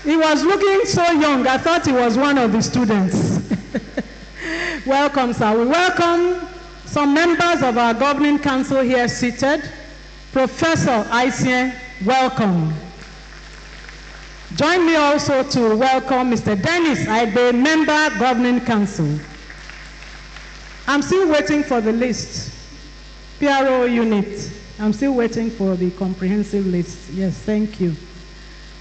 He was looking so young, I thought he was one of the students. Welcome, sir. We welcome some members of our governing council here seated. Professor Aisien, welcome. Join me also to welcome Mr. Dennis Aibe, member governing council. I'm still waiting for the list. PRO unit. I'm still waiting for the comprehensive list. Yes, thank you.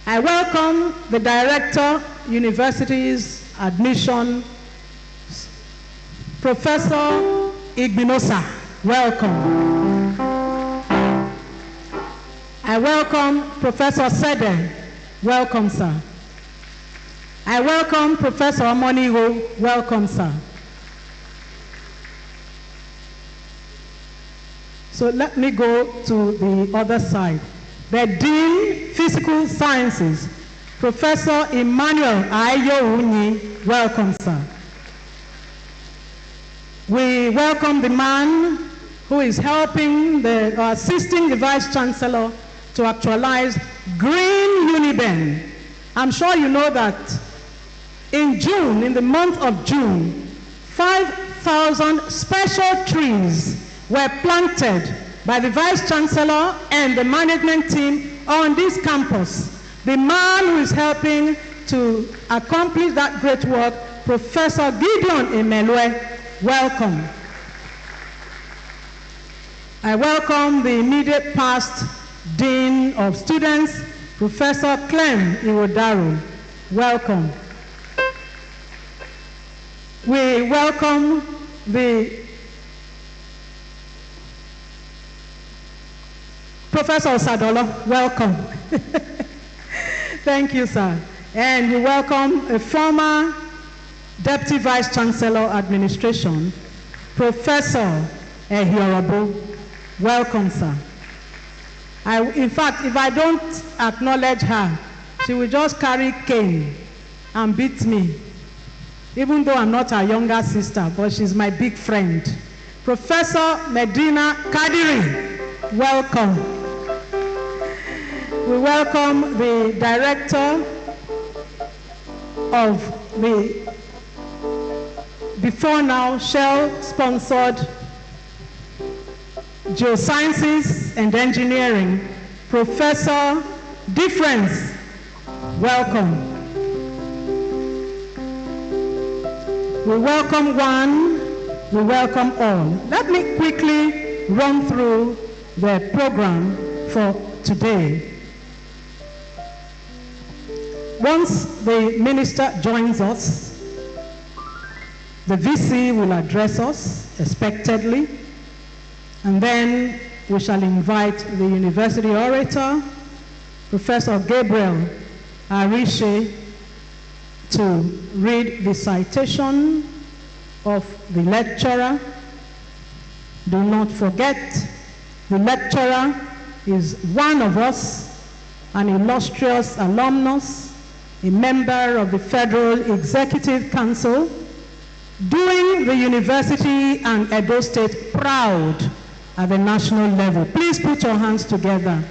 I welcome the Director, Universities Admission, Professor Igbinosa. Welcome. I welcome Professor Sede. Welcome, sir. I welcome Professor Amonigo. Welcome, sir. So let me go to the other side. The Dean, Physical Sciences, Professor Emmanuel Ayo Unyi. Welcome, sir. We welcome the man who is helping assisting the Vice Chancellor to actualize Green Uniben. I'm sure you know that in June, in the month of June, 5,000 special trees were planted by the Vice Chancellor and the management team on this campus. The man who is helping to accomplish that great work, Professor Gideon Emelwe, welcome. I welcome the immediate past Dean of Students, Professor Clem Iwodaru. Welcome. We welcome the Professor Osadolo. Welcome. Thank you, sir. And we welcome a former Deputy Vice Chancellor Administration, Professor Ehiorobo. Welcome, sir. In fact, if I don't acknowledge her, she will just carry cane and beat me. Even though I'm not her younger sister, but she's my big friend. Professor Medina Kadiri, welcome. We welcome the director of the before now Shell-sponsored Geosciences and Engineering, Professor Difference. Welcome. We welcome one, we welcome all. Let me quickly run through the program for today. Once the minister joins us, the VC will address us expectedly, and then we shall invite the university orator, Professor Gabriel Arishe, to read the citation of the lecturer. Do not forget, the lecturer is one of us, an illustrious alumnus, a member of the Federal Executive Council, doing the university and Edo State proud at the national level. Please put your hands together.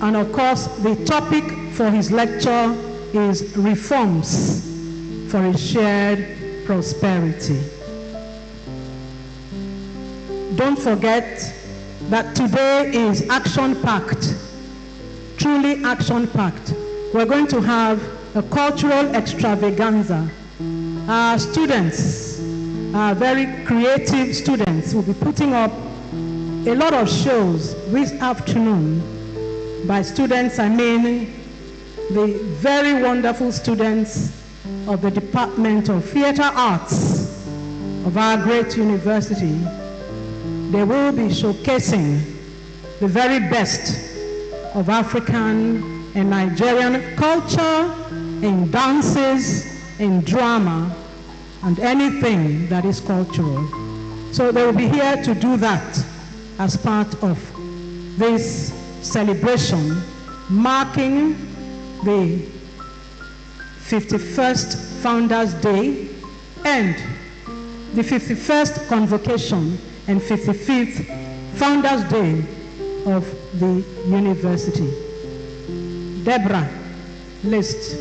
And of course, the topic for his lecture is reforms for a shared prosperity. Don't forget that today is action-packed, truly action-packed. We're going to have a cultural extravaganza. Our students, our very creative students, will be putting up a lot of shows this afternoon. By students, I mean the very wonderful students of the Department of Theatre Arts of our great university. They will be showcasing the very best of African and Nigerian culture, in dances, in drama, and anything that is cultural. So they will be here to do that as part of this celebration marking the 51st Founders Day and the 51st Convocation and 55th Founders Day of the university. Deborah, list.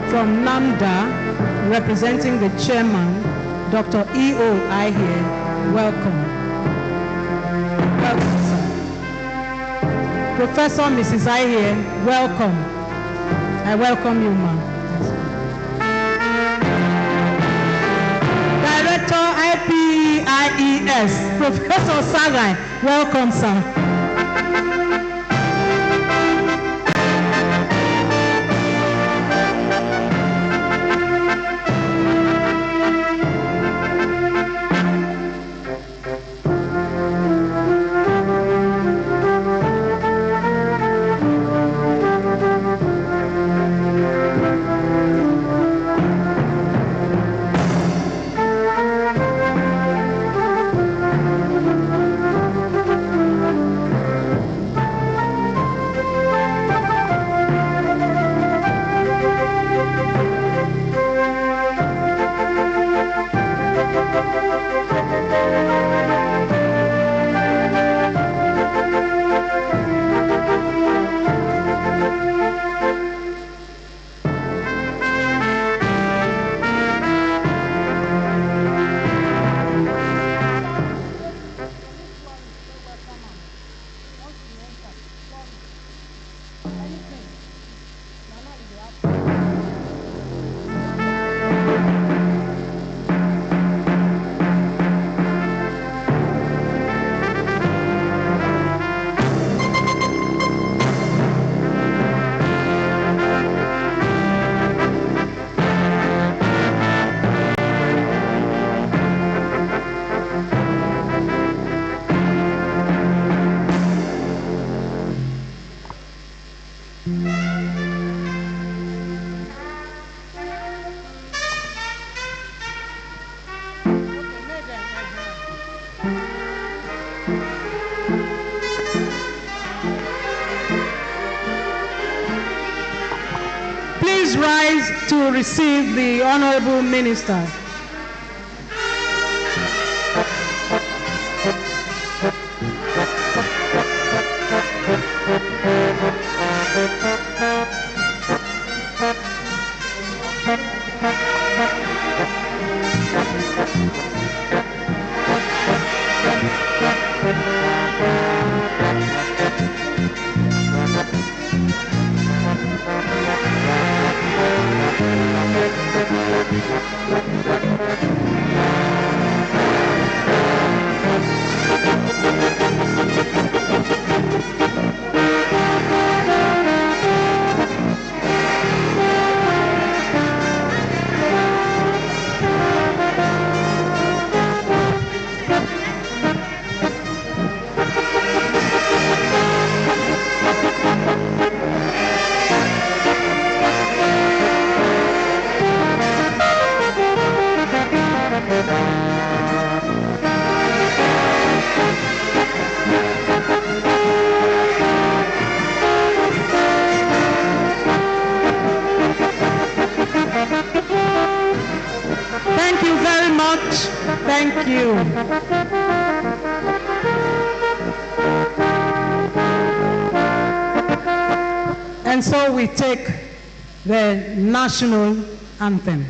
From NAMDA, representing the chairman, Dr. E.O. Ihie, welcome. Welcome, sir. Professor Mrs. Ihie, welcome. I welcome you, ma'am. Director IPIES, Professor Sagai, welcome, sir. Please rise to receive the Honorable Minister. Thank you very much. Thank you. And so we take the national anthem.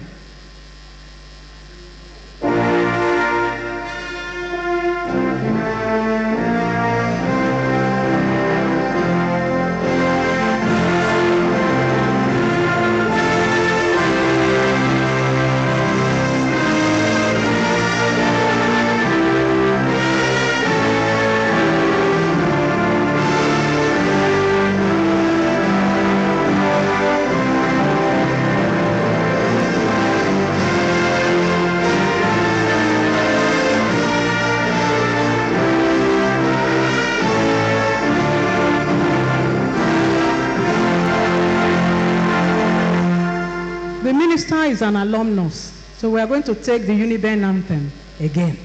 the minister is an alumnus, so we are going to take the Uniben anthem again.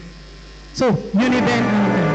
So, Uniben anthem.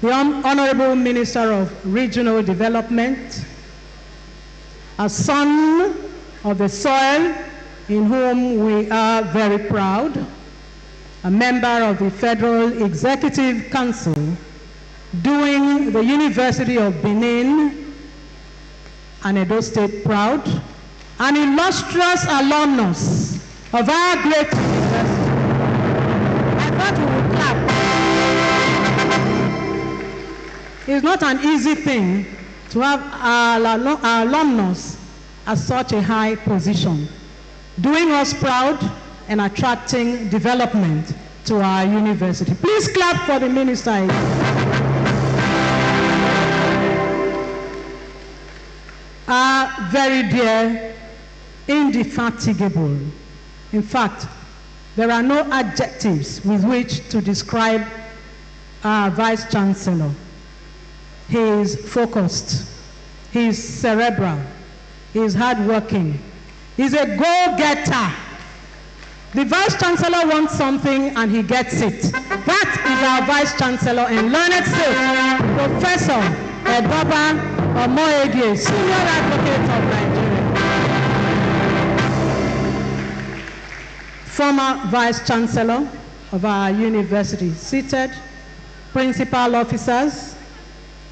The Honorable Minister of Regional Development, a son of the soil in whom we are very proud, a member of the Federal Executive Council, doing the University of Benin and Edo State proud, an illustrious alumnus of our great university. I thought we would clap. It's not an easy thing to have our alumnus at such a high position, doing us proud and attracting development to our university. Please clap for the minister. Our very dear, indefatigable. In fact, there are no adjectives with which to describe our Vice Chancellor. He is focused, he is cerebral, he is hardworking, he's a go-getter. The Vice Chancellor wants something and he gets it. That is our Vice Chancellor and learned state, Professor Eboba Omoyege, Senior Advocate of Nigeria. Former Vice Chancellor of our university, seated, principal officers,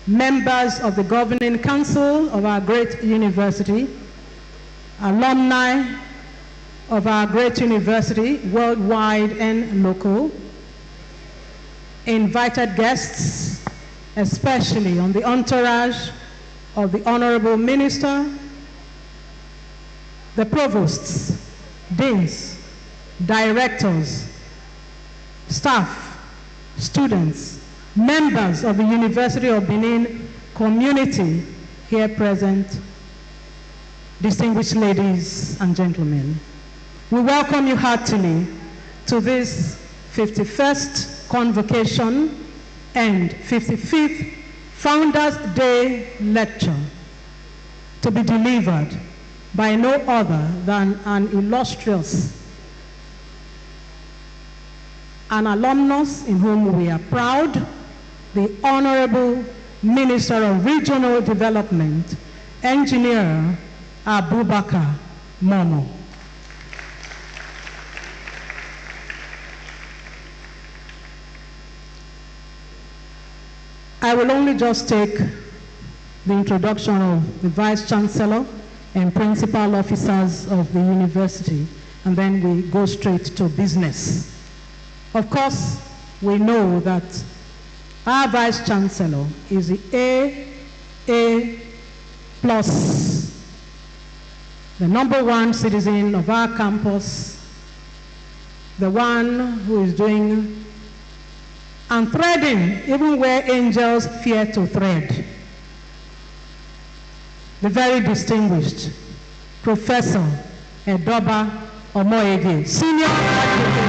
members of the governing council of our great university, alumni of our great university, worldwide and local, invited guests, especially on the entourage of the Honorable Minister, the provosts, deans, directors, staff, students, members of the University of Benin community here present, distinguished ladies and gentlemen. We welcome you heartily to this 51st convocation and 55th Founders Day lecture, to be delivered by no other than an illustrious, an alumnus in whom we are proud, the Honorable Minister of Regional Development, Engineer Abubakar Momo. I will only just take the introduction of the Vice Chancellor and principal officers of the university, and then we go straight to business. Of course, we know that our Vice Chancellor is the A+, the #1 citizen of our campus, the one who is doing and threading even where angels fear to thread. The very distinguished Professor Edoba Omoyege, Senior Advocate.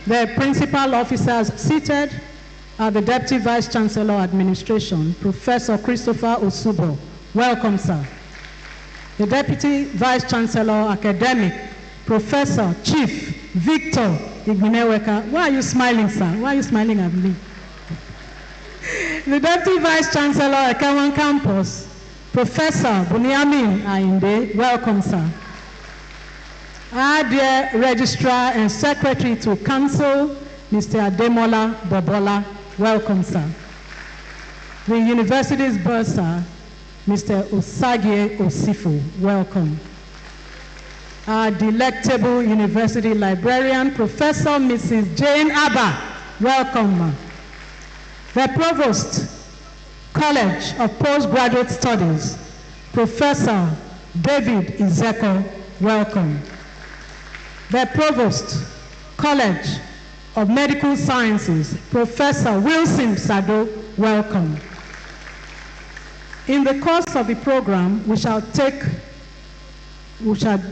The principal officers seated are the Deputy Vice Chancellor Administration, Professor Christopher Osubo. Welcome, sir. The Deputy Vice Chancellor Academic, Professor Chief Victor Igbeneweka. Why are you smiling, sir? Why are you smiling at me? The Deputy Vice Chancellor Ekawan Campus, Professor Bunyamin Ainde. Welcome, sir. Our dear Registrar and Secretary to Council, Mr. Ademola Bobola. Welcome, sir. The University's Bursar, Mr. Osagie Osifu. Welcome. Our delectable University Librarian, Professor Mrs. Jane Abba. Welcome, ma'am. The Provost, College of Postgraduate Studies, Professor David Izeko. Welcome. The Provost, College of Medical Sciences, Professor Wilson Sado. Welcome. In the course of the program, we shall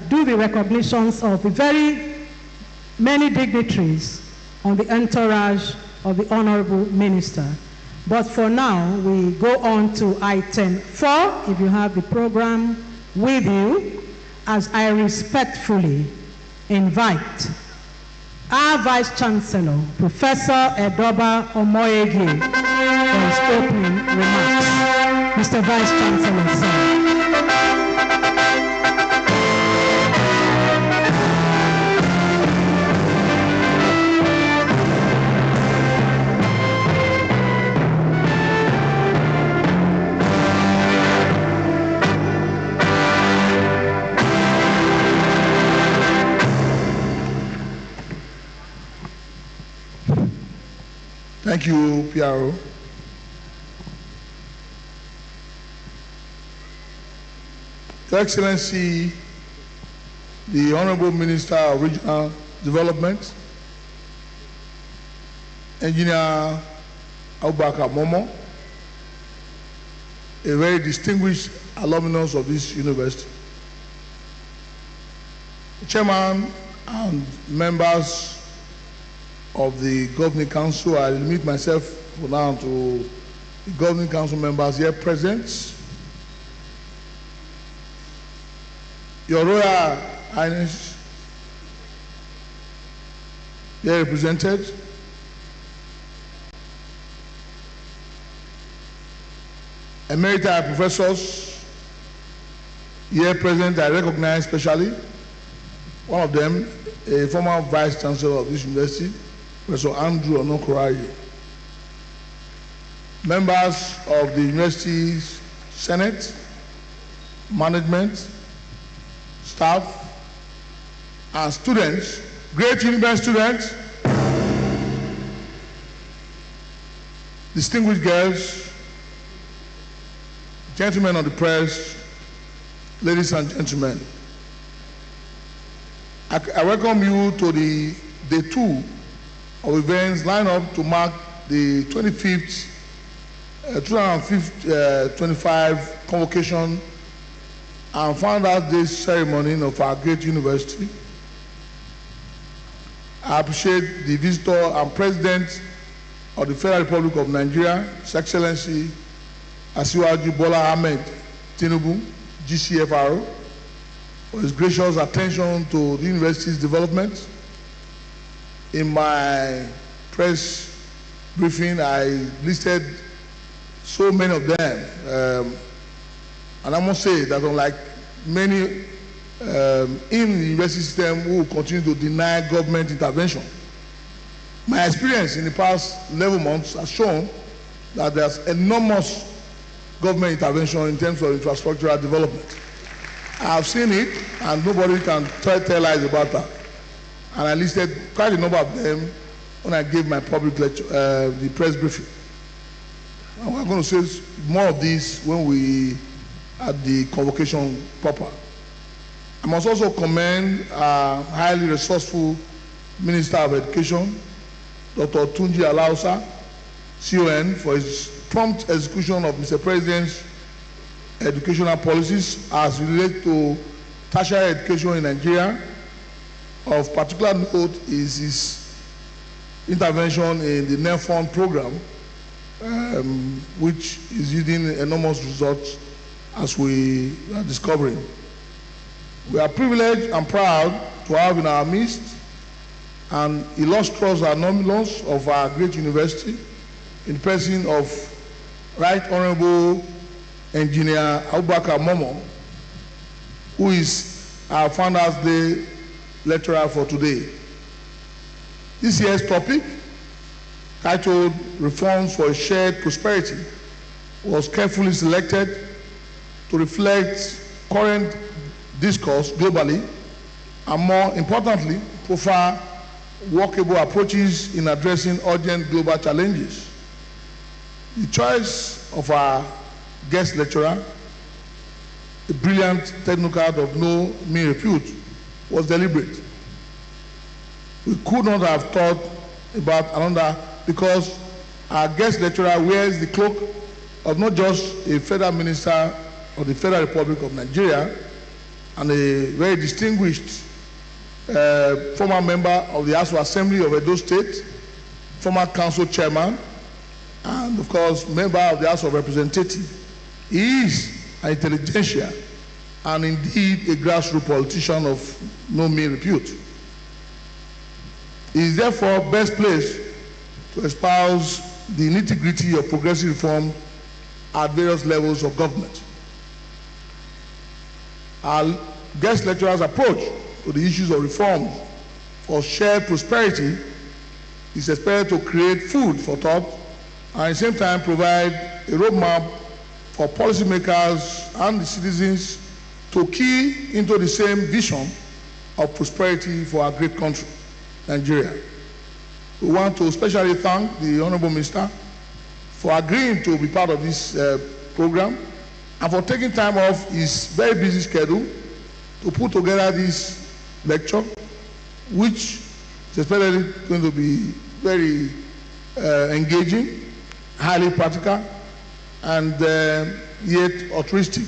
do the recognitions of the very many dignitaries on the entourage of the Honorable Minister. But for now, we go on to item 4, if you have the program with you, as I respectfully invite our Vice Chancellor, Professor Edoba Omoyege, for his opening remarks. Mr. Vice Chancellor, sir. Thank you, Piaro. Your Excellency, the Honorable Minister of Regional Development, Engineer Abubakar Momo, a very distinguished alumnus of this university, the Chairman and members of the Governing Council. I limit myself for now to the Governing Council members here present. Your Royal Highness, here represented, Emerita Professors here present, I recognize specially. One of them, a former Vice Chancellor of this university, Professor Andrew Onokoraye. Members of the university's Senate, management, staff, and students, great university students, distinguished girls, gentlemen of the press, ladies and gentlemen. I welcome you to the day 2 of events lined up to mark the 25th 2025 convocation and Founders Day ceremony of our great university. I appreciate the visitor and President of the Federal Republic of Nigeria, His Excellency Asiwaju Bola Ahmed Tinubu, GCFR, for his gracious attention to the university's development. In my press briefing, I listed so many of them, and I must say that unlike many in the university system who continue to deny government intervention, my experience in the past 11 months has shown that there's enormous government intervention in terms of infrastructural development. I have seen it, and nobody can tell lies about that. And I listed quite a number of them when I gave my public lecture, the press briefing. And we're going to say more of this when we at the convocation proper. I must also commend our highly resourceful Minister of Education, Dr. Tunji Alausa, CON, for his prompt execution of Mr. President's educational policies as related to tertiary education in Nigeria. Of particular note is his intervention in the NEFON program, which is yielding enormous results as we are discovering. We are privileged and proud to have in our midst an illustrious alumnus of our great university in the person of Right Honorable Engineer Abubakar Momo, who is our Founders Day lecturer for today. This year's topic, titled Reforms for a Shared Prosperity, was carefully selected to reflect current discourse globally and, more importantly, profile workable approaches in addressing urgent global challenges. The choice of our guest lecturer, a brilliant technocrat of no mean repute, was deliberate. We could not have thought about another, because our guest lecturer wears the cloak of not just a federal minister of the Federal Republic of Nigeria and a very distinguished former member of the House of Assembly of Edo State, former council chairman, and of course member of the House of Representatives. He is an intelligentsia and indeed a grassroots politician of no mean repute. He is therefore best placed to espouse the nitty-gritty of progressive reform at various levels of government. Our guest lecturer's approach to the issues of reform for shared prosperity is expected to create food for thought and at the same time provide a roadmap for policymakers and the citizens to key into the same vision of prosperity for our great country, Nigeria. We want to especially thank the Honorable Minister for agreeing to be part of this program and for taking time off his very busy schedule to put together this lecture, which is especially going to be very engaging, highly practical, and yet altruistic.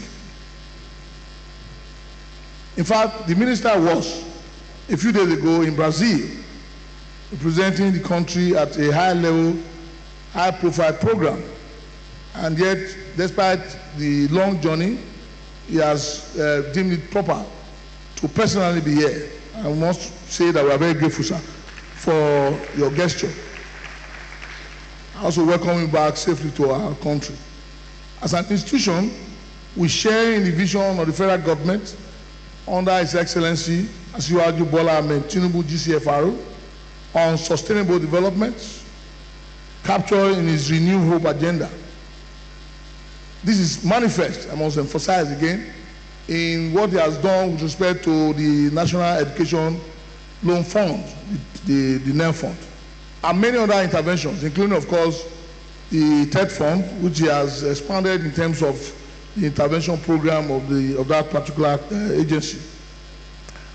In fact, the minister was a few days ago in Brazil, representing the country at a high level, high profile program. And yet, despite the long journey, he has deemed it proper to personally be here. I must say that we are very grateful, sir, for your gesture. I also welcome you back safely to our country. As an institution, we share in the vision of the federal government under His Excellency Asiwaju Bola Ahmed Tinubu GCFR on sustainable development, captured in his renewed hope agenda. This is manifest, I must emphasize again, in what he has done with respect to the National Education Loan Fund, the NEM Fund, and many other interventions, including, of course, the TED Fund, which he has expanded in terms of the intervention program of that particular agency.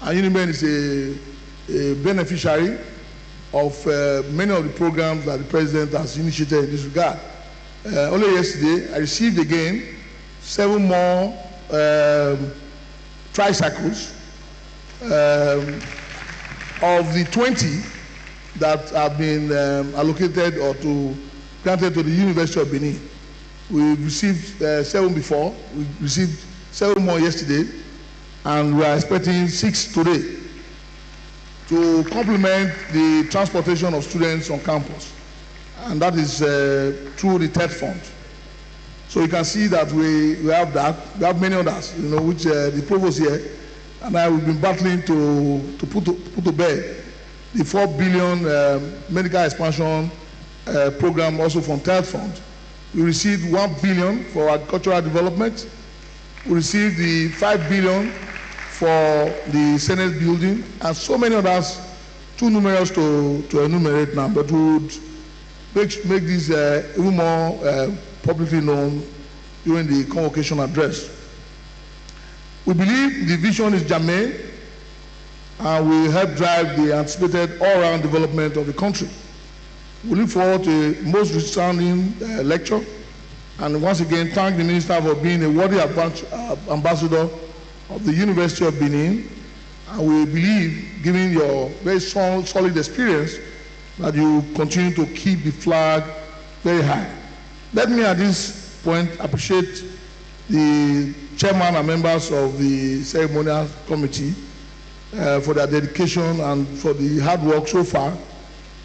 And UNIMEN is a beneficiary of many of the programs that the President has initiated in this regard. Only yesterday, I received again 7 more tricycles of the 20 that have been allocated or granted to the University of Benin. We received 7 before, we received 7 more yesterday, and we are expecting 6 today to complement the transportation of students on campus. And that is through the TED Fund. So you can see that we have that. We have many others, which the provost here and I have been battling to put to bed. The 4 billion medical expansion program also from TED Fund. We received 1 billion for agricultural development. We received the 5 billion for the Senate building, and so many others, too numerous to enumerate now, but we would make this even more publicly known during the convocation address. We believe the vision is germane and will help drive the anticipated all-round development of the country. We look forward to a most resounding lecture And once again, thank the Minister for being a worthy ambassador of the University of Benin. And we believe, given your very solid experience, that you continue to keep the flag very high. Let me at this point appreciate the chairman and members of the ceremonial committee for their dedication and for the hard work so far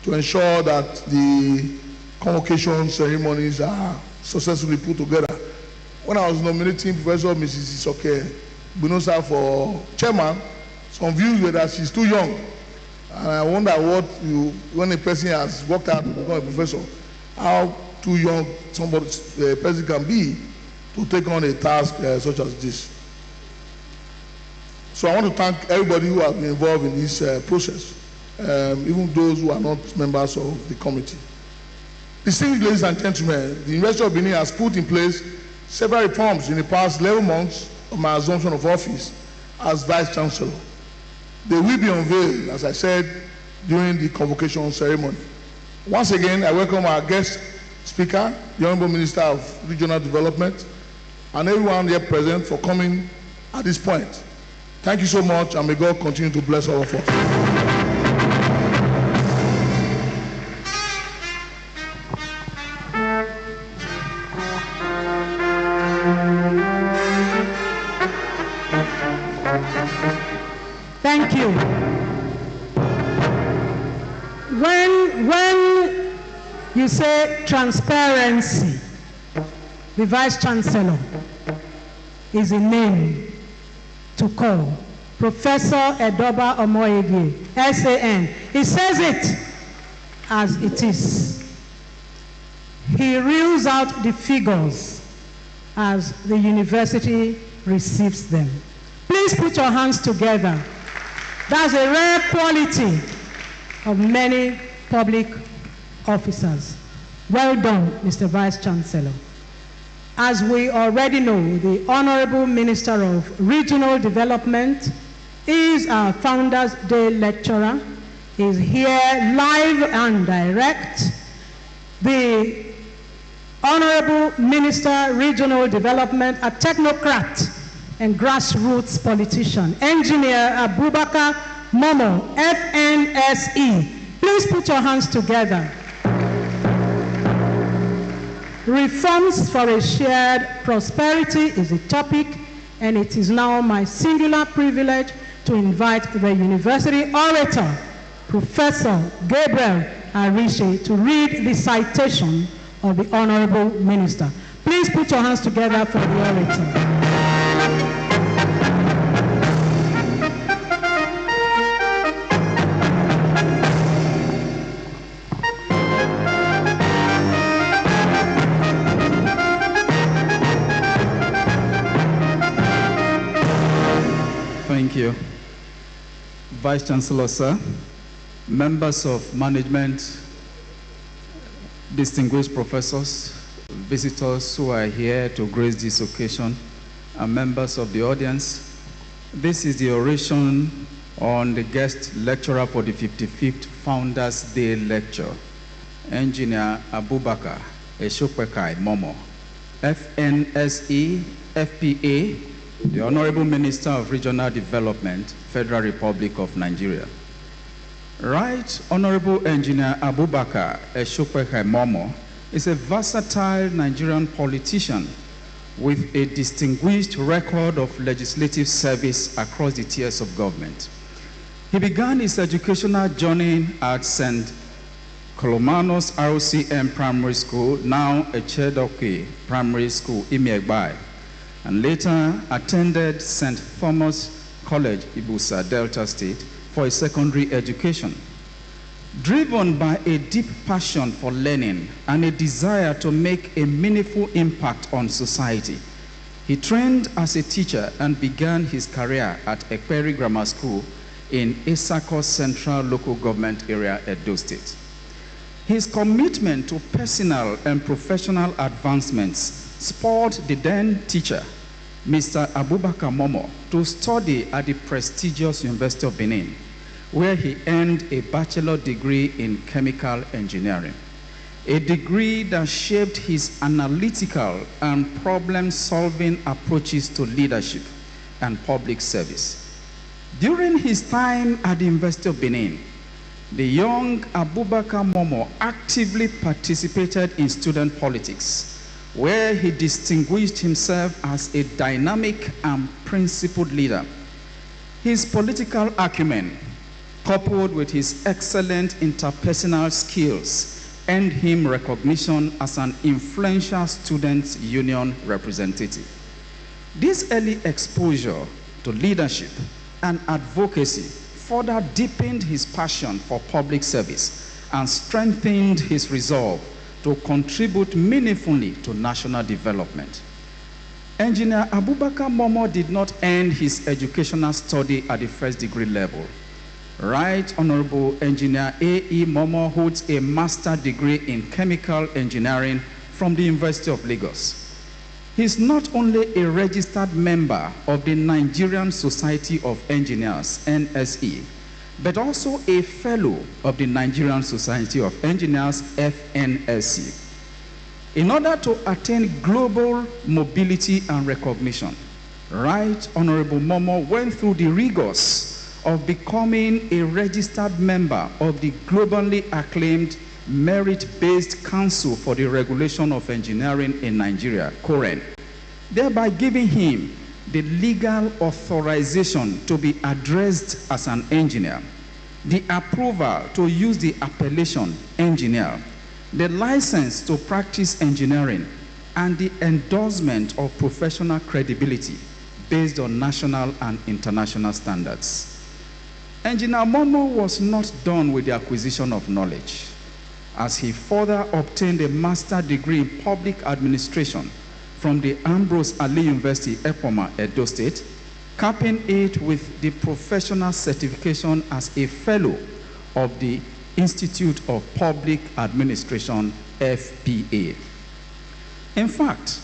to ensure that the convocation ceremonies are successfully put together. When I was nominating Professor Mrs. Isoke Bunosa for chairman, some views were that she's too young. And I wonder when a person has worked out to become a professor, how too young a person can be to take on a task such as this. So I want to thank everybody who has been involved in this process, even those who are not members of the committee. Distinguished ladies and gentlemen, the University of Benin has put in place several reforms in the past 11 months of my assumption of office as Vice Chancellor. They will be unveiled, as I said, during the convocation ceremony. Once again, I welcome our guest speaker, the Honorable Minister of Regional Development, and everyone here present for coming at this point. Thank you so much, and may God continue to bless all of us. Thank you. When you say transparency, the Vice Chancellor is a name to call. Professor Edoba Omoyege, SAN. He says it as it is. He reels out the figures as the university receives them. Please put your hands together. That's a rare quality of many public officers. Well done, Mr. Vice Chancellor. As we already know, the Honorable Minister of Regional Development is our Founders Day lecturer. He's here live and direct. The Honorable Minister, Regional Development, a technocrat and grassroots politician, Engineer Abubakar Momo, FNSE. Please put your hands together. Reforms for a shared prosperity is a topic, and it is now my singular privilege to invite the university orator, Professor Gabriel Arishe, to read the citation of the Honorable Minister. Please put your hands together for the orator. Thank you. Vice Chancellor, sir, members of management, distinguished professors, visitors who are here to grace this occasion, and members of the audience, this is the oration on the guest lecturer for the 55th Founders Day Lecture, Engineer Abubakar Eshopekai Momo, FNSE, FPA, the Honorable Minister of Regional Development, Federal Republic of Nigeria. Right Honorable Engineer Abubakar Eshopekai Momo is a versatile Nigerian politician with a distinguished record of legislative service across the tiers of government. He began his educational journey at St. Colomanos ROCM Primary School, now a Chedoke Primary School, Imiegbai, and later attended St. Thomas College, Ibusa, Delta State, for his secondary education. Driven by a deep passion for learning and a desire to make a meaningful impact on society, he trained as a teacher and began his career at Ekperi Grammar School in Isako Central Local Government Area, Edo State. His commitment to personal and professional advancements spurred the then teacher, Mr. Abubakar Momo, to study at the prestigious University of Benin, where he earned a bachelor degree in chemical engineering. a degree that shaped his analytical and problem-solving approaches to leadership and public service. During his time at the University of Benin, the young Abubakar Momo actively participated in student politics, where he distinguished himself as a dynamic and principled leader. His political acumen, coupled with his excellent interpersonal skills, earned him recognition as an influential student union representative. This early exposure to leadership and advocacy further deepened his passion for public service and strengthened his resolve to contribute meaningfully to national development. Engineer Abubakar Momo did not end his educational study at the first degree level. Right Honorable Engineer A.E. Momo holds a master's degree in chemical engineering from the University of Lagos. He is not only a registered member of the Nigerian Society of Engineers, NSE, but also a fellow of the Nigerian Society of Engineers, FNSE. In order to attain global mobility and recognition, Right Honorable Momo went through the rigors of becoming a registered member of the globally acclaimed Merit-Based Council for the Regulation of Engineering in Nigeria, COREN, thereby giving him the legal authorization to be addressed as an engineer, the approval to use the appellation engineer, the license to practice engineering, and the endorsement of professional credibility based on national and international standards. Engineer Momo was not done with the acquisition of knowledge, as he further obtained a master's degree in public administration from the Ambrose Ali University, Epoma, Edo State, capping it with the professional certification as a fellow of the Institute of Public Administration, FPA. In fact,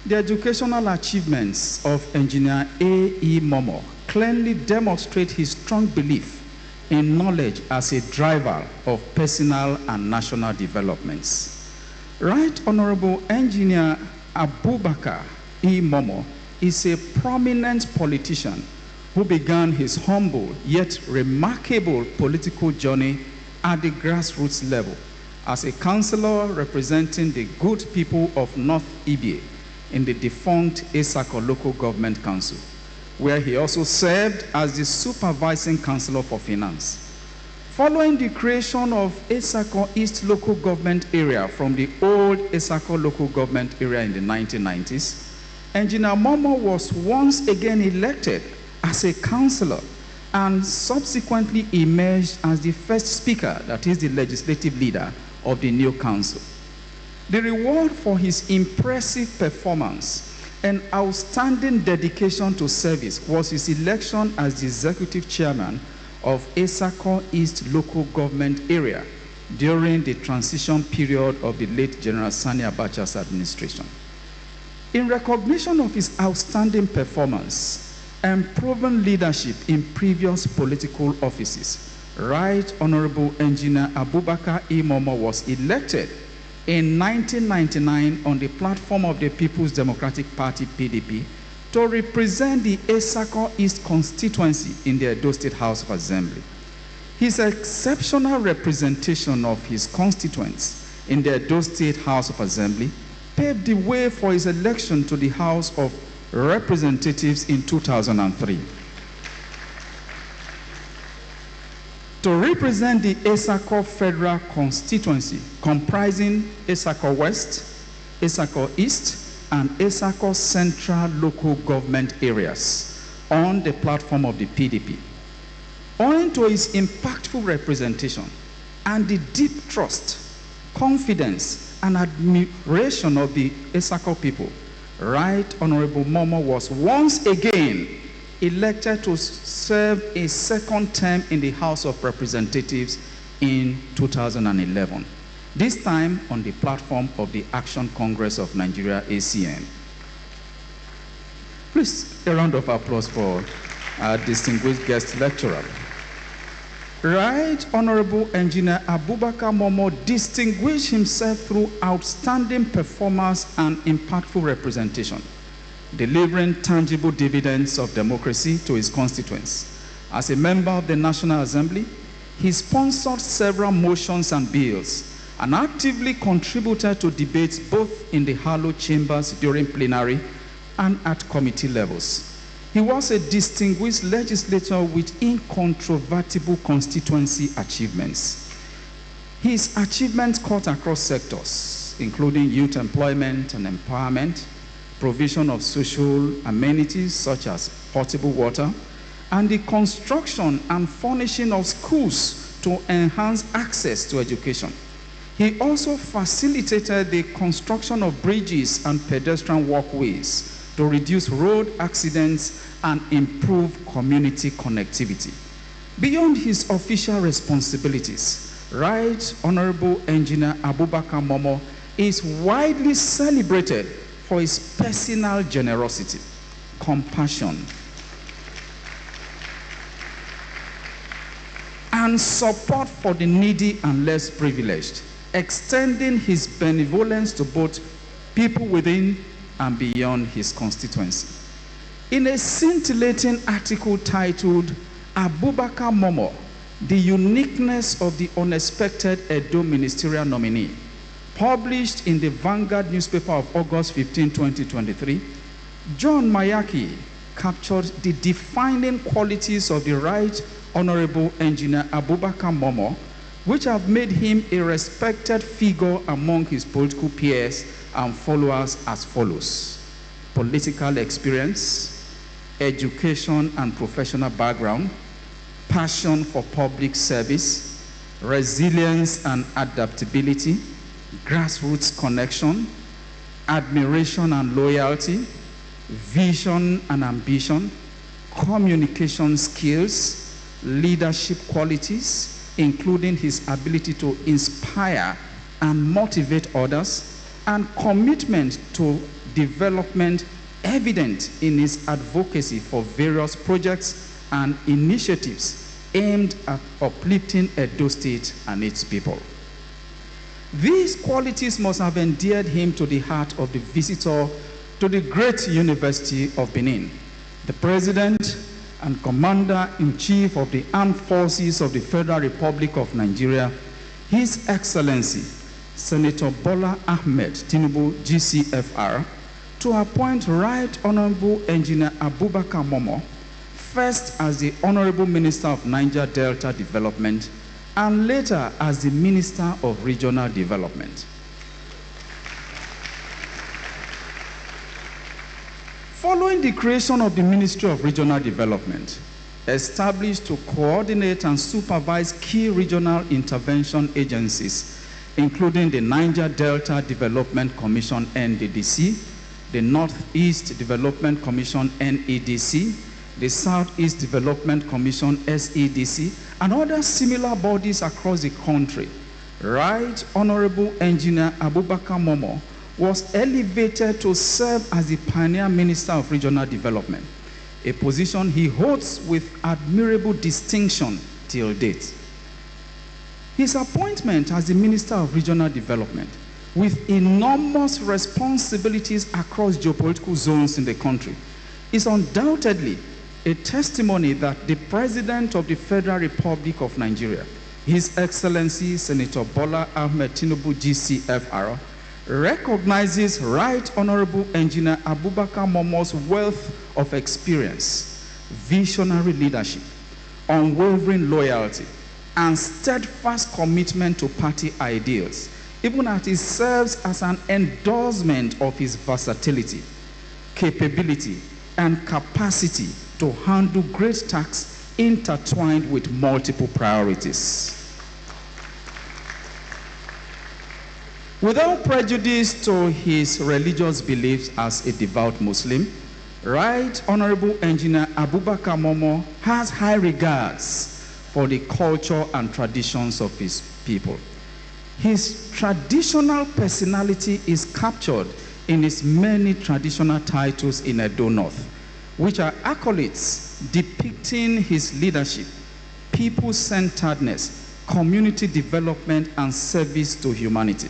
the educational achievements of Engineer A.E. Momo clearly demonstrate his strong belief in knowledge as a driver of personal and national developments. Right Honorable Engineer Abubakar E. Momo is a prominent politician who began his humble yet remarkable political journey at the grassroots level as a councillor representing the good people of North Ibie in the defunct Esako Local Government Council, where he also served as the supervising councillor for finance. Following the creation of Esako East Local Government Area from the old Esako Local Government Area in the 1990s, Engineer Momo was once again elected as a councillor and subsequently emerged as the first speaker, that is the legislative leader of the new council. The reward for his impressive performance and outstanding dedication to service was his election as the executive chairman of Esako East Local Government Area during the transition period of the late General Sani Abacha's administration. In recognition of his outstanding performance and proven leadership in previous political offices, Right Honorable Engineer Abubakar E. Momo was elected in 1999 on the platform of the People's Democratic Party, PDP, to represent the Esako East constituency in the Edo State House of Assembly. His exceptional representation of his constituents in the Edo State House of Assembly paved the way for his election to the House of Representatives in 2003. To represent the Esako Federal Constituency, comprising Esako West, Esako East, and Esako Central Local Government Areas on the platform of the PDP. Owing to his impactful representation and the deep trust, confidence, and admiration of the Esako people, Right Honorable Momo was once again elected to serve a second term in the House of Representatives in 2011, this time on the platform of the Action Congress of Nigeria, ACN. Please, a round of applause for our distinguished guest lecturer. Right Honorable Engineer Abubakar Momo distinguished himself through outstanding performance and impactful representation, delivering tangible dividends of democracy to his constituents. As a member of the National Assembly, he sponsored several motions and bills and actively contributed to debates both in the hallowed chambers during plenary and at committee levels. He was a distinguished legislator with incontrovertible constituency achievements. His achievements cut across sectors, including youth employment and empowerment, provision of social amenities such as potable water, and the construction and furnishing of schools to enhance access to education. He also facilitated the construction of bridges and pedestrian walkways to reduce road accidents and improve community connectivity. Beyond his official responsibilities, Right Honorable Engineer Abubakar Momo is widely celebrated for his personal generosity, compassion, and support for the needy and less privileged, extending his benevolence to both people within and beyond his constituency. In a scintillating article titled Abubakar Momo, the Uniqueness of the Unexpected Edo Ministerial Nominee, published in the Vanguard newspaper of August 15, 2023, John Mayaki captured the defining qualities of the Right Honorable Engineer Abubakar Momo, which have made him a respected figure among his political peers and followers as follows: political experience, education and professional background, passion for public service, resilience and adaptability, grassroots connection, admiration and loyalty, vision and ambition, communication skills, leadership qualities, including his ability to inspire and motivate others, and commitment to development evident in his advocacy for various projects and initiatives aimed at uplifting Edo State and its people. These qualities must have endeared him to the heart of the visitor to the great University of Benin, the President and Commander-in-Chief of the Armed Forces of the Federal Republic of Nigeria, His Excellency Senator Bola Ahmed Tinubu, GCFR, to appoint Right Honorable Engineer Abubakar Momo, first as the Honorable Minister of Niger Delta Development and later as the Minister of Regional Development. Following the creation of the Ministry of Regional Development, established to coordinate and supervise key regional intervention agencies, including the Niger Delta Development Commission, NDDC, the Northeast Development Commission, NEDC, the Southeast Development Commission, SEDC, and other similar bodies across the country, Right Honorable Engineer Abubakar Momo was elevated to serve as the Pioneer Minister of Regional Development, a position he holds with admirable distinction till date. His appointment as the Minister of Regional Development, with enormous responsibilities across geopolitical zones in the country, is undoubtedly a testimony that the President of the Federal Republic of Nigeria, His Excellency Senator Bola Ahmed Tinubu, GCFR, recognizes Right Honorable Engineer Abubakar Momo's wealth of experience, visionary leadership, unwavering loyalty, and steadfast commitment to party ideals, even as he serves as an endorsement of his versatility, capability, and capacity to handle great tasks intertwined with multiple priorities. Without prejudice to his religious beliefs as a devout Muslim, Right Honorable Engineer Abubakar Momo has high regards for the culture and traditions of his people. His traditional personality is captured in his many traditional titles in Edo North, which are accolades depicting his leadership, people-centeredness, community development, and service to humanity.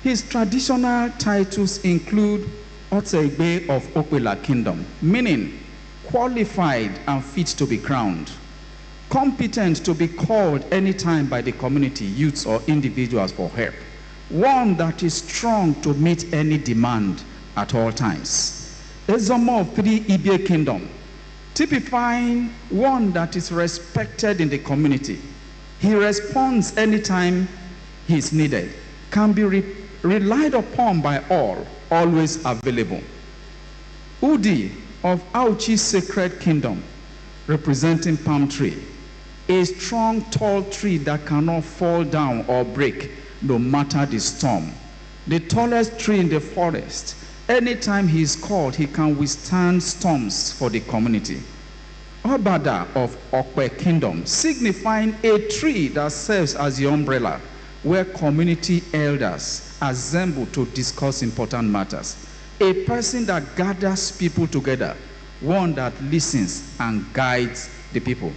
His traditional titles include Otegbe of Okwela Kingdom, meaning qualified and fit to be crowned, competent to be called anytime by the community, youths, or individuals for help, one that is strong to meet any demand at all times. Ezomo of 3 Ibie Kingdom, typifying one that is respected in the community. He responds anytime he is needed, can be relied upon by all, always available. Udi of Auchi Sacred Kingdom, representing palm tree, a strong tall tree that cannot fall down or break no matter the storm. The tallest tree in the forest. Anytime he is called, he can withstand storms for the community. Obada of Okwe Kingdom, signifying a tree that serves as the umbrella where community elders assemble to discuss important matters. A person that gathers people together, one that listens and guides the people.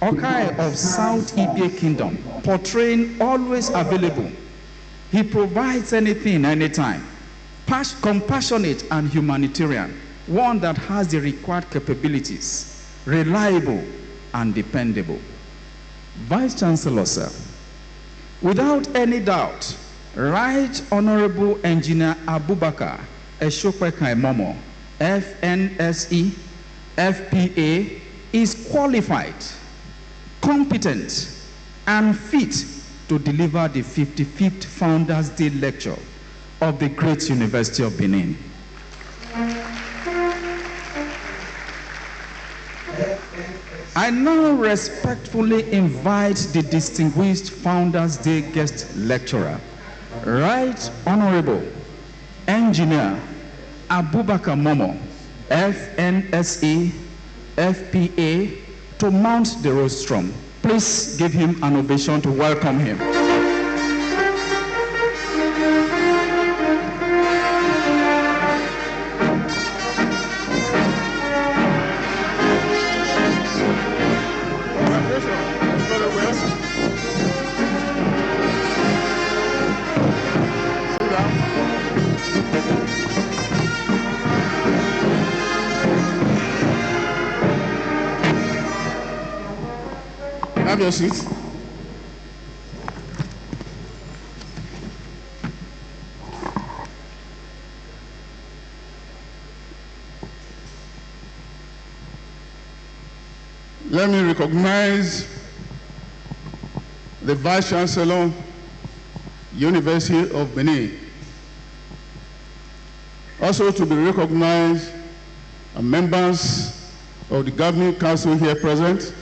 Okai of South Ibie Kingdom, portraying always available. He provides anything, anytime. Compassionate and humanitarian, one that has the required capabilities, reliable and dependable. Vice Chancellor, sir, without any doubt, Right Honorable Engineer Abubakar Eshokweka Momo, FNSE, FPA, is qualified, competent, and fit to deliver the 55th Founders Day Lecture of the Great University of Benin. I now respectfully invite the distinguished Founders Day guest lecturer, Right Honorable Engineer Abubakar Momo, FNSE, FPA, to mount the rostrum. Please give him an ovation to welcome him. Have your seats. Let me recognize the Vice Chancellor, University of Benin. Also to be recognized are members of the Governing Council here present,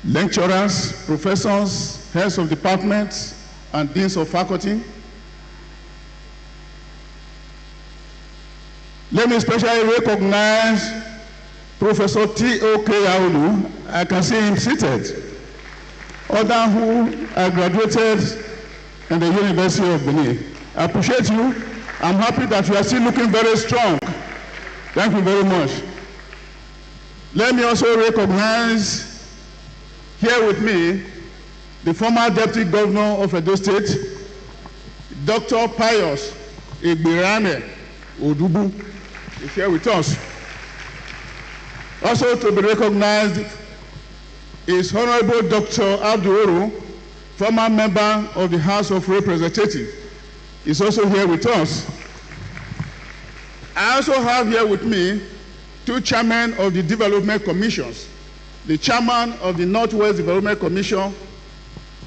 lecturers, professors, heads of departments, and deans of faculty. Let me especially recognize Professor T.O.K. Aulu. I can see him seated. Others who are graduated in the University of Benin. I appreciate you. I'm happy that you are still looking very strong. Thank you very much. Let me also recognize here with me the former Deputy Governor of Edo State, Dr. Pius Igbirame Odubu, is here with us. Also to be recognized is Honorable Dr. Abdul, former member of the House of Representatives, is also here with us. I also have here with me two chairmen of the development commissions. The chairman of the Northwest Development Commission,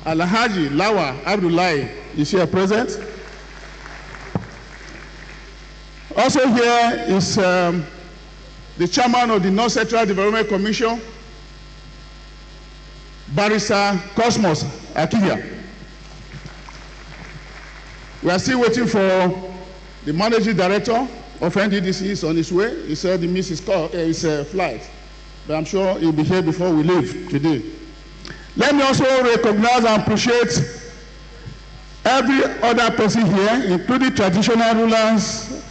Alhaji Lawa Abdullahi, is here present. Also here is the chairman of the North Central Development Commission, Barrister Cosmos Akivia. We are still waiting for the managing director of NDDC. Is on his way. He said he missed his flight, but I'm sure he'll be here before we leave today. Let me also recognize and appreciate every other person here, including traditional rulers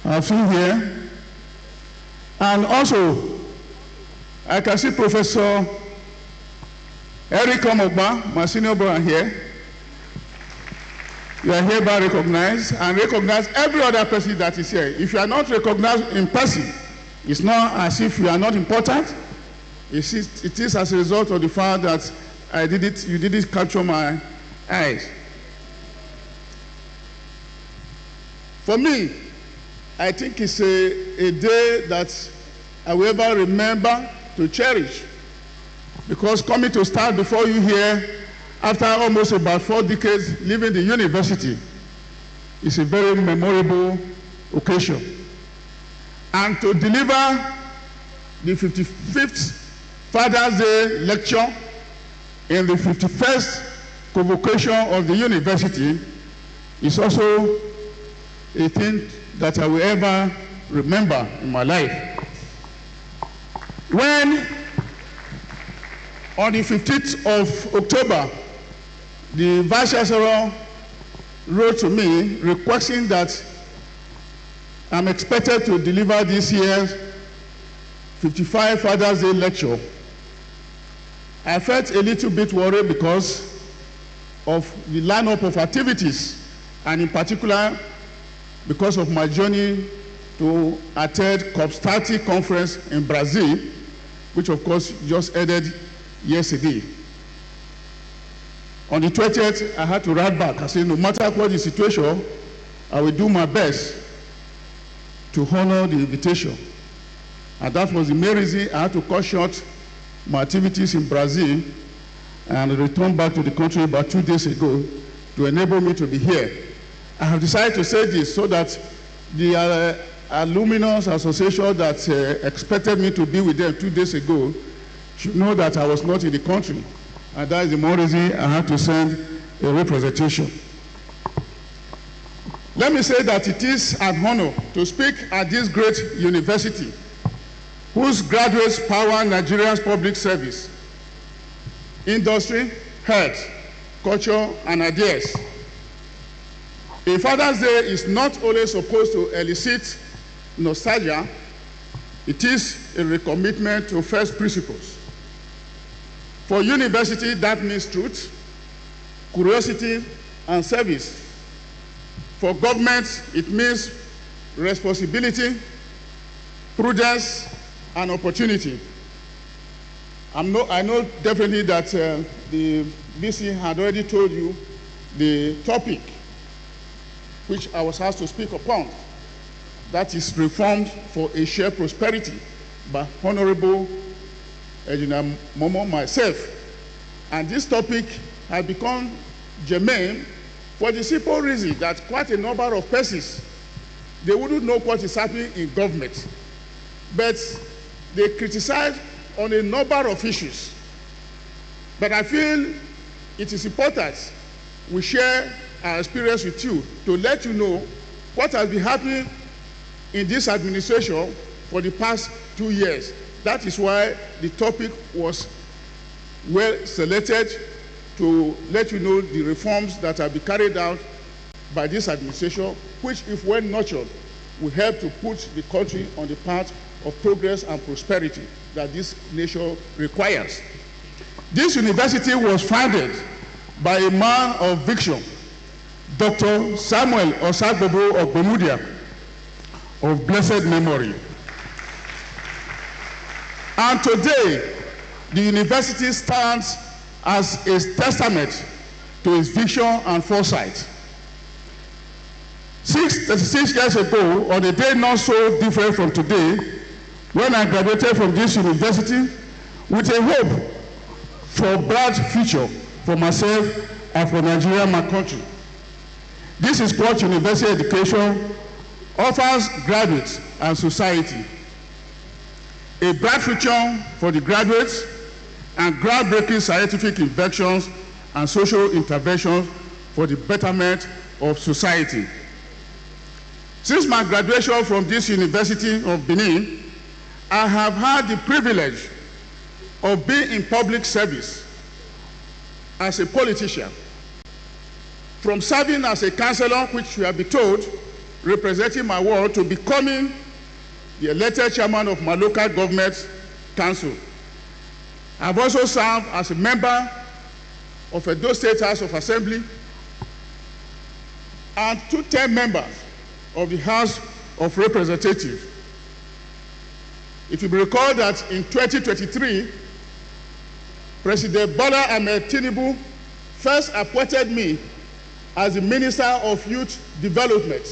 I've seen here, and also I can see Professor Eric Omogba, my senior brother here. You are hereby recognized, and recognize every other person that is here. If you are not recognized in person, it's not as if you are not important. It is as a result of the fact that you didn't capture my eyes. For me, I think it's a day that I will ever remember to cherish, because coming to stand before you here after almost about 4 decades leaving the university is a very memorable occasion. And to deliver the 55th Father's Day lecture in the 51st convocation of the university is also a thing that I will ever remember in my life. When on the 15th of October, the Vice Chancellor wrote to me requesting that I'm expected to deliver this year's 55 Father's Day lecture, I felt a little bit worried because of the lineup of activities, and in particular because of my journey to attend COP30 conference in Brazil, which of course just ended yesterday. On the 20th, I had to write back. I said, no matter what the situation, I will do my best to honor the invitation. And that was the main reason I had to cut short my activities in Brazil and return back to the country about 2 days ago to enable me to be here. I have decided to say this so that the Alumnus Association that expected me to be with them 2 days ago should know that I was not in the country. And that is the more reason I had to send a representation. Let me say that it is an honor to speak at this great university, whose graduates power Nigeria's public service, industry, health, culture, and ideas. A Father's Day is not only supposed to elicit nostalgia, it is a recommitment to first principles. For university, that means truth, curiosity, and service. For government, it means responsibility, prudence, and opportunity. I know definitely that the VC had already told you the topic which I was asked to speak upon. That is reformed for a shared prosperity by Honorable Engineer Momo, myself. And this topic has become germane for the simple reason that quite a number of persons, they wouldn't know what is happening in government, but they criticize on a number of issues. But I feel it is important we share our experience with you to let you know what has been happening in this administration for the past 2 years. That is why the topic was well selected, to let you know the reforms that have been carried out by this administration, which, if well nurtured, will help to put the country on the path of progress and prosperity that this nation requires. This university was founded by a man of vision, Dr. Samuel Osagbobo of Bermudia, of blessed memory. And today, the university stands as a testament to his vision and foresight. 36 years ago, on a day not so different from today, when I graduated from this university with a hope for a bright future for myself and for Nigeria, my country. This is what university education offers graduates and society. A bright future for the graduates and groundbreaking scientific inventions and social interventions for the betterment of society. Since my graduation from this University of Benin, I have had the privilege of being in public service as a politician. From serving as a councillor, which you have been told, representing my ward, to becoming the elected chairman of my local government council I've also served as a member of Edo State House of Assembly and 2 term members of the House of Representatives. It will be recalled that in 2023, President Bola Ahmed Tinubu first appointed me as the Minister of Youth Development.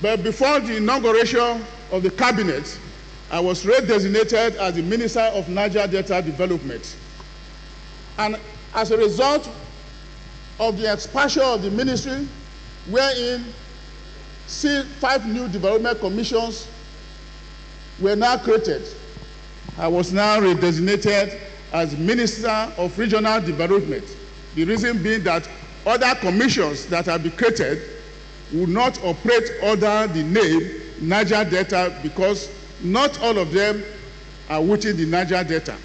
But before the inauguration of the cabinet, I was redesignated as the Minister of Niger Delta Development. And as a result of the expansion of the ministry, wherein 5 new development commissions were now created, I was now redesignated as Minister of Regional Development. The reason being that other commissions that have been created will not operate under the name Niger Delta because not all of them are within the Niger Delta.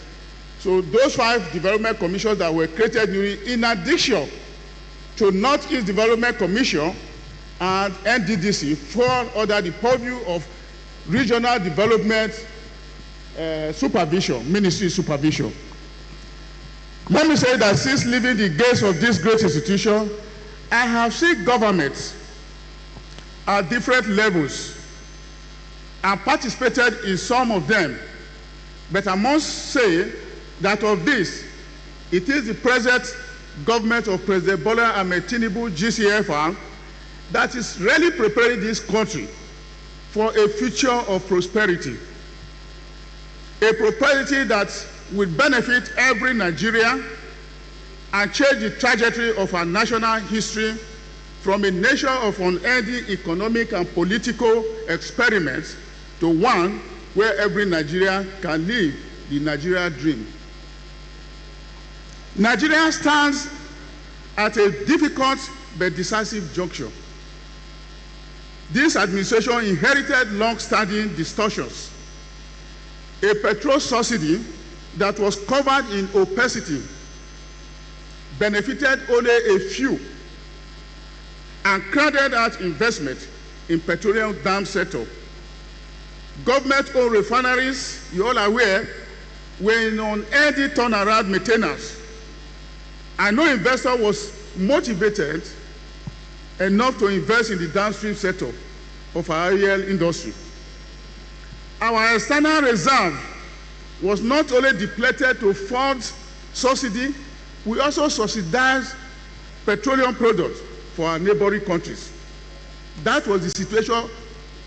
So those 5 development commissions that were created in addition to Northeast Development Commission and NDDC fall under the purview of Regional Development Supervision, Ministry Supervision. Let me say that since leaving the gates of this great institution, I have seen governments at different levels and participated in some of them. But I must say that of this, it is the present government of President Bola Ahmed Tinubu, GCFR, that is really preparing this country for a future of prosperity. A prosperity that will benefit every Nigerian and change the trajectory of our national history from a nation of unending economic and political experiments to one where every Nigerian can live the Nigeria dream. Nigeria stands at a difficult but decisive juncture. This administration inherited long-standing distortions. A petrol subsidy that was covered in opacity benefited only a few and crowded out investment in petroleum dam setup. Government-owned refineries, you're all aware, were in unending turnaround maintenance, and no investor was motivated enough to invest in the downstream setup of our oil industry. Our external reserve was not only depleted to fund subsidy, we also subsidized petroleum products for our neighboring countries. That was the situation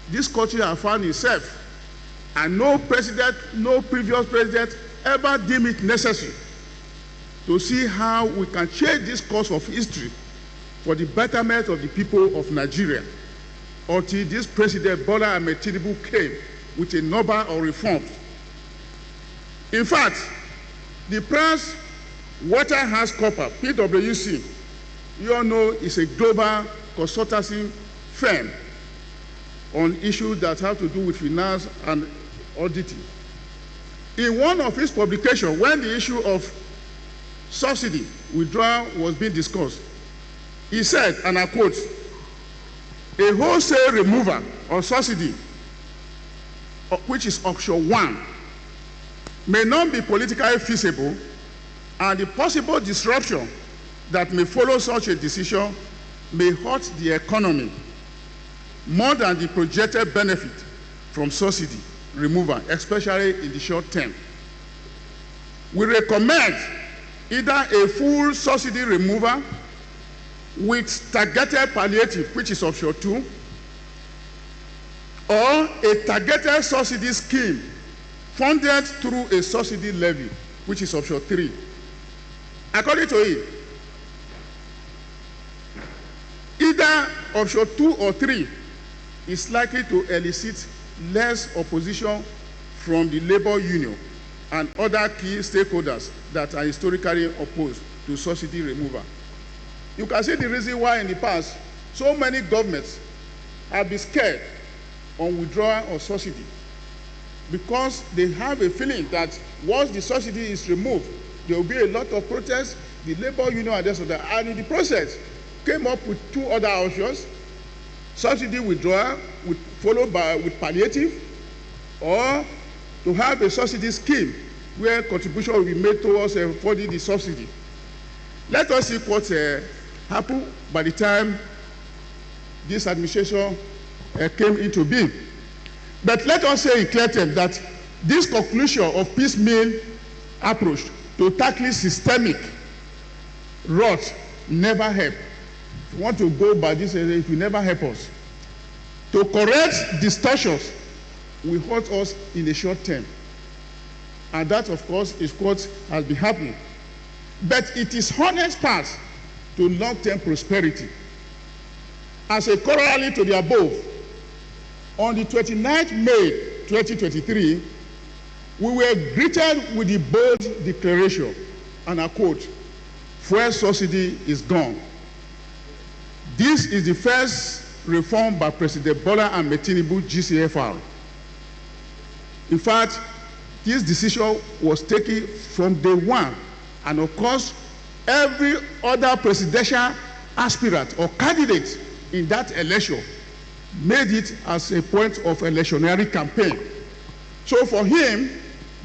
this country has found itself, and no president, no previous president ever deemed it necessary to see how we can change this course of history for the betterment of the people of Nigeria until this President Bola Ahmed Tinubu came with a number of reforms. In fact, the Price Waterhouse Cooper, PwC, you all know is a global consultancy firm on issues that have to do with finance and auditing. In one of his publications, when the issue of subsidy withdrawal was being discussed, he said, and I quote, "A wholesale removal of subsidy, which is option 1, may not be politically feasible, and the possible disruption that may follow such a decision may hurt the economy more than the projected benefit from subsidy removal, especially in the short term. We recommend either a full subsidy removal with targeted palliative, which is option 2, or a targeted subsidy scheme funded through a subsidy levy, which is option 3. According to it, either option 2 or 3 is likely to elicit less opposition from the labor union and other key stakeholders that are historically opposed to subsidy removal. You can see the reason why in the past so many governments have been scared on withdrawal of subsidy, because they have a feeling that once the subsidy is removed, there will be a lot of protests, the labor union and the rest of that. And in the process, came up with 2 other options: subsidy withdrawal followed by with palliative, or to have a subsidy scheme where contribution will be made towards funding the subsidy. Let us see what happened by the time this administration came into being. But let us say in clear terms that this conclusion of piecemeal approach to tackling systemic rot never help. If you want to go by this, it will never help us. To correct distortions will hurt us in the short term. And that, of course, is what has been happening. But it is honest path to long-term prosperity. As a corollary to the above, on the 29th May 2023, we were greeted with the bold declaration, and I quote, "Fuel subsidy is gone." This is the first reform by President Bola Ahmed Tinubu, GCFR. In fact, this decision was taken from day one, and of course, every other presidential aspirant or candidate in that election made it as a point of electioneering campaign. So for him,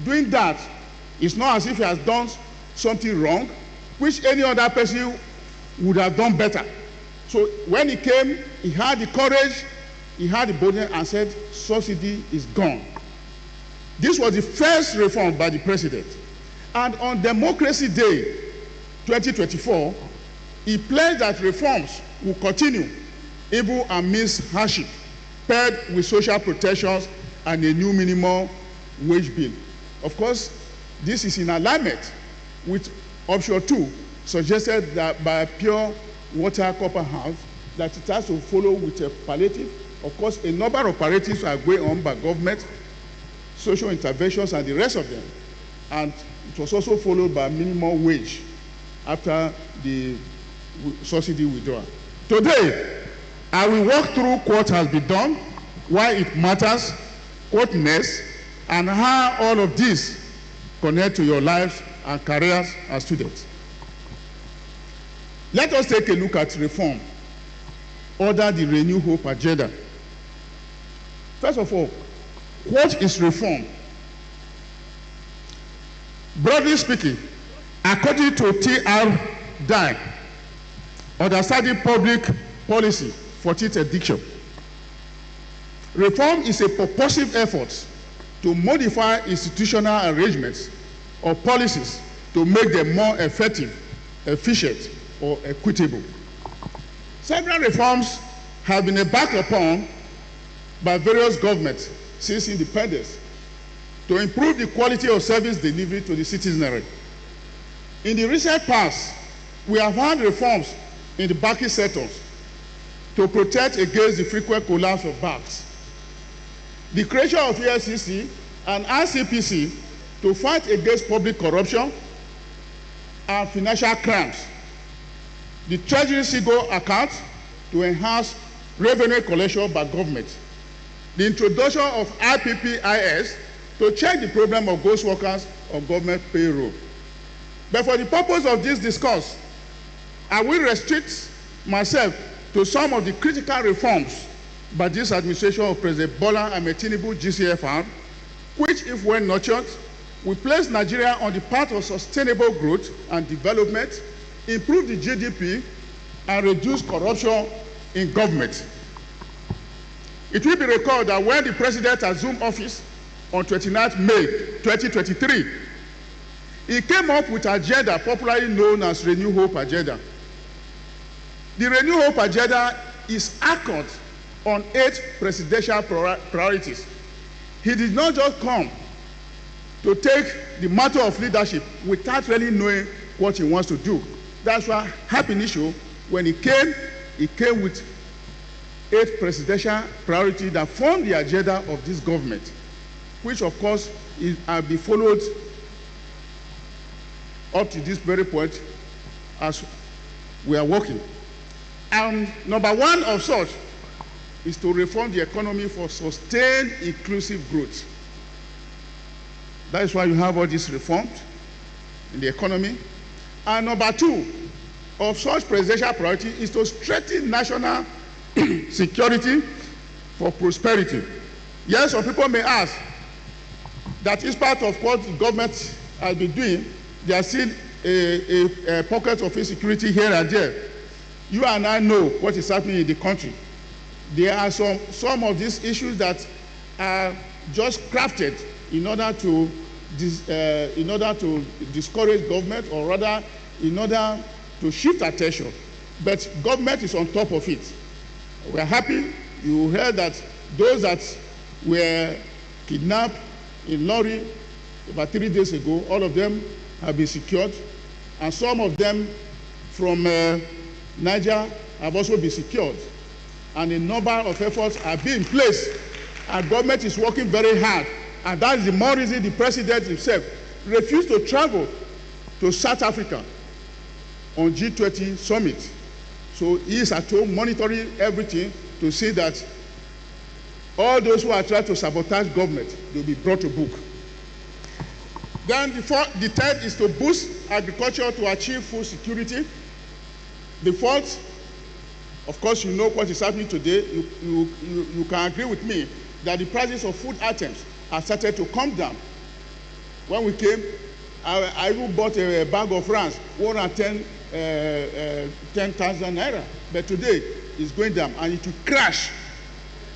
doing that is not as if he has done something wrong, which any other person would have done better. So when he came, he had the courage, he had the boldness, and said, subsidy is gone. This was the first reform by the president. And on Democracy Day 2024, he pledged that reforms will continue even amidst hardship, paired with social protections and a new minimum wage bill. Of course, this is in alignment with option 2, suggested that by Pure Water Copper House, that it has to follow with a palliative. Of course, a number of palliatives are going on by government, social interventions, and the rest of them. And it was also followed by minimum wage after the subsidy withdrawal. Today, I will walk through what has been done, why it matters, what next, and how all of this connect to your lives and careers as students. Let us take a look at reform under the Renew Hope agenda. First of all, what is reform? Broadly speaking, according to T.R. Dye, Understanding Public Policy, 14th edition, reform is a purposive effort to modify institutional arrangements or policies to make them more effective, efficient, or equitable. Several reforms have been embarked upon by various governments since independence to improve the quality of service delivery to the citizenry. In the recent past, we have had reforms in the banking sectors to protect against the frequent collapse of banks, the creation of EFCC and ICPC to fight against public corruption and financial crimes, the Treasury Single account to enhance revenue collection by government, the introduction of IPPIS to check the problem of ghost workers on government payroll. But for the purpose of this discourse, I will restrict myself to some of the critical reforms by this administration of President Bola Ahmed Tinubu, GCFR, which, if well nurtured, will place Nigeria on the path of sustainable growth and development, improve the GDP, and reduce corruption in government. It will be recalled that when the president assumed office on 29th May 2023, he came up with an agenda popularly known as Renew Hope agenda. The Renew Hope agenda is anchored on 8 presidential priorities. He did not just come to take the matter of leadership without really knowing what he wants to do. That's why ab initio, when he came with 8 presidential priorities that form the agenda of this government, which of course will be followed up to this very point as we are working. And number 1 of such is to reform the economy for sustained inclusive growth. That is why you have all these reforms in the economy. And number 2 of such presidential priority is to strengthen national security for prosperity. Yes, some people may ask that is part of what the government has been doing, there are still a pocket of insecurity here and there. You and I know what is happening in the country. There are some of these issues that are just crafted in order to discourage government, or rather in order to shift attention. But government is on top of it. We are happy. You heard that those that were kidnapped in Lorry about 3 days ago, all of them have been secured, and some of them from Niger have also been secured. And a number of efforts are being placed, and government is working very hard. And that is the more reason the president himself refused to travel to South Africa on G20 summit. So he is at home monitoring everything to see that all those who are trying to sabotage government will be brought to book. Then the third is to boost agriculture to achieve food security. The fourth, of course, you know what is happening today. You can agree with me that the prices of food items have started to come down. When we came, I even bought a bag of rice, 10,000 naira. But today, it's going down, and it will crash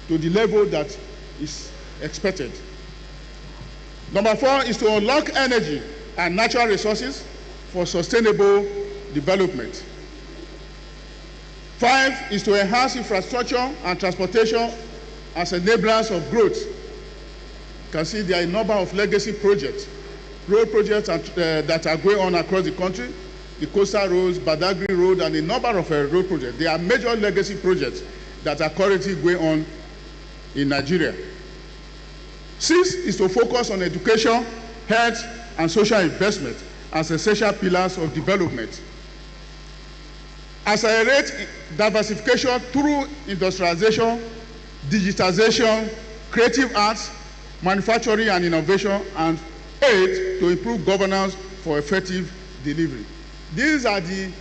to the level that is expected. Number 4 is to unlock energy and natural resources for sustainable development. 5 is to enhance infrastructure and transportation as enablers of growth. You can see there are a number of legacy projects, road projects that are going on across the country, the coastal roads, Badagry Road, and a number of road projects. They are major legacy projects that are currently going on in Nigeria. 6 is to focus on education, health, and social investment as essential pillars of development. Accelerate diversification through industrialization, digitization, creative arts, manufacturing and innovation, and aid to improve governance for effective delivery. These are the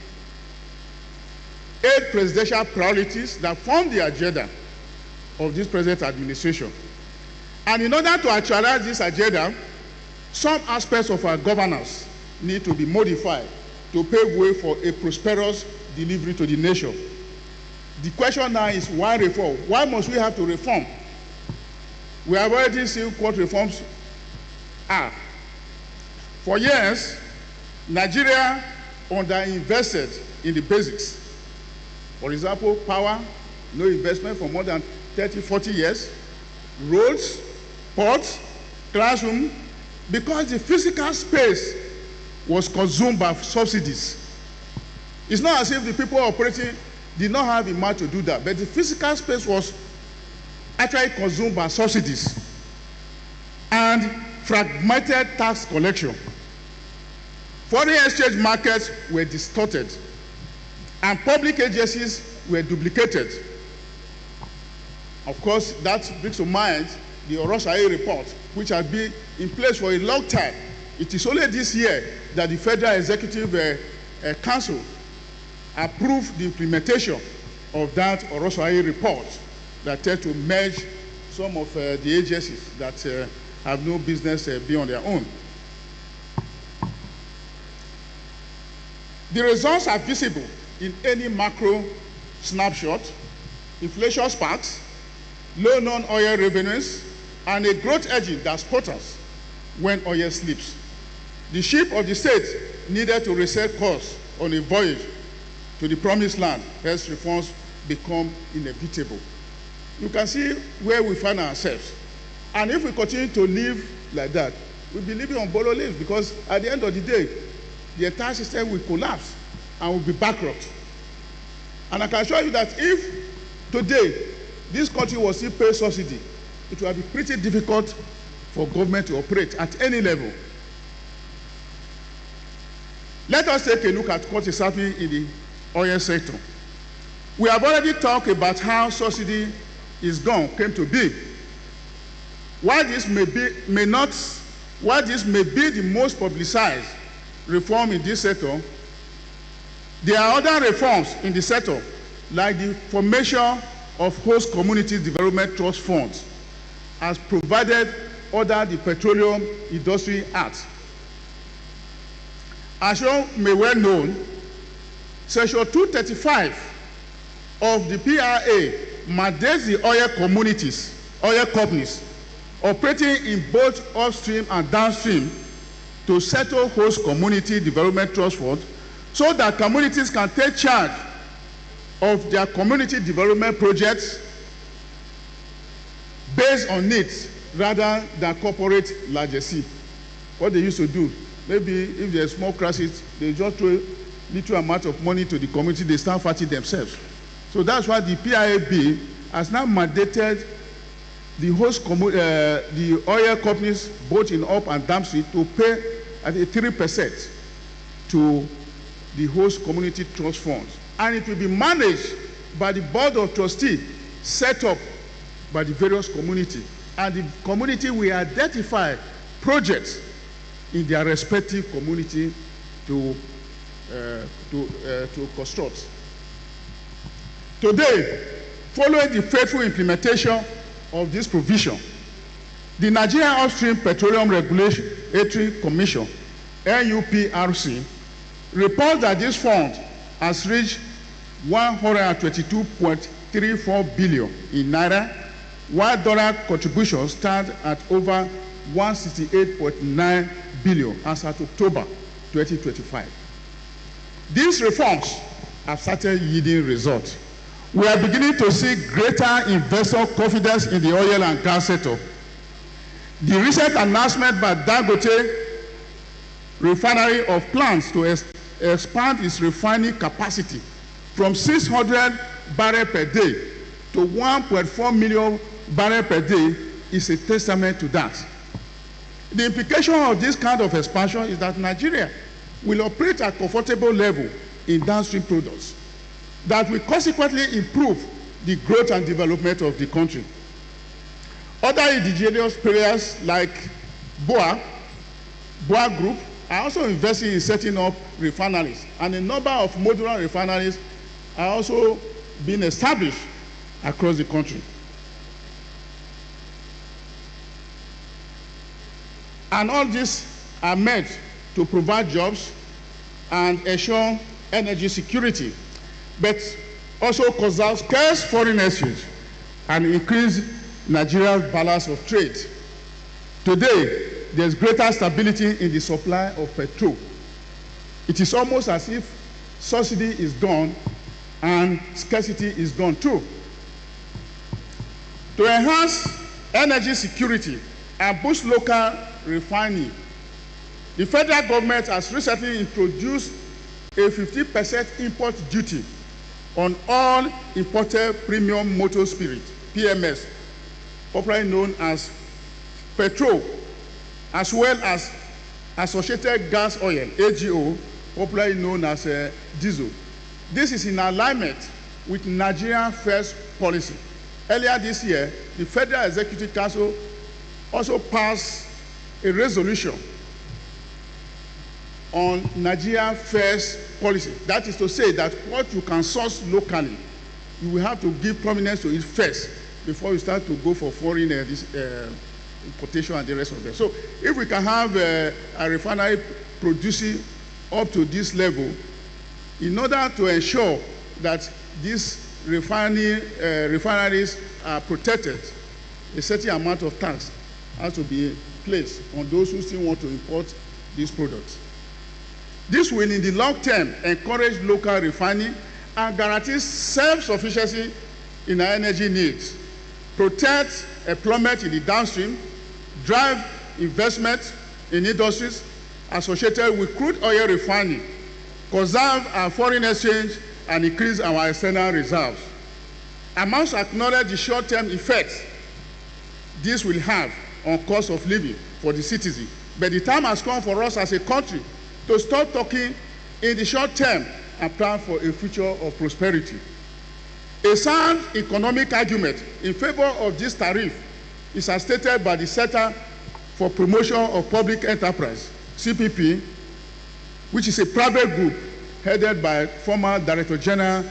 8 presidential priorities that form the agenda of this present administration. And in order to actualize this agenda, some aspects of our governance need to be modified to pave way for a prosperous delivery to the nation. The question now is, why reform? Why must we have to reform? We have already seen what reforms are. For years, Nigeria underinvested in the basics. For example, power, no investment for more than 30, 40 years. Roads, ports, classroom, because the physical space was consumed by subsidies. It's not as if the people operating did not have the money to do that, but the physical space was actually consumed by subsidies and fragmented tax collection. Foreign exchange markets were distorted, and public agencies were duplicated. Of course, that brings to mind the Oroshaye report, which has been in place for a long time. It is only this year that the Federal Executive Council approved the implementation of that Oroshaye report that tend to merge some of the agencies that have no business being on their own. The results are visible in any macro snapshot: inflation spikes, low non-oil revenues, and a growth engine that sputters when oil slips. The ship of the state needed to reset course on a voyage to the promised land, as reforms become inevitable. You can see where we find ourselves. And if we continue to live like that, we'll be living on borrowed leaves, because at the end of the day, the entire system will collapse and will be bankrupt. And I can assure you that if today this country was still paying subsidy, it will be pretty difficult for government to operate at any level. Let us take a look at what is happening in the oil sector. We have already talked about how subsidy came to be. While this may be the most publicized reform in this sector, there are other reforms in the sector, like the formation of host community development trust funds, has provided order the Petroleum Industry Act. As you may well know, Section 235 of the PRA mandates the oil companies operating in both upstream and downstream to settle host community development trust funds so that communities can take charge of their community development projects based on needs rather than corporate largesse. What they used to do, maybe if there's small crisis, they just throw little amount of money to the community, they start fighting themselves. So that's why the PIAB has now mandated the oil companies, both in up and downstream, to pay at a 3% to the host community trust funds. And it will be managed by the board of trustees set up by the various community. And the community will identify projects in their respective community to construct. Today, following the faithful implementation of this provision, the Nigerian Upstream Petroleum Regulatory Commission, NUPRC, reports that this fund has reached 122.34 billion in naira, while dollar contributions stand at over 168.9 billion as at October 2025. These reforms have started yielding results. We are beginning to see greater investor confidence in the oil and gas sector. The recent announcement by Dangote refinery of plans to expand its refining capacity from 600 barrels per day to 1.4 million barrels per day is a testament to that. The implication of this kind of expansion is that Nigeria will operate at a comfortable level in downstream products that will consequently improve the growth and development of the country. Other indigenous players like BOA Group are also investing in setting up refineries, and a number of modular refineries are also being established across the country. And all these are meant to provide jobs and ensure energy security, but also conserve scarce foreign exchange and increase Nigeria's balance of trade. Today, there's greater stability in the supply of petrol. It is almost as if subsidy is gone and scarcity is gone too. To enhance energy security and boost local refining, the federal government has recently introduced a 50% import duty on all imported premium motor spirit, PMS, popularly known as petrol, as well as associated gas oil, AGO, popularly known as diesel. This is in alignment with Nigeria First policy. Earlier this year, the Federal Executive Council also passed a resolution on Nigeria First policy. That is to say that what you can source locally, you will have to give prominence to it first before you start to go for foreign importation and the rest of them. So if we can have a refinery producing up to this level, in order to ensure that these refineries are protected, a certain amount of tax has to be placed on those who still want to import these products. This will, in the long term, encourage local refining and guarantee self-sufficiency in our energy needs, protect employment in the downstream, drive investment in industries associated with crude oil refining, conserve our foreign exchange, and increase our external reserves. I must acknowledge the short-term effects this will have on cost of living for the citizen, but the time has come for us as a country to stop talking in the short term and plan for a future of prosperity. A sound economic argument in favor of this tariff is as stated by the Center for Promotion of Public Enterprise, CPP, which is a private group headed by former Director General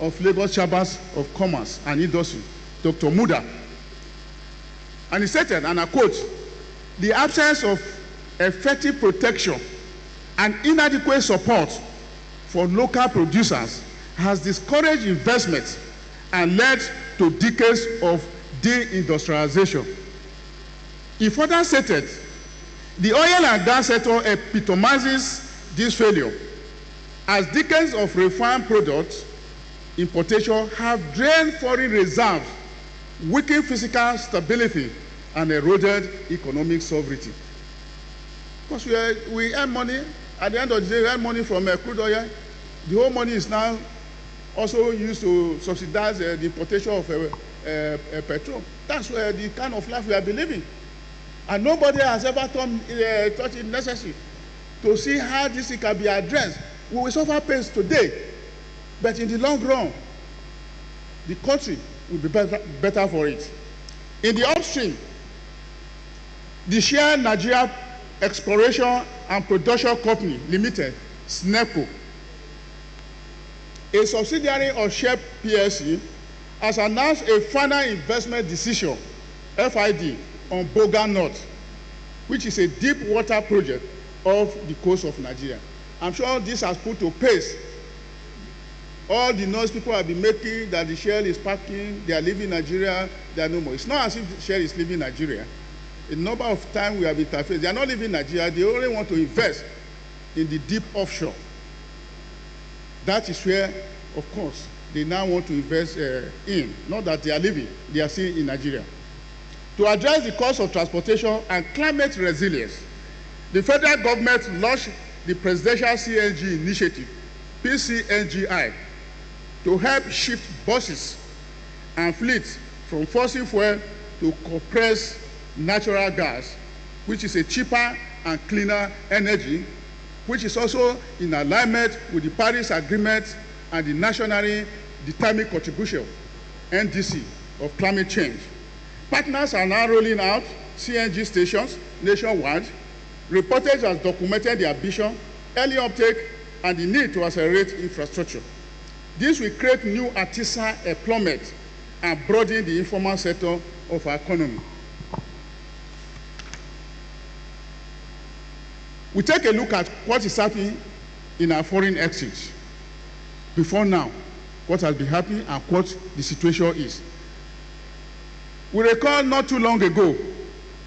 of Lagos Chambers of Commerce and Industry, Dr. Muda. And he stated, and I quote, the absence of effective protection and inadequate support for local producers has discouraged investment and led to decades of deindustrialization. He further stated, the oil and gas sector epitomizes this failure, as decades of refined product importation have drained foreign reserves, weakened physical stability, and eroded economic sovereignty. Because we earn money, at the end of the day, we earn money from crude oil. The whole money is now also used to subsidize the importation of petrol. That's the kind of life we are living. And nobody has ever thought it necessary to see how this can be addressed. We will suffer pains today, but in the long run, the country will be better for it. In the upstream, the Share Nigeria Exploration and Production Company Limited, SNECO, a subsidiary of Share PLC, has announced a final investment decision, FID, on Boga North, which is a deep water project off the coast of Nigeria. I'm sure this has put to pace all the noise people have been making that the Shell is packing, they are leaving Nigeria, they are no more. It's not as if the Shell is leaving Nigeria. A number of times we have interfaced. They are not leaving Nigeria, they only want to invest in the deep offshore. That is where, of course, they now want to invest in. Not that they are leaving, they are still in Nigeria. To address the cost of transportation and climate resilience, the federal government launched the Presidential CNG Initiative, PCNGI, to help shift buses and fleets from fossil fuel to compressed natural gas, which is a cheaper and cleaner energy, which is also in alignment with the Paris Agreement and the nationally determined contribution, NDC, of climate change. Partners are now rolling out CNG stations nationwide. Reportage has documented the ambition, early uptake, and the need to accelerate infrastructure. This will create new artisan employment and broaden the informal sector of our economy. We take a look at what is happening in our foreign exchange. Before now, what has been happening and what the situation is. We recall not too long ago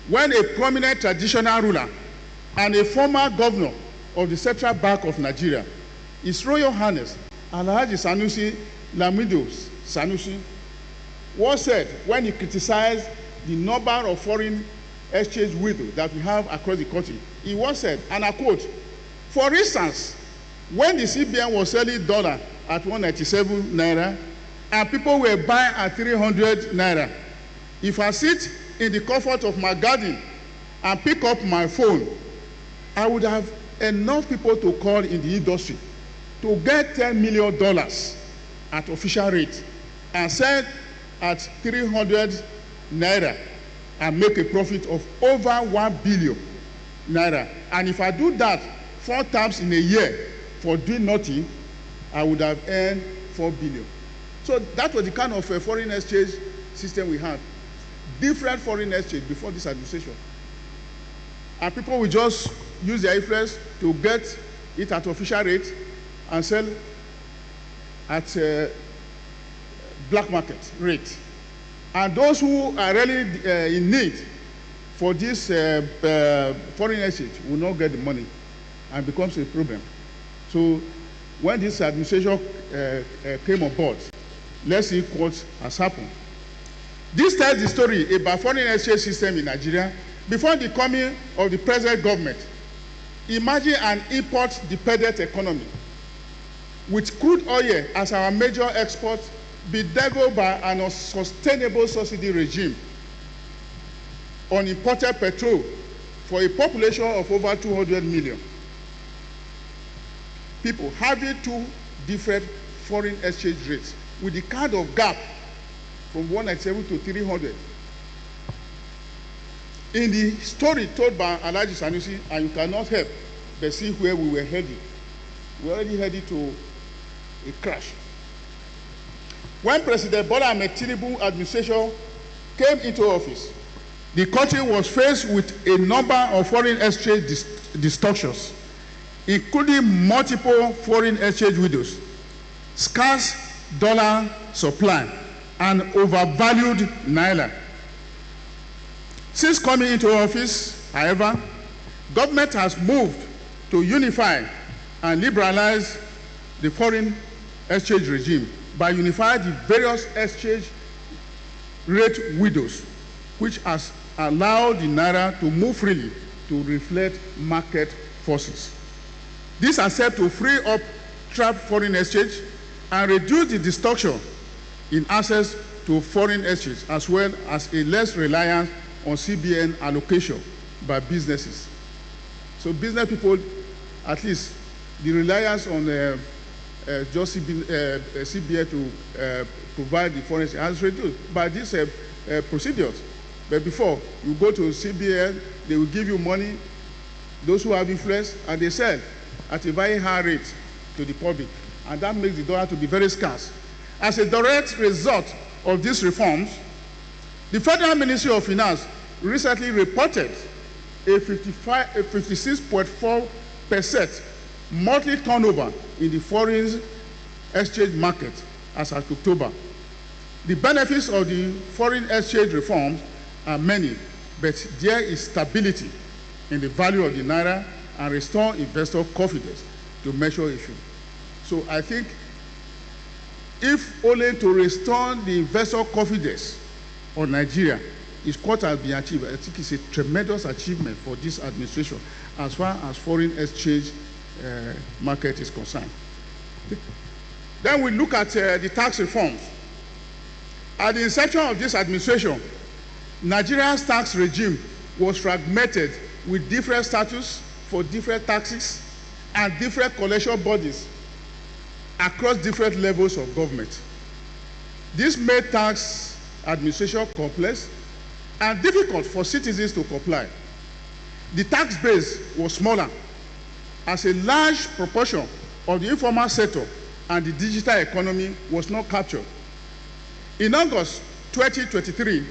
when a prominent traditional ruler and a former governor of the Central Bank of Nigeria, His Royal Highness Alhaji Sanusi Lamido Sanusi, was said when he criticized the number of foreign exchange windows that we have across the country. He was said, and I quote, for instance, when the CBN was selling dollar at 197 naira and people were buying at 300 naira, if I sit in the comfort of my garden and pick up my phone, I would have enough people to call in the industry to get $10 million at official rate and sell at 300 naira and make a profit of over 1 billion naira. And if I do that 4 times in a year for doing nothing, I would have earned 4 billion. So that was the kind of foreign exchange system we had. Different foreign exchange before this administration. And people will just use their influence to get it at official rate and sell at black market rate. And those who are really in need for this foreign exchange will not get the money and becomes a problem. So when this administration came on board, let's see what has happened. This tells the story about foreign exchange system in Nigeria before the coming of the present government. Imagine an import-dependent economy with crude oil as our major export bedeviled by an unsustainable subsidy regime on imported petrol for a population of over 200 million. People having 2 different foreign exchange rates with the kind of gap from 197 to 300. In the story told by Alhaji Sanusi, and you cannot help but see where we were heading. We were already headed to a crash. When President Bola Ahmed Tinubu administration came into office, the country was faced with a number of foreign exchange distortions, including multiple foreign exchange windows, scarce dollar supply, and overvalued naira. Since coming into office, however, government has moved to unify and liberalize the foreign exchange regime by unifying the various exchange rate windows, which has allowed the naira to move freely to reflect market forces. This has helped to free up trapped foreign exchange and reduce the distortion in access to foreign exchange, as well as a less reliance on CBN allocation by businesses. So business people, at least the reliance on just CBN to provide the foreign exchange has reduced by these procedures. But before, you go to CBN, they will give you money, those who have influence, and they sell at a very high rate to the public. And that makes the dollar to be very scarce. As a direct result of these reforms, the Federal Ministry of Finance recently reported a 56.4% monthly turnover in the foreign exchange market as of October. The benefits of the foreign exchange reforms are many, but there is stability in the value of the naira and restore investor confidence to measure issue. So I think if only to restore the investor confidence on Nigeria is what has been achieved, I think it's a tremendous achievement for this administration as far as foreign exchange market is concerned. Then we look at the tax reforms. At the inception of this administration, Nigeria's tax regime was fragmented with different status for different taxes and different collection bodies across different levels of government. This made tax administration complex and difficult for citizens to comply. The tax base was smaller as a large proportion of the informal sector and the digital economy was not captured. In August 2023,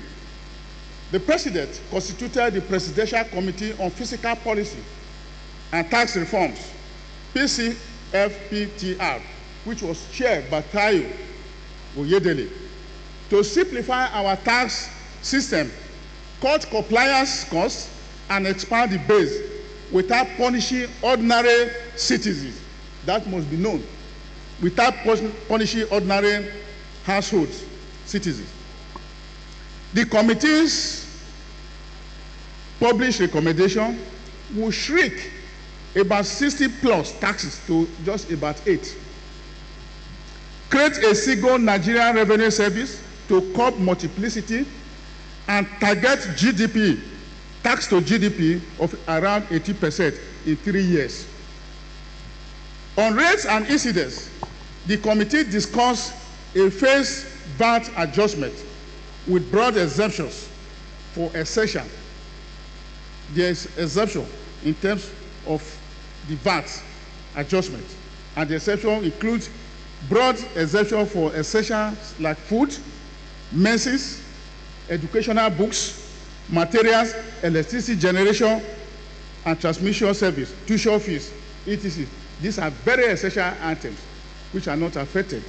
the President constituted the Presidential Committee on Fiscal Policy and Tax Reforms, PCFPTR, which was chaired by Tayo Oyedele, to simplify our tax system, cut compliance costs, and expand the base without punishing ordinary citizens. That must be known. Without punishing ordinary households, citizens. The committee's published recommendation will shrink about 60 plus taxes to just about 8. Create a single Nigerian revenue service to curb multiplicity and target GDP, tax to GDP of around 80% in 3 years. On rates and incidents, the committee discussed a phased VAT adjustment with broad exemptions for essential. There is exemption in terms of the VAT adjustment, and the exemption includes broad exemption for essentials like food, medicines, educational books, materials, electricity generation and transmission service, tuition fees, etc. These are very essential items which are not affected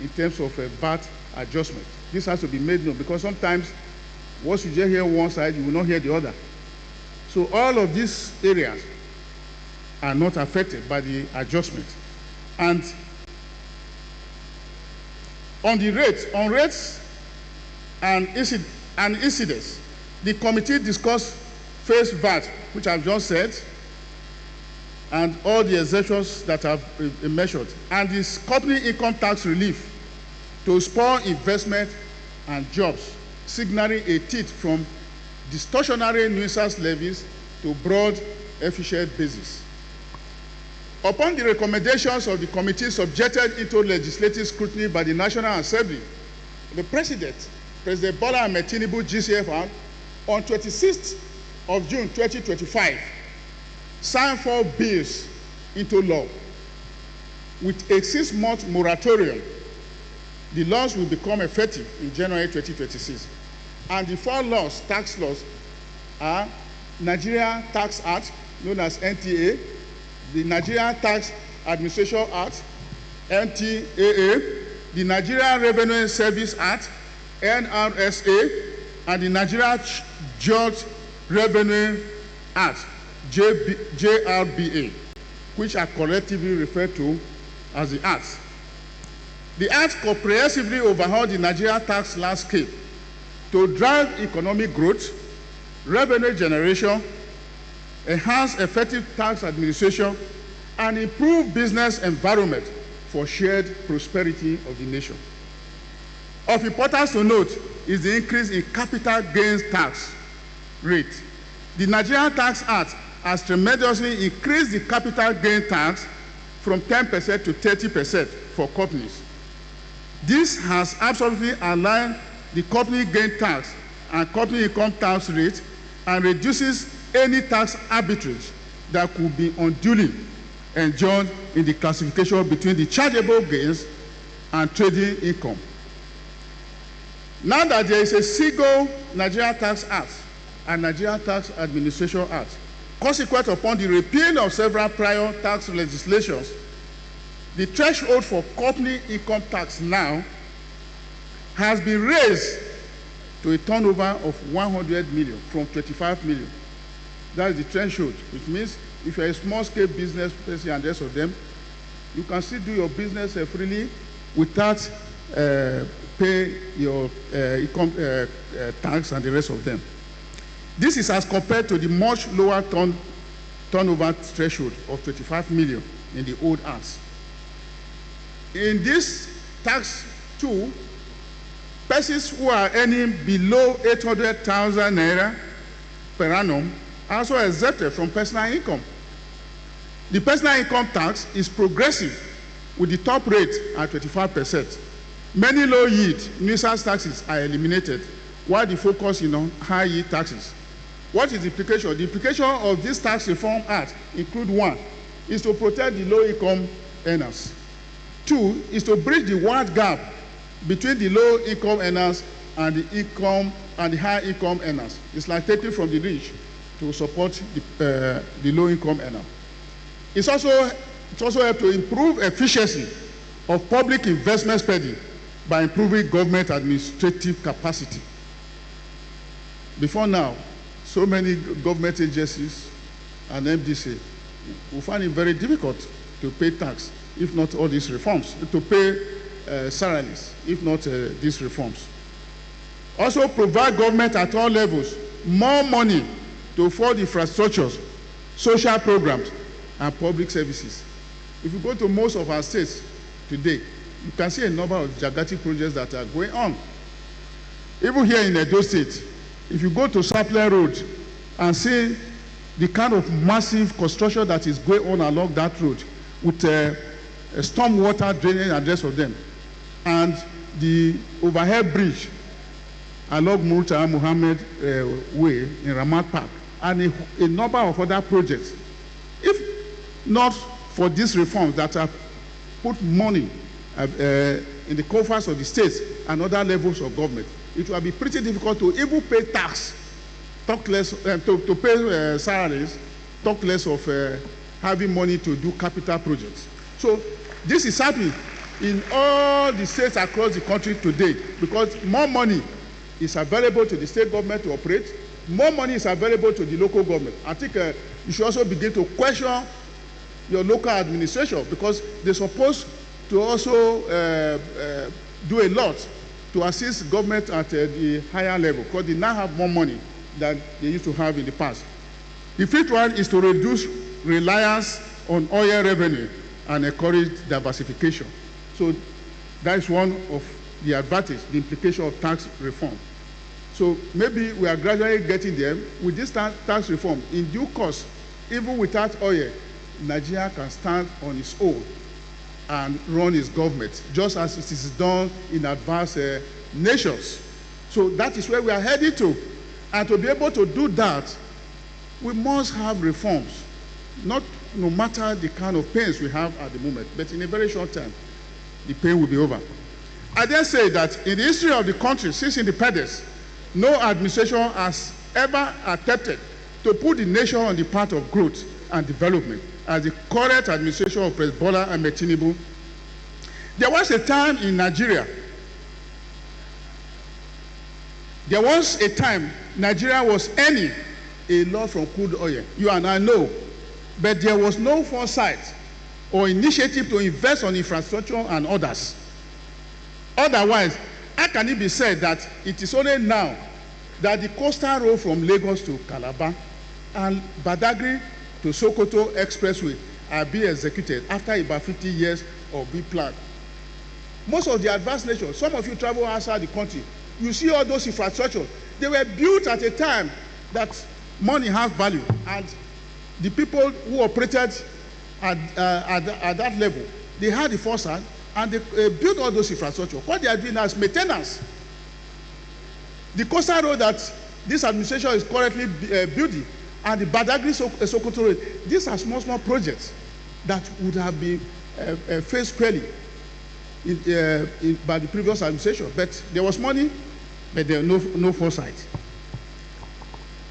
in terms of VAT adjustment. This has to be made known because sometimes once you just hear one side, you will not hear the other. So all of these areas are not affected by the adjustment. And on rates and incidents, the committee discussed phased VAT, which I've just said, and all the exemptions that have been measured, and this company income tax relief to spur investment and jobs, signaling a tilt from distortionary nuisance levies to broad, efficient basis. Upon the recommendations of the committee subjected into legislative scrutiny by the National Assembly, the President Bola Ahmed Tinubu, GCFR, on 26th of June 2025, signed 4 bills into law. With a 6-month moratorium, the laws will become effective in January 2026. And the 4 laws, tax laws, are Nigeria Tax Act, known as NTA, the Nigeria Tax Administration Act, NTAA, the Nigeria Revenue Service Act, NRSA, and the Nigeria Judge Revenue Act, JRBA, which are collectively referred to as the Acts. The Acts comprehensively overhaul the Nigeria tax landscape to drive economic growth, revenue generation, enhance effective tax administration, and improve business environment for shared prosperity of the nation. Of importance to note is the increase in capital gains tax rate. The Nigerian Tax Act has tremendously increased the capital gain tax from 10% to 30% for companies. This has absolutely aligned the company gain tax and company income tax rate and reduces any tax arbitrage that could be unduly enjoined in the classification between the chargeable gains and trading income. Now that there is a single Nigeria Tax Act and Nigeria Tax Administration Act, consequent upon the repeal of several prior tax legislations, the threshold for company income tax now has been raised to a turnover of 100 million from 25 million. That is the threshold, which means if you're a small-scale business person and the rest of them, you can still do your business freely without pay your income tax and the rest of them. This is as compared to the much lower turnover threshold of 25 million in the old acts. In this tax too, persons who are earning below 800,000 naira per annum are also exempted from personal income. The personal income tax is progressive with the top rate at 25%. Many low-yield nuisance taxes are eliminated, while the focus is on high-yield taxes. What is the implication? The implication of this Tax Reform Act include: 1, is to protect the low-income earners. 2, is to bridge the wide gap between the low-income earners and the high-income earners. It's like taking from the rich to support the low-income earner. It's also helped to improve efficiency of public investment spending by improving government administrative capacity. Before now, so many government agencies and MDC will find it very difficult to pay tax, if not all these reforms, to pay salaries, if not these reforms. Also provide government at all levels more money to fund infrastructures, social programs, and public services. If you go to most of our states today, you can see a number of gigantic projects that are going on. Even here in Edo State, if you go to Sapler Road and see the kind of massive construction that is going on along that road with stormwater drainage and the rest of them, and the overhead bridge along Murtala Muhammad Way in Ramat Park, and a number of other projects. If not for these reforms that have put money in the coffers of the states and other levels of government, it will be pretty difficult to even pay tax, talk less to pay salaries, talk less of having money to do capital projects. So this is happening in all the states across the country today, because more money is available to the state government to operate, more money is available to the local government. I think you should also begin to question your local administration, because they're supposed to also do a lot to assist government at the higher level, because they now have more money than they used to have in the past. The fifth one is to reduce reliance on oil revenue and encourage diversification. So that is one of the advantage, the implication of tax reform. So maybe we are gradually getting there. With this tax reform, in due course, even without oil, Nigeria can stand on its own and run its government, just as it is done in advanced nations. So that is where we are heading to. And to be able to do that, we must have reforms, no matter the kind of pains we have at the moment, but in a very short time, the pain will be over. I dare say that in the history of the country since independence, no administration has ever attempted to put the nation on the path of growth and development as the current administration of President Bola Ahmed Tinubu. There was a time in Nigeria, Nigeria was earning a lot from crude oil. You and I know. But there was no foresight or initiative to invest on infrastructure and others. Otherwise, how can it be said that it is only now that the coastal road from Lagos to Calabar and Badagry to Sokoto Expressway are being executed after about 50 years of being planned? Most of the advanced nations, some of you travel outside the country, you see all those infrastructures. They were built at a time that money has value, and the people who operated at that level, they had the foresight, and they built all those infrastructure. What they are doing now is maintenance. The coastal road that this administration is currently building, and the Badagry Sokoto road, these are small projects that would have been faced squarely by the previous administration. But there was money, but there was no foresight.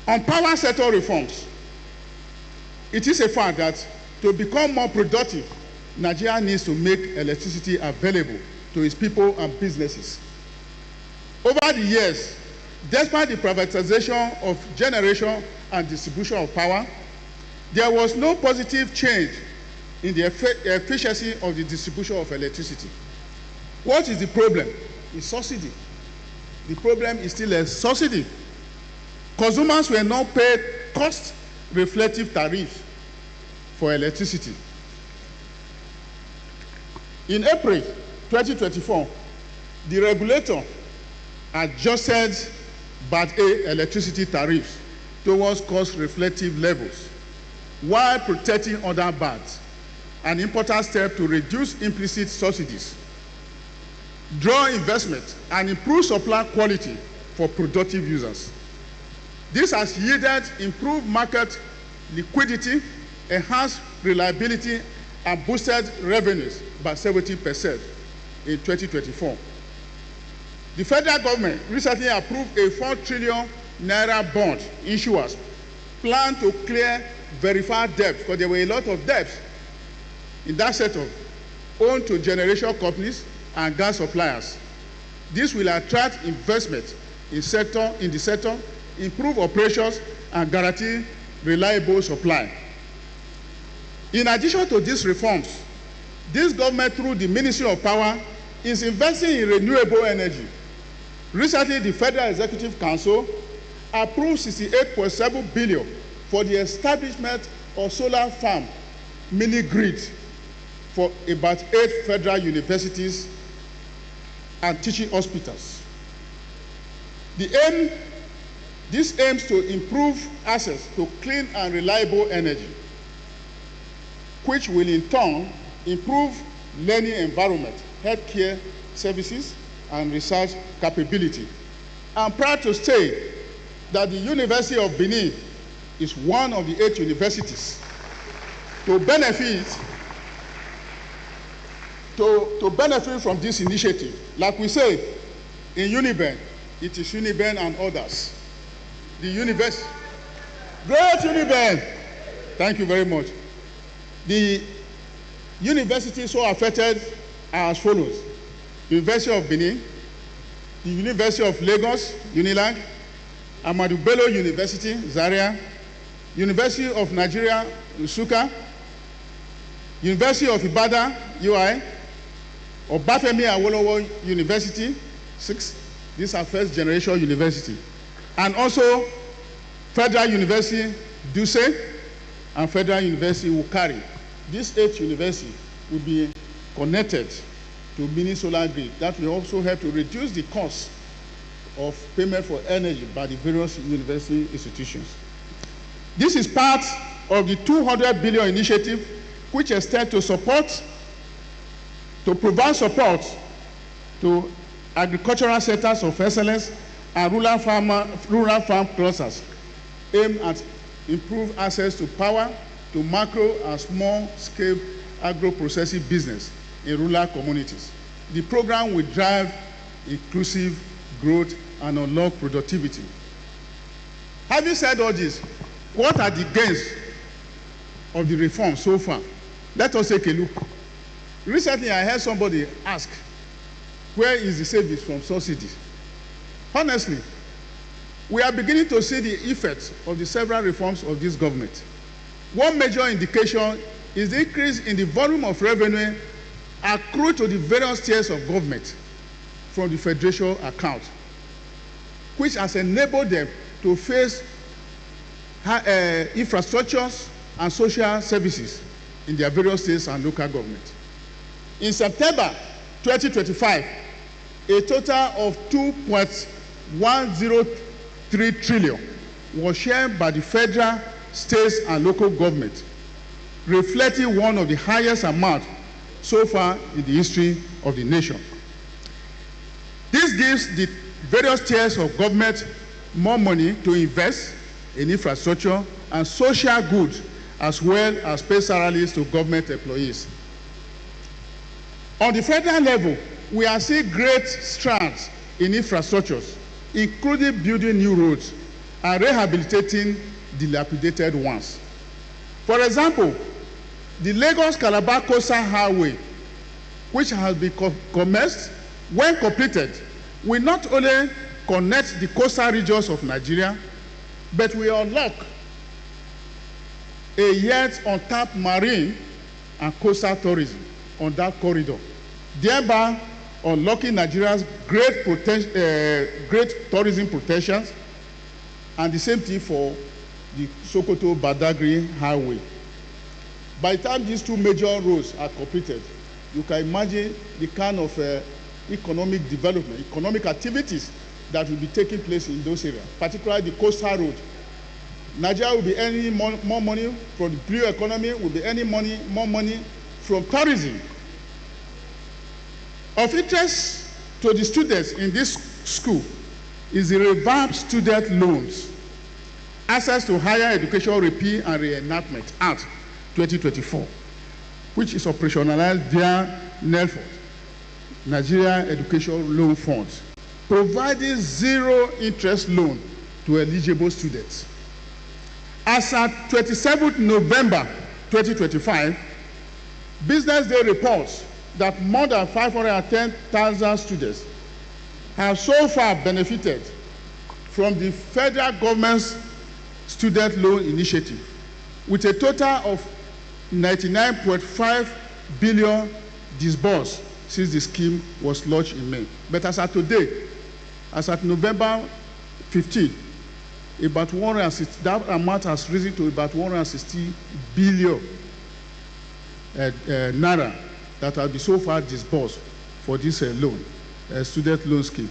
On power sector reforms, it is a fact that to become more productive, Nigeria needs to make electricity available to its people and businesses. Over the years, despite the privatization of generation and distribution of power, there was no positive change in the efficiency of the distribution of electricity. What is the problem? It's subsidy. The problem is still a subsidy. Consumers were not paid cost-reflective tariffs for electricity. In April 2024, the regulator adjusted BAT A electricity tariffs towards cost-reflective levels while protecting other BATs, an important step to reduce implicit subsidies, draw investment, and improve supply quality for productive users. This has yielded improved market liquidity, enhanced reliability, and boosted revenues by 70% in 2024. The federal government recently approved a 4 trillion naira bond issuance planned to clear verified debts, because there were a lot of debts in that sector owed to generation companies and gas suppliers. This will attract investment in the sector, improve operations, and guarantee reliable supply. In addition to these reforms, this government, through the Ministry of Power, is investing in renewable energy. Recently, the Federal Executive Council approved 68.7 billion for the establishment of solar farm mini-grid for about 8 federal universities and teaching hospitals. This aims to improve access to clean and reliable energy, which will in turn improve learning environment, healthcare services, and research capability. I'm proud to say that the University of Benin is one of the 8 universities to benefit from this initiative. Like we say, in Uniben, it is Uniben and others. The university, great Uniben, thank you very much. The universities so affected are as follows: University of Benin, the University of Lagos, Unilag, Ahmadu Bello University, Zaria, University of Nigeria, Nsukka, University of Ibadan, UI, Obafemi Awolowo University, 6. These are first generation university. And also Federal University, Duse, and Federal University, Wukari. These 8 universities will be connected to mini solar grid. That will also help to reduce the cost of payment for energy by the various university institutions. This is part of the 200 billion initiative, which extends to provide support to agricultural centers of excellence and rural farm clusters, aimed at improve access to power to macro and small-scale agro-processing business in rural communities. The program will drive inclusive growth and unlock productivity. Having said all this, what are the gains of the reform so far? Let us take a look. Recently, I heard somebody ask, where is the savings from subsidies? Honestly, we are beginning to see the effects of the several reforms of this government. One major indication is the increase in the volume of revenue accrued to the various tiers of government from the federation account, which has enabled them to face infrastructures and social services in their various states and local governments. In September 2025, a total of 2.103 trillion was shared by the federal, states, and local government, reflecting one of the highest amounts so far in the history of the nation. This gives the various tiers of government more money to invest in infrastructure and social goods, as well as pay salaries to government employees. On the federal level, we are seeing great strides in infrastructures, including building new roads and rehabilitating dilapidated ones. For example, the Lagos-Calabar Coastal Highway, which has been commenced, when completed, will not only connect the coastal regions of Nigeria, but will unlock a yet untapped marine and coastal tourism on that corridor, thereby unlocking Nigeria's great tourism potentials, and the same thing for the Sokoto-Badagry Highway. By the time these two major roads are completed, you can imagine the kind of economic development, economic activities that will be taking place in those areas, particularly the coastal road. Nigeria will be earning more money from the blue economy, will be earning more money from tourism. Of interest to the students in this school is the revamped student loans, access to higher education repeal and reenactment Act 2024, which is operationalized via NELFOD, Nigeria Education Loan Fund, providing zero interest loan to eligible students. As at 27th November 2025, Business Day reports that more than 510,000 students have so far benefited from the federal government's student loan initiative, with a total of 99.5 billion disbursed since the scheme was launched in May. But as at today, as at November 15, about 160, that amount has risen to about 160 billion naira that have been so far disbursed for this student loan scheme.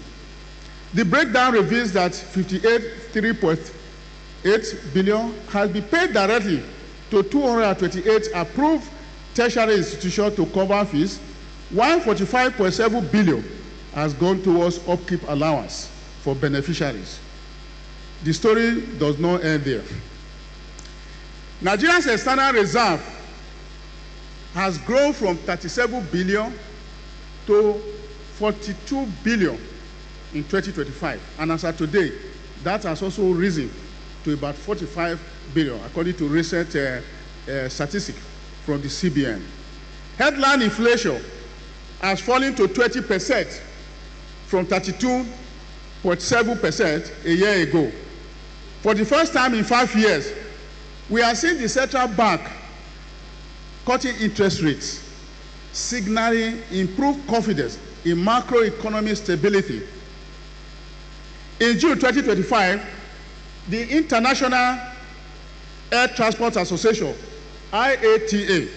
The breakdown reveals that 3.8 billion has been paid directly to 228 approved tertiary institutions to cover fees, while 45.7 billion has gone towards upkeep allowance for beneficiaries. The story does not end there. Nigeria's external reserve has grown from 37 billion to 42 billion in 2025. And as of today, that has also risen to about 45 billion, according to recent statistics from the CBN. Headline inflation has fallen to 20% from 32.7% a year ago. For the first time in 5 years, we are seeing the central bank cutting interest rates, signaling improved confidence in macroeconomic stability. In June 2025, the International Air Transport Association, IATA,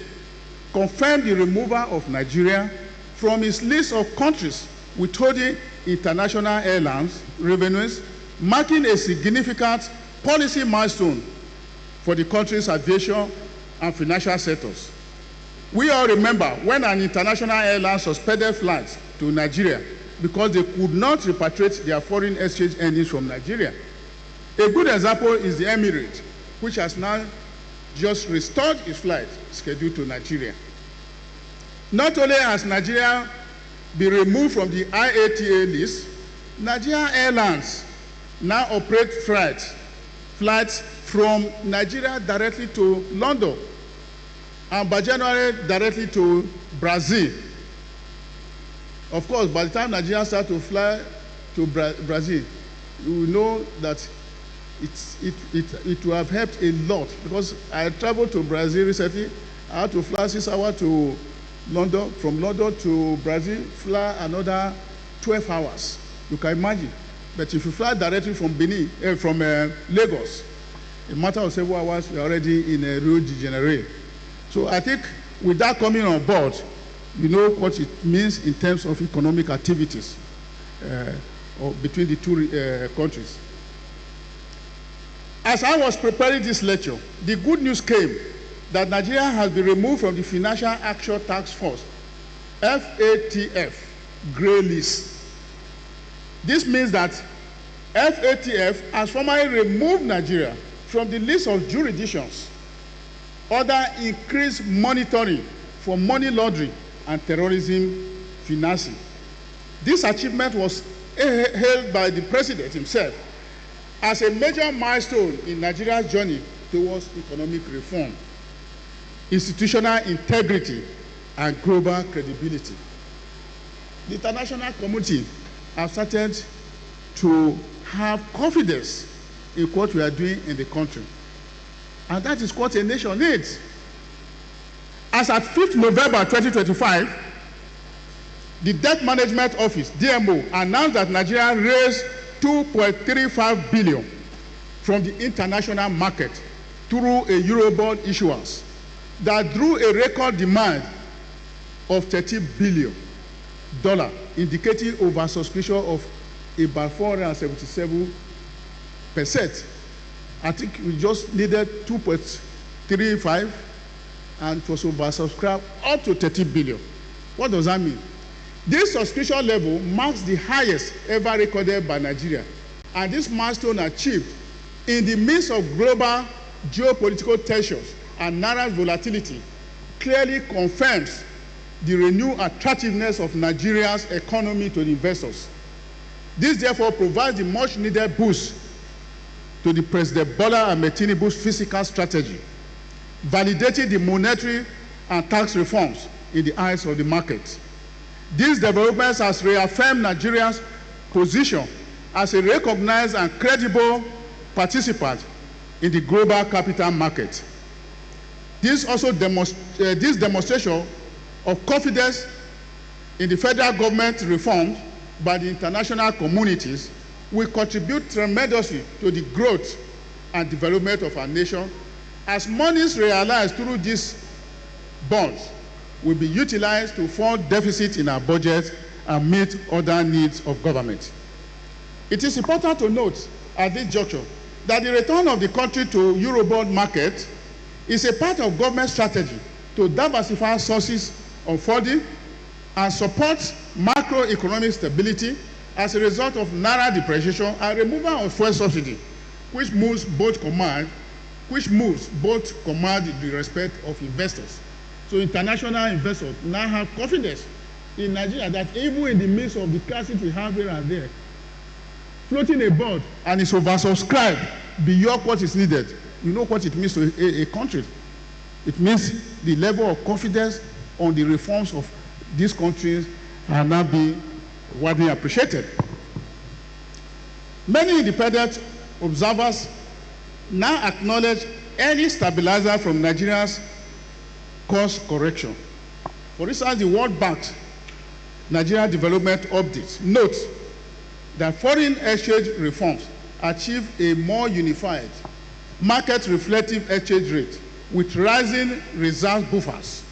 confirmed the removal of Nigeria from its list of countries withholding international airlines revenues, marking a significant policy milestone for the country's aviation and financial sectors. We all remember when an international airline suspended flights to Nigeria because they could not repatriate their foreign exchange earnings from Nigeria. A good example is the Emirates, which has now just restored its flight schedule to Nigeria. Not only has Nigeria been removed from the IATA list, Nigeria Airlines now operate flights from Nigeria directly to London, and by January directly to Brazil. Of course, by the time Nigerians start to fly to Brazil, you will know that it will have helped a lot, because I traveled to Brazil recently. I had to fly 6 hours to London, from London to Brazil, fly another 12 hours. You can imagine. But if you fly directly from Benin, from Lagos, in a matter of several hours, you're already in Rio de Janeiro. So I think with that coming on board, you know what it means in terms of economic activities between the two countries. As I was preparing this lecture, the good news came that Nigeria has been removed from the Financial Action Task Force, FATF, grey list. This means that FATF has formally removed Nigeria from the list of jurisdictions under increased monitoring for money laundering and terrorism financing. This achievement was hailed by the president himself as a major milestone in Nigeria's journey towards economic reform, institutional integrity, and global credibility. The international community has started to have confidence in what we are doing in the country. And that is what a nation needs. As at 5th November 2025, the Debt Management Office, DMO, announced that Nigeria raised 2.35 billion from the international market through a Eurobond issuance that drew a record demand of $30 billion, indicating oversubscription of about 477%. I think we just needed 2.35, and it was oversubscribed up to 30 billion. What does that mean? This subscription level marks the highest ever recorded by Nigeria, and this milestone achieved in the midst of global geopolitical tensions and naira volatility clearly confirms the renewed attractiveness of Nigeria's economy to the investors. This therefore provides the much needed boost to the President Bola Ahmed Tinubu's fiscal strategy, validating the monetary and tax reforms in the eyes of the market. These developments has reaffirmed Nigeria's position as a recognized and credible participant in the global capital market. This demonstration of confidence in the federal government reforms by the international communities will contribute tremendously to the growth and development of our nation, as monies realized through these bonds will be utilized to fund deficits in our budget and meet other needs of government. It is important to note at this juncture that the return of the country to Eurobond market is a part of government strategy to diversify sources of funding and support macroeconomic stability as a result of naira depreciation and removal of fuel subsidy, which moves both command the respect of investors. So international investors now have confidence in Nigeria that even in the midst of the crisis we have here and there, floating a bond and it's oversubscribed beyond what is needed, you know what it means to a country. It means the level of confidence on the reforms of these countries are now being widely appreciated. Many independent observers now acknowledge early stabilizer from Nigeria's course correction. For instance, the World Bank's Nigeria Development Update notes that foreign exchange reforms achieve a more unified, market-reflective exchange rate with rising reserve buffers.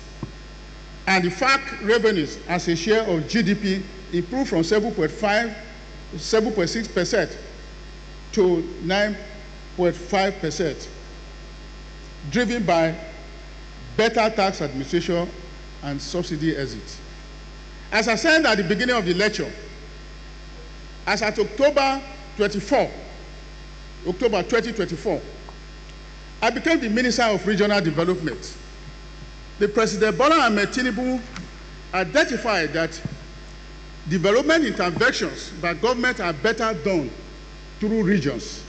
And the FAC revenues as a share of GDP improved from 7.6% to 9.5%, driven by better tax administration and subsidy exit. As I said at the beginning of the lecture, as at October 2024, I became the Minister of Regional Development. The President Bola Ahmed Tinubu identified that development interventions by government are better done through regions,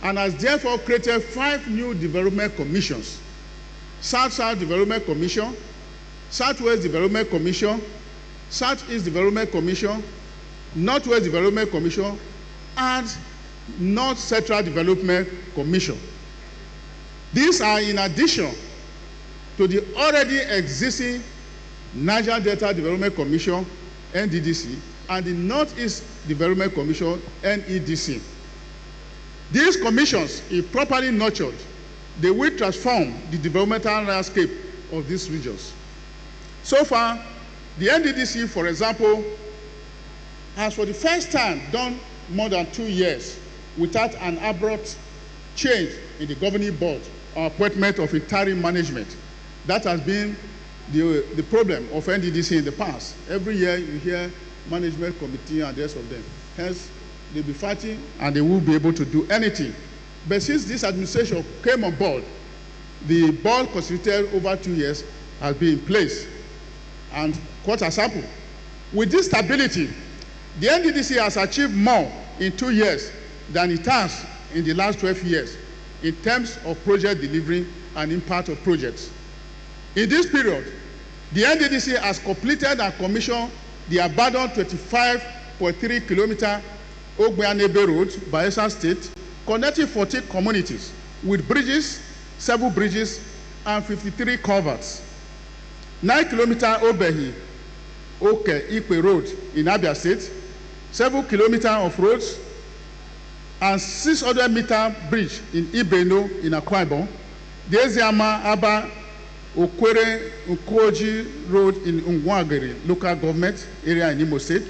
and has therefore created 5 new development commissions: South-South Development Commission, Southwest Development Commission, Southeast Development Commission, Northwest Development Commission, and North Central Development Commission. These are in addition to the already existing Niger Delta Development Commission, NDDC, and the Northeast Development Commission, NEDC. These commissions, if properly nurtured, they will transform the developmental landscape of these regions. So far, the NDDC, for example, has for the first time done more than 2 years without an abrupt change in the governing board or appointment of interim management. That has been the problem of NDDC in the past. Every year you hear management committee and the rest of them. Hence, they'll be fighting and they won't be able to do anything. But since this administration came on board, the board constituted over 2 years has been in place. And quite a sample. With this stability, the NDDC has achieved more in 2 years than it has in the last 12 years in terms of project delivery and impact of projects. In this period, the NDDC has completed and commissioned the abandoned 25.3 kilometer Ogbeanebe Road, Bayelsa State, connecting 14 communities with bridges, 7 bridges, and 53 culverts. 9 kilometer Obehi, Oke Ikpe Road in Abia State, 7 kilometers of roads, and 600-meter bridge in Ibeno in Akwa Ibom, the Eziama Aba Okwere Nkoji Road in Ngwageri local government area in Imo State,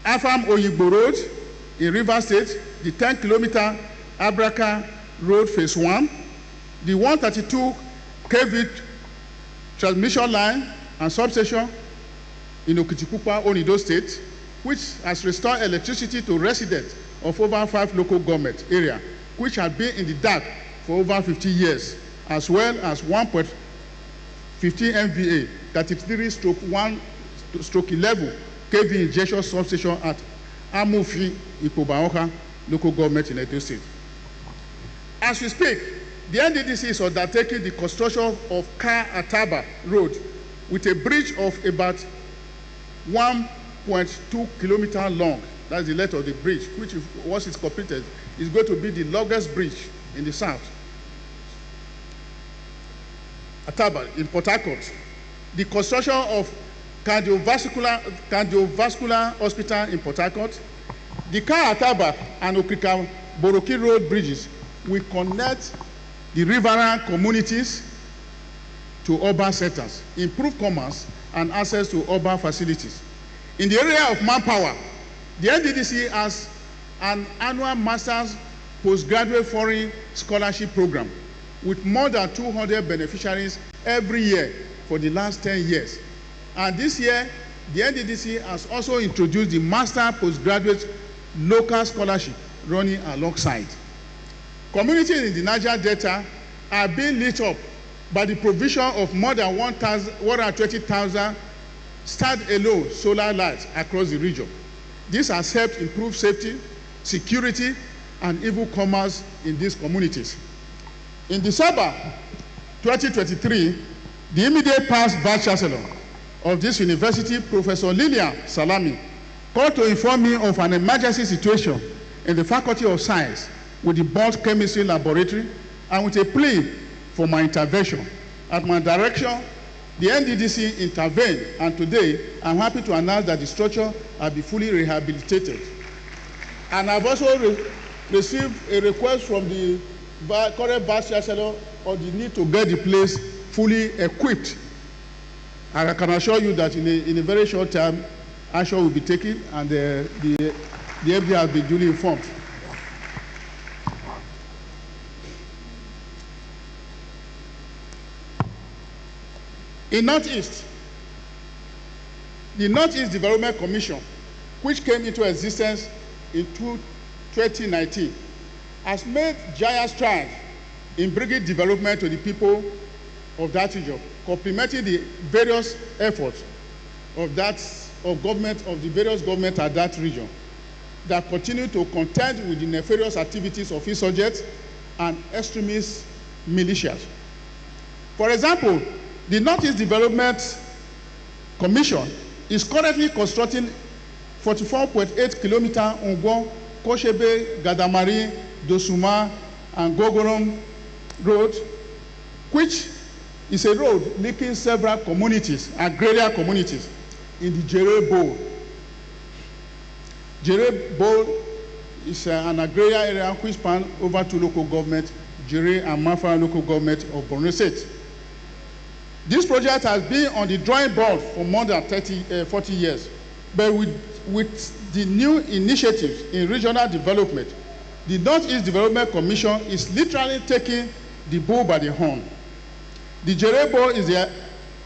Afam Oyigbo Road in Rivers State, the 10-kilometer Abraka Road Phase 1, the 132 kV transmission line and substation in Okitipupa, Onido State, which has restored electricity to residents of over 5 local government areas, which had been in the dark for over 50 years, as well as 1.15 MVA, 33/1/11 kV injection substation at Amufi, Ipobaoka local government in Edo State. As we speak, the NDDC is undertaking the construction of Ka Ataba Road with a bridge of about 1.2 kilometers long. That's the length of the bridge, which, once it's completed, is going to be the longest bridge in the south. Ataba in Port Harcourt. The construction of cardiovascular hospital in Port Harcourt. The Ka Ataba and Okrika Boroki Road bridges will connect the riverine communities to urban centers, improve commerce and access to urban facilities. In the area of manpower, the NDDC has an annual master's postgraduate foreign scholarship program with more than 200 beneficiaries every year for the last 10 years. And this year, the NDDC has also introduced the master postgraduate local scholarship running alongside. Communities in the Niger Delta are being lit up by the provision of more than 120,000 stand-alone solar lights across the region. This has helped improve safety, security, and even commerce in these communities. In December 2023, the immediate past Vice Chancellor of this university, Professor Lilian Salami, called to inform me of an emergency situation in the Faculty of Science with the Bulk Chemistry Laboratory and with a plea for my intervention. At my direction, the NDDC intervened, and today I'm happy to announce that the structure has been fully rehabilitated. And I've also received a request from the current Vice Chancellor on the need to get the place fully equipped. And I can assure you that in a very short time, action will be taken, and the FD has been duly informed. In Northeast, the Northeast Development Commission, which came into existence in 2019, has made giant strides in bringing development to the people of that region, complementing the various efforts of that of government, of the various governments at that region, that continue to contend with the nefarious activities of insurgents and extremist militias. For example, the Northeast Development Commission is currently constructing 44.8 kilometer Ongwo, Koshebe, Gadamari, Dosuma, and Gogorom road, which is a road linking several communities, agrarian communities, in the Jere Bowl. Jere Bowl is an agrarian area which spans over 2 local governments, Jere and Mafa local government of Borno State. This project has been on the drawing board for more than 40 years, but with the new initiatives in regional development, the Northeast Development Commission is literally taking the bull by the horn. The Jere Bowl is the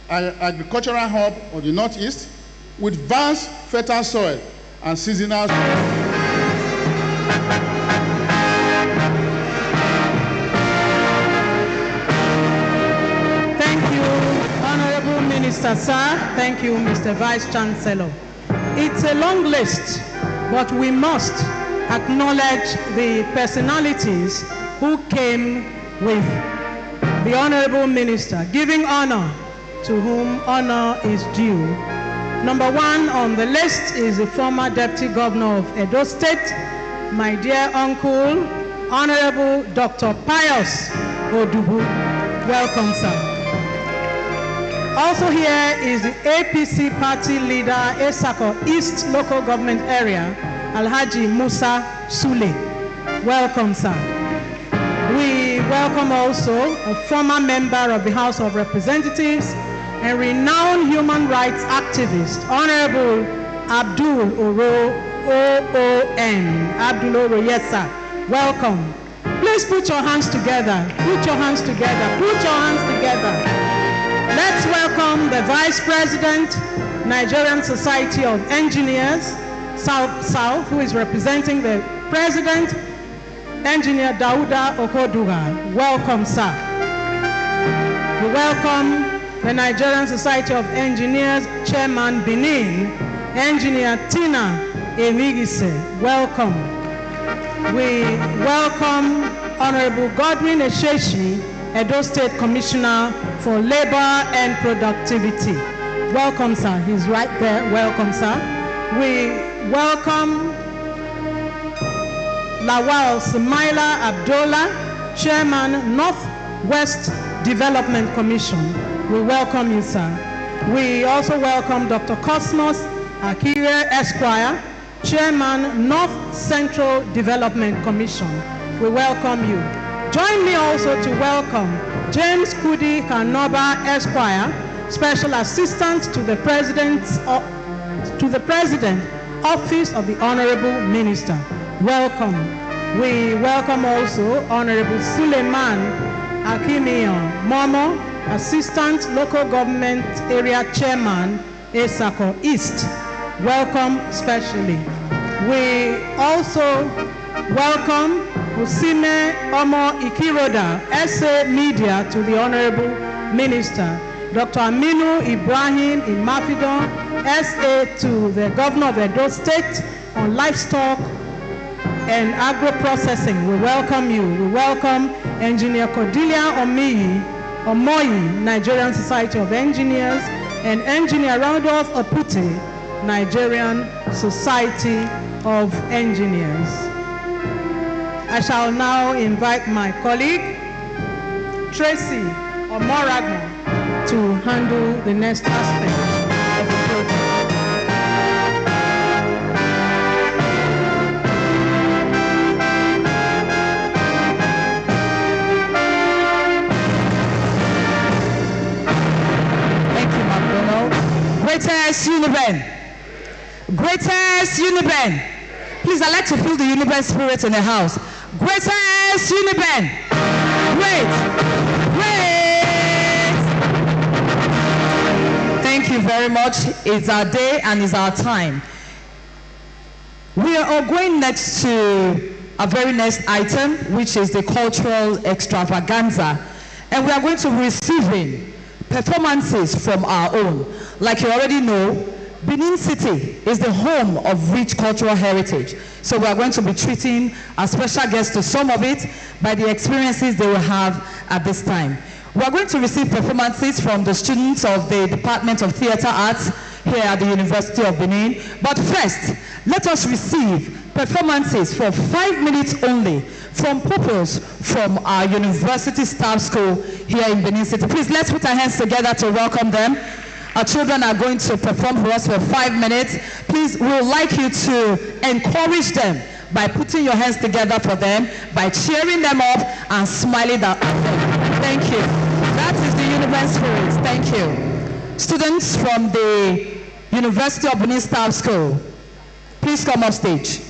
agricultural hub of the Northeast with vast fertile soil and seasonal. Thank you, Honorable Minister, sir. Thank you, Mr. Vice Chancellor. It's a long list, but we must acknowledge the personalities who came with the Honorable Minister, giving honor to whom honor is due. Number 1 on the list is the former Deputy Governor of Edo State, my dear uncle, Honorable Dr. Pius Odubu. Welcome, sir. Also here is the APC party leader, Esako East Local Government Area, Alhaji Musa Sule. Welcome, sir. We welcome also a former member of the House of Representatives and renowned human rights activist, Honorable Abdul Oro OON. Abdul Oro, yes, sir. Welcome. Please put your hands together. Put your hands together. Put your hands together. Let's welcome the Vice President, Nigerian Society of Engineers, South, who is representing the President, Engineer Dauda Okoduga. Welcome, sir. We welcome the Nigerian Society of Engineers, Chairman Benin, Engineer Tina Emigise. Welcome. We welcome Honorable Godwin Esheshi, Edo State Commissioner for Labor and Productivity. Welcome, sir. He's right there. Welcome, sir. We welcome Lawal Smaila Abdullah, Chairman, Northwest Development Commission. We welcome you, sir. We also welcome Dr. Cosmos Akire Esquire, Chairman, North Central Development Commission. We welcome you. Join me also to welcome James Kudi Kanoba Esquire, Special Assistant to the President, Office of the Honorable Minister. Welcome. We welcome also Honorable Suleiman Akimion Momo, Assistant Local Government Area Chairman, Esako East. Welcome specially. We also welcome Usime Omo Ikiroda, SA Media, to the Honorable Minister. Dr. Aminu Ibrahim Imafidon, SA to the Governor of Edo State on Livestock and Agro-Processing. We welcome you. We welcome Engineer Cordelia Omoyi, Nigerian Society of Engineers, and Engineer Randolph Opute, Nigerian Society of Engineers. I shall now invite my colleague, Tracy Omoragon, to handle the next aspect of the program. Thank you, McDonald. Greatest Uniben. Greatest Uniben. Please, I'd like to feel the Uniben spirit in the house. Greatest Uniben. Great. Great. Thank you very much. It's our day and it's our time. We are going next to our very next item, which is the cultural extravaganza. And we are going to be receiving performances from our own. Like you already know, Benin City is the home of rich cultural heritage. So we are going to be treating our special guests to some of it by the experiences they will have at this time. We are going to receive performances from the students of the Department of Theatre Arts here at the University of Benin. But first, let us receive performances for 5 minutes only from pupils from our University Staff School here in Benin City. Please, let's put our hands together to welcome them. Our children are going to perform for us for 5 minutes. Please, we would like you to encourage them by putting your hands together for them, by cheering them up and smiling at them. Thank you. That is the Universe Spirit. Thank you. Students from the University of Benin Staff School, please come off stage.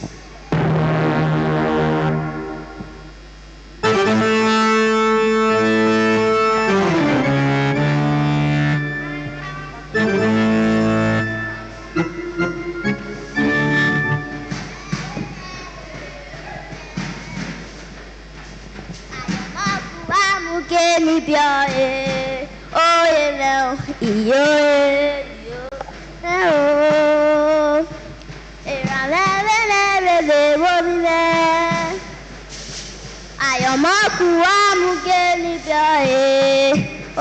Oh,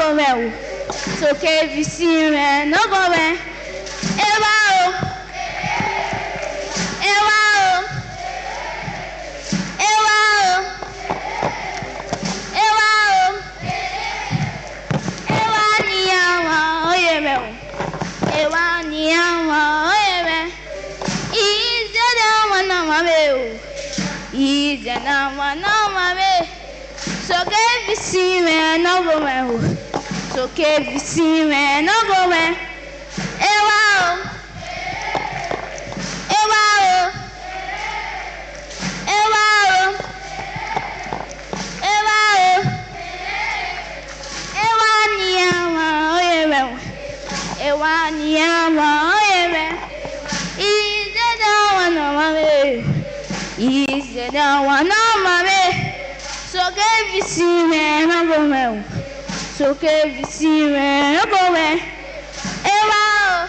go well. So KVC man, no go well. Ewa o. So KVC man, no go well. So KVC man, no go well. Ewa o. So KVC man, no go well. So KVC man, no go well. Ewa o.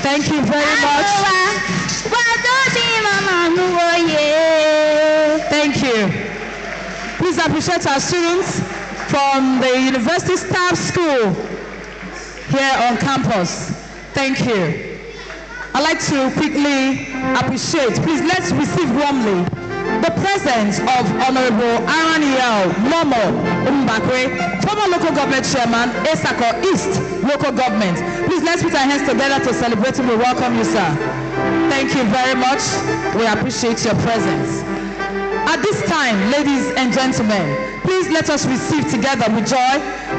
Thank you very much. Thank you. Please appreciate our students from the University Staff School here on campus. Thank you. I'd like to quickly appreciate, please let's receive warmly the presence of Honorable Araniel Momo Mbakwe, former local government chairman, Esako East local government. Please let's put our hands together to celebrate him. We welcome you, sir. Thank you very much. We appreciate your presence. At this time, ladies and gentlemen, please let us receive together with joy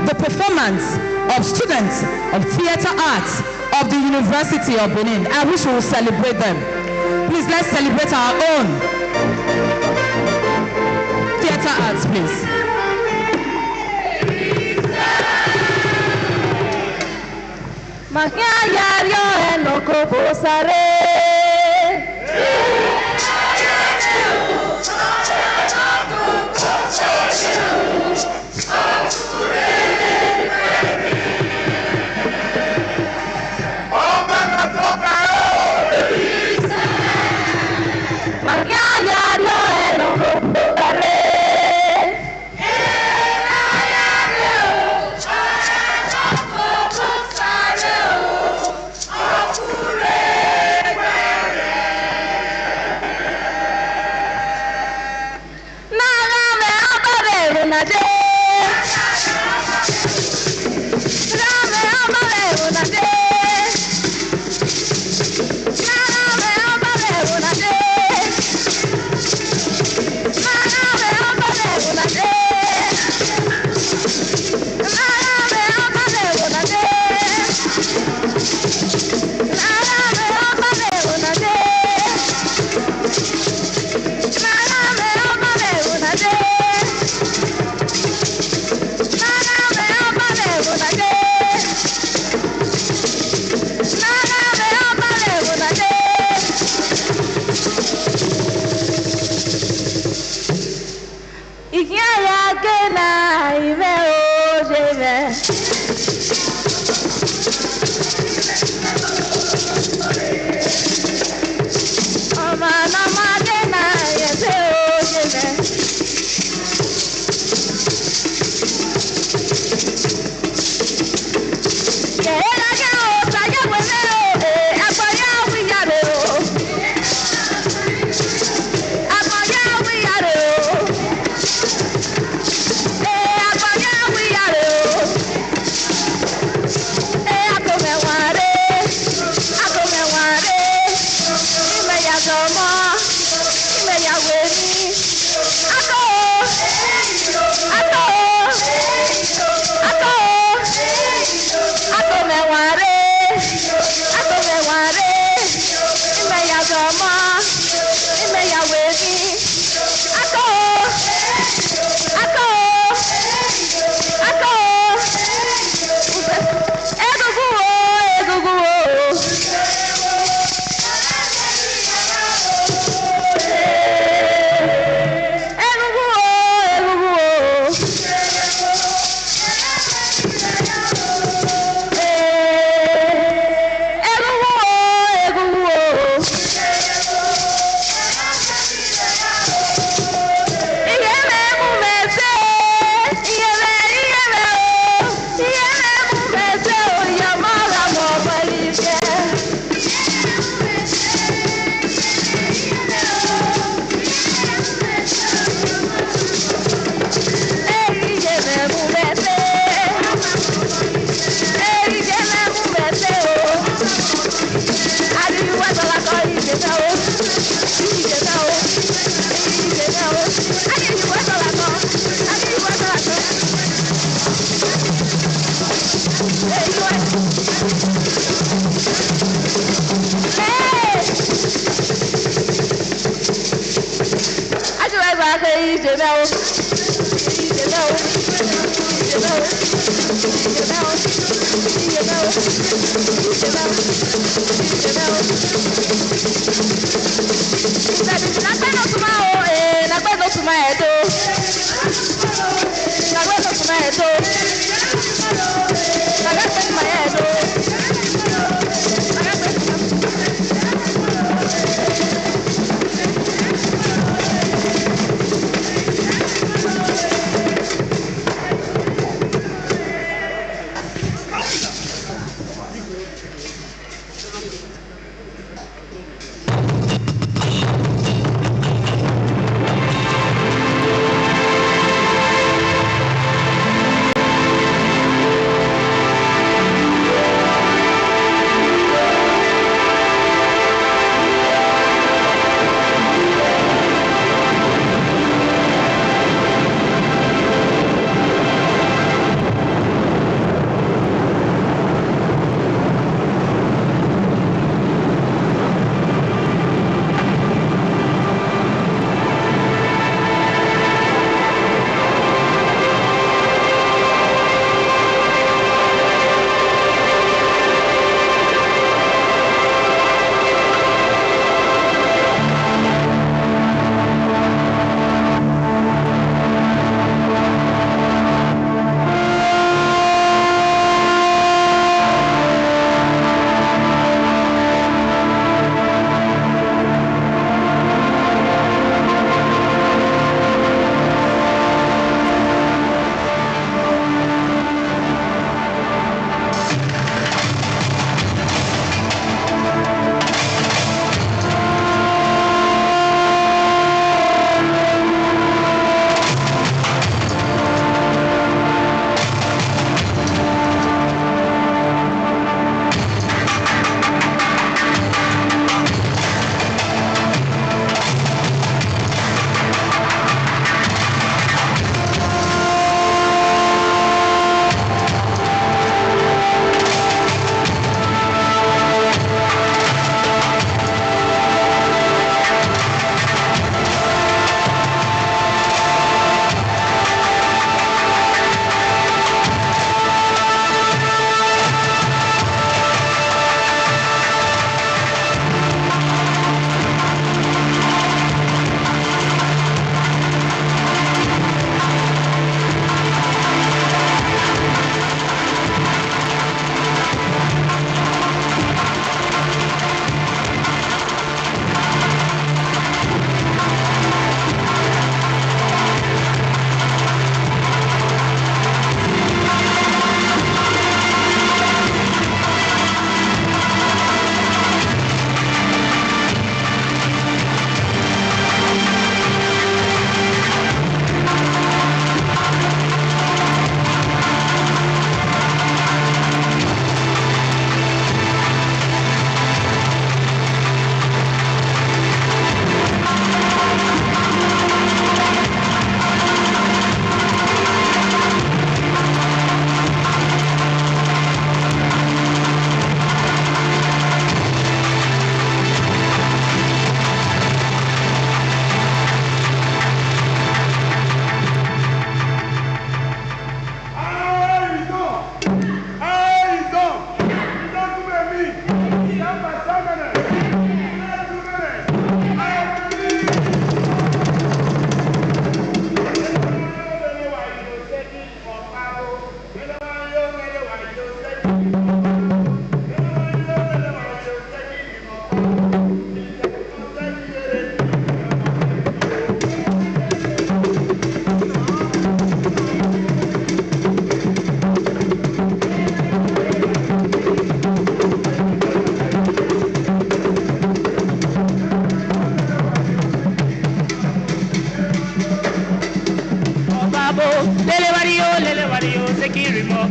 the performance of students of theater arts of the University of Benin. I wish we will celebrate them. Please let's celebrate our own theater arts, please.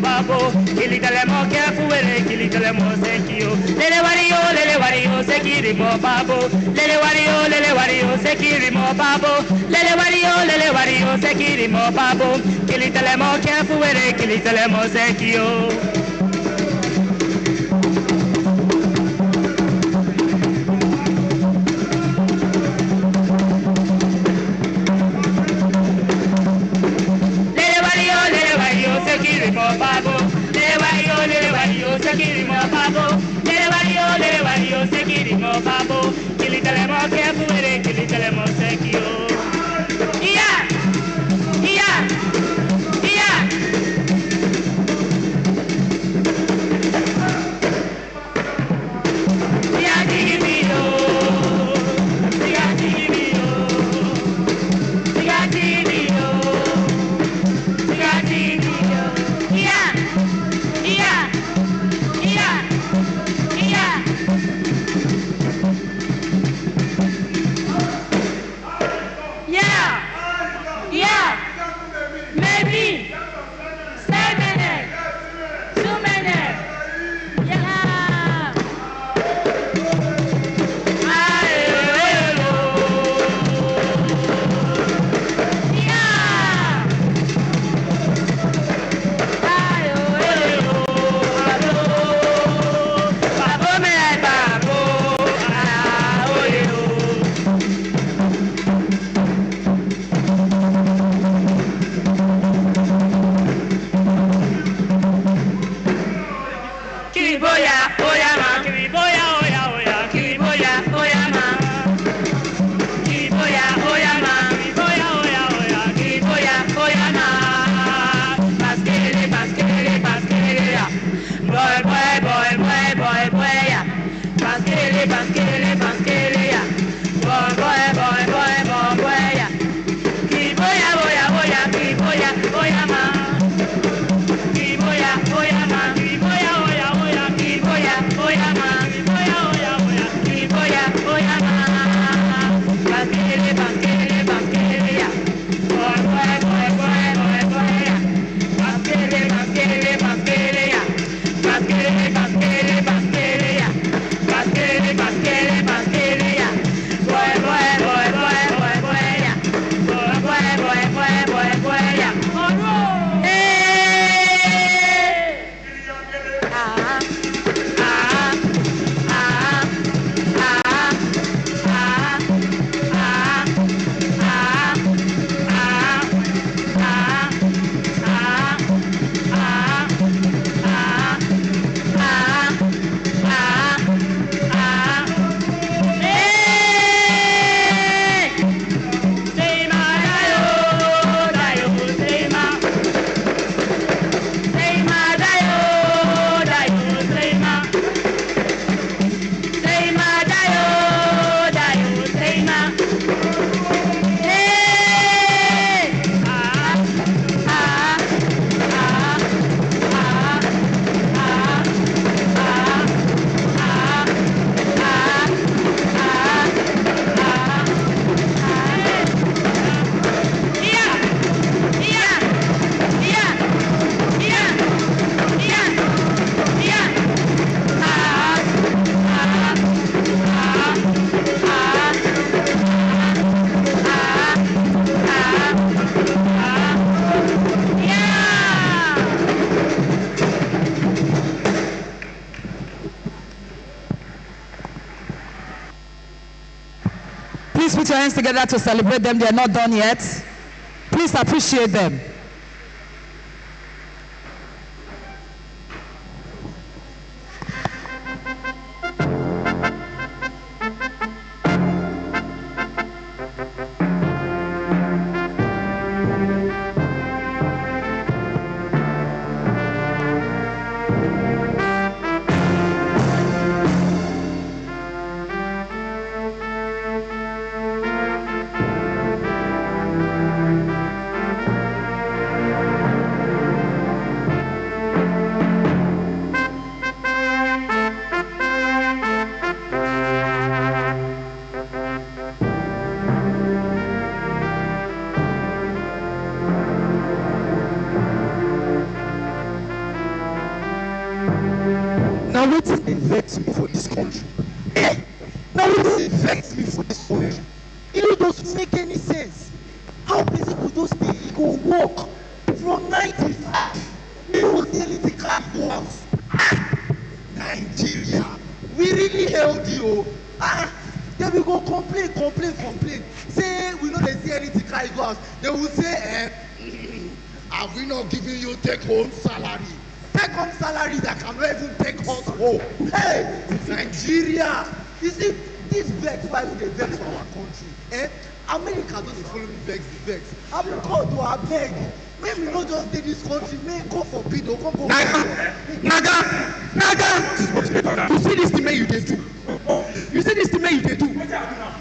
babo, kili kalemo kefuere, kili kalemo sekio. Lele wario sekiri mo babo. Lele wario sekiri mo babo. Lele wario sekiri mo babo. Kili kalemo kefuere, kili kalemo sekio. Please put your hands together to celebrate them. They are not done yet. Please appreciate them. Now wetin dey vex me for dis country? Now wetin dey vex me for dis country? E no just make any sense. How person go just dey e go work from 9 to 5, e no daily dey carry go house. Nigeria, we really healthy o. Then we go complain. Say we no dey see anything carry go house. They will say, have we not given you take-home salary? Take-home salary that cannot even take us home. Hey, Nigeria, you see, this vex why we dey vex for our country. America don dey follow me vex. I'm God to abeg. Make we no just dey this country. Make God forbid o come go. Naga. You see this thing wey you dey do?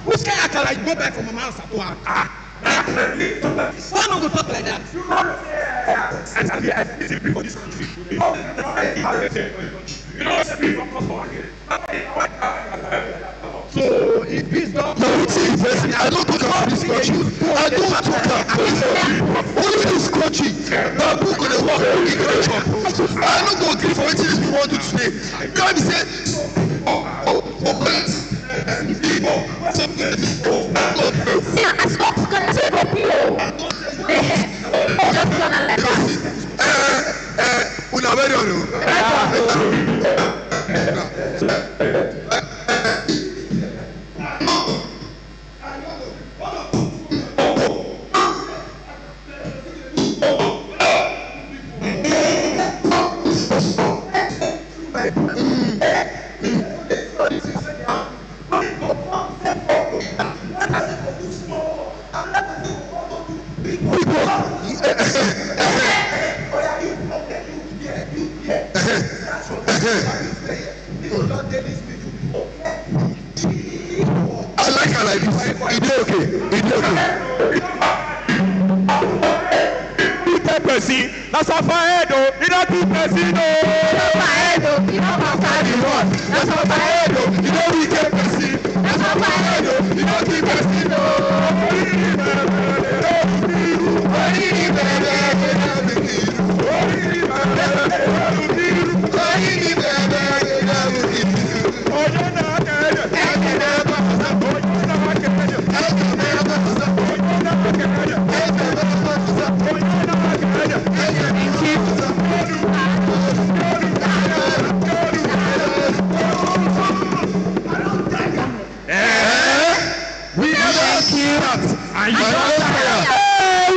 Which kind of akara you go buy from mama house at home? Why no go talk like that? For this country. So if peace don't come, I don't talk about this country. I don't talk about only this country. But who gonna work? Who gonna chop? I don't go agree for what this people want to do today. God be said, una very on. like this. It dey okay. It dey okay. Person, that's what I had. You don't do person. That's what I had. You don't have carry one. That's what I had. You don't be get person. That's what I had. You don't be person.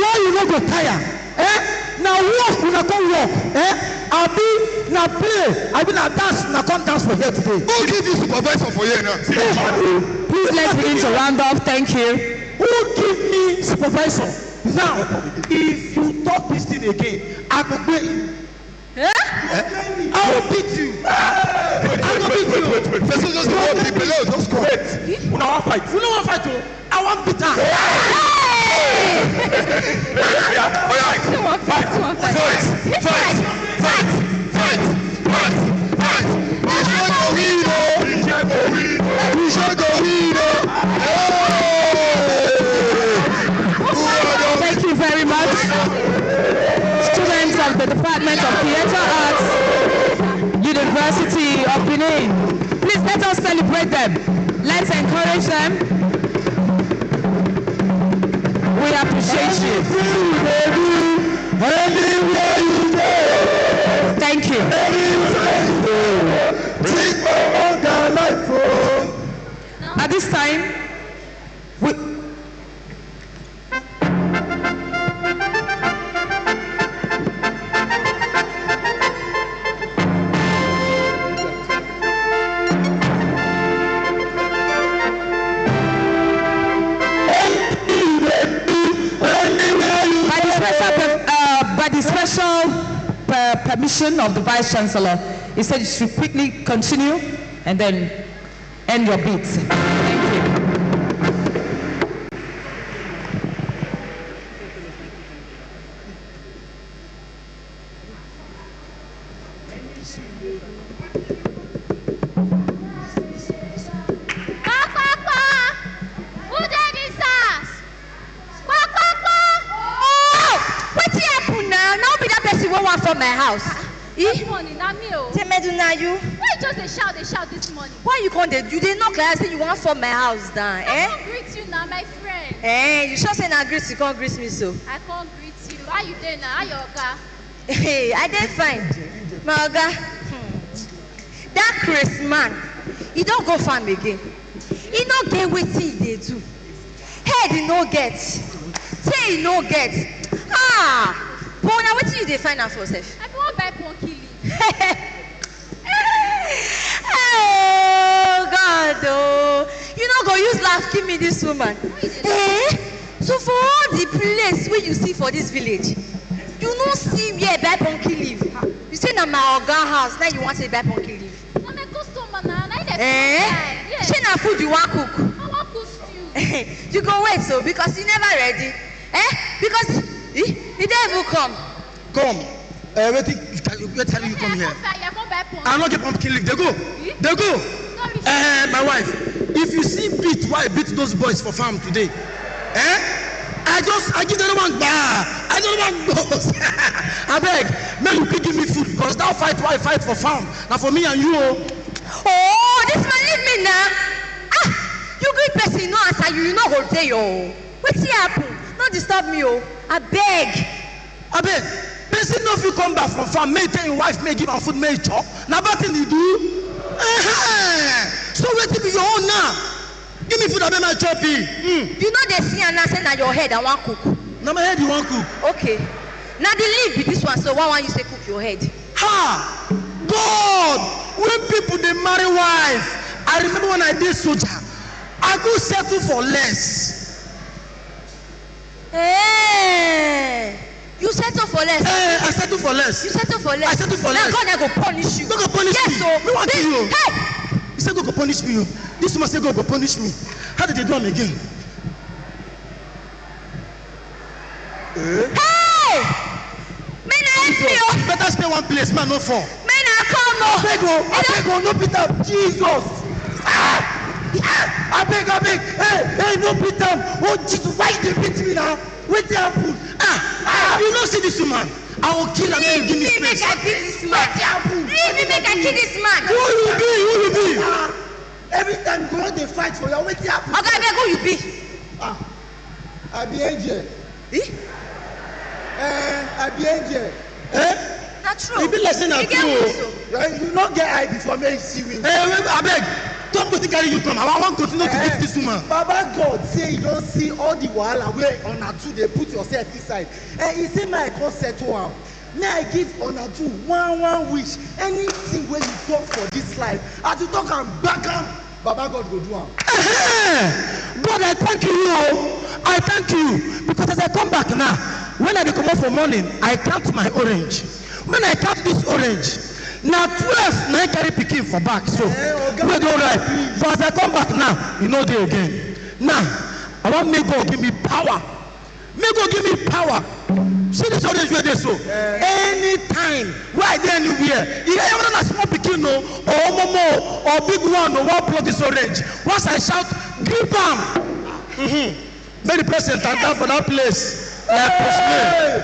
Why you no go tire? Now work, una come work. Abi na play, abi na dance, una come dance for here today. Who give you supervisor for here now? Please let's begin to round off. Thank you. Who give me supervisor? Now, if you talk this thing again, I go beat you. I will beat you. I will beat you. Person just go the below, just go. Wait, we no wan fight. We no wan fight o. I wan beat her. Fight. We shall go win. Thank you very much. Students of the Department of Theatre Arts, University of Benin. Please let us celebrate them. Let's encourage them. We appreciate you. Thank you. At this time, by the special permission of the Vice Chancellor, he said you should quickly continue and then end your beats. Thank you. From my house. This morning, na me o. Temedu na you. Why you just dey shout this morning? Why you come dey? You dey knock like say you wan from my house down, I can't greet you now, my friend. You sure say na greet you can't greet me so? I can't greet you. How you dey now? How your oga? Hey, I dey fine. My oga, that Chris man, he don't go farm again. He no get wetin he dey do. Head he no get. Tail he no get. But now wetin you dey find out for sef? I wan buy pumpkin leaf. Oh God, oh! You no go use laugh give me this woman. So for all the place wey you see for this village, you no see where buy pumpkin leaf. You say na my oga house, now you wan say buy pumpkin leaf. Na my customer na I dey yes. Shey na food you wan cook? I wan cook stew. You go wait so because you never ready. Because he don't even come. Come. Wait till you come here. I'm not get pumpkin leaf. They go. They go. My wife, if you see beat why I beat those boys for farm today, I give them one bar. I don't want those. I beg, may you give me food because that fight why I fight for farm. Now for me and you. Oh, this man leave me now. You good person, no answer you no go there yo. What's happen? Don't disturb me, oh. I beg. Person no fit come back from farm, may tell your wife, may give her food, may chop. Now what thing you do? So wait till be your own now. Give me food, I bet my chop You know they see and say na your head I want cook. Now my head you want cook. Okay. Now the leaf be this one, so why you say cook your head? God, when people they marry wife, I remember when I did soldier, I go settle for less. You settle for less. I settle for less. You settle for less. I settle for less. Now God I go punish you. God go punish me. Yes, so me want you. Hey! He said God go punish me. This woman say God go punish me. How did they do am again? Hey! Men are help me. Better stay one place, man, no fall. Men are come o. I beg, no beat am. Jesus. I beg. Hey, no beat am. Oh, Jesus, why you dey beat me now? Wetin happen? You no see this woman? I will kill am. Leave me make I kill this man. Leave me make I kill this man. Who you be? Every time you go dey fight for your wetin happen? Oga abeg who you be? I be angel. I be angel. Na true. E be like say na true. Right? You no get eye before make you see me. Abeg, don't go carry you come. I wan continue to beat this woman. Baba God say you don see all the wahala wey una two dey put yourself inside. He say make I come settle am. May I give una two one wish. Anything wey you talk for this life, as you talk am back am, Baba God go do am. God, I thank you. I thank you because as I come back now, when I dey comot for morning, I count my orange. When I count this orange, na 12 na carry pikin for back, so wey don ripe. But as I come back now, e no dey again. Now I wan make God give me power. Make God give me power. See this orange wey dey so. Anytime wey I dey anywhere, e get even na small pikin o, or momo, or big one o, wan pluck this orange. Once I shout, grip am. Make the person stand down for that place like postman.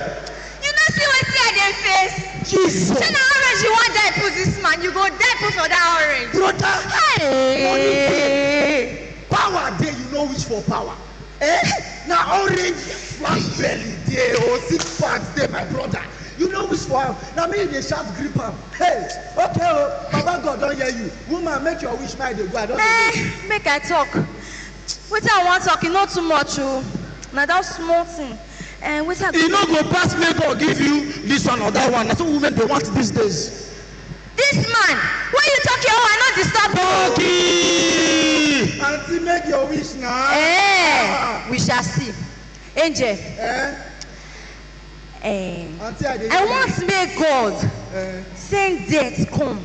You no see wetin I dey face? Jesus. Say na orange you wan die put this man, you go die put for that orange. Brother, Hey. power dey, you no wish for power. Na orange flat belly dey or 6 parts dey, my brother. You no wish for am. Na me you dey shout grip am. Hey, okay o, Baba God don hear you. Woman, make your wish, make I dey go. I don dey Make I talk. Wetin I wan talk, e no too much o. Na that small thing. Wetin I go e no go pass make God give you this one or that one. Na so women dey want these days. This man, when you talk your own, I no disturb you. Aunty, make your wish now. We shall see. Angel. Aunty, I want make God send death come.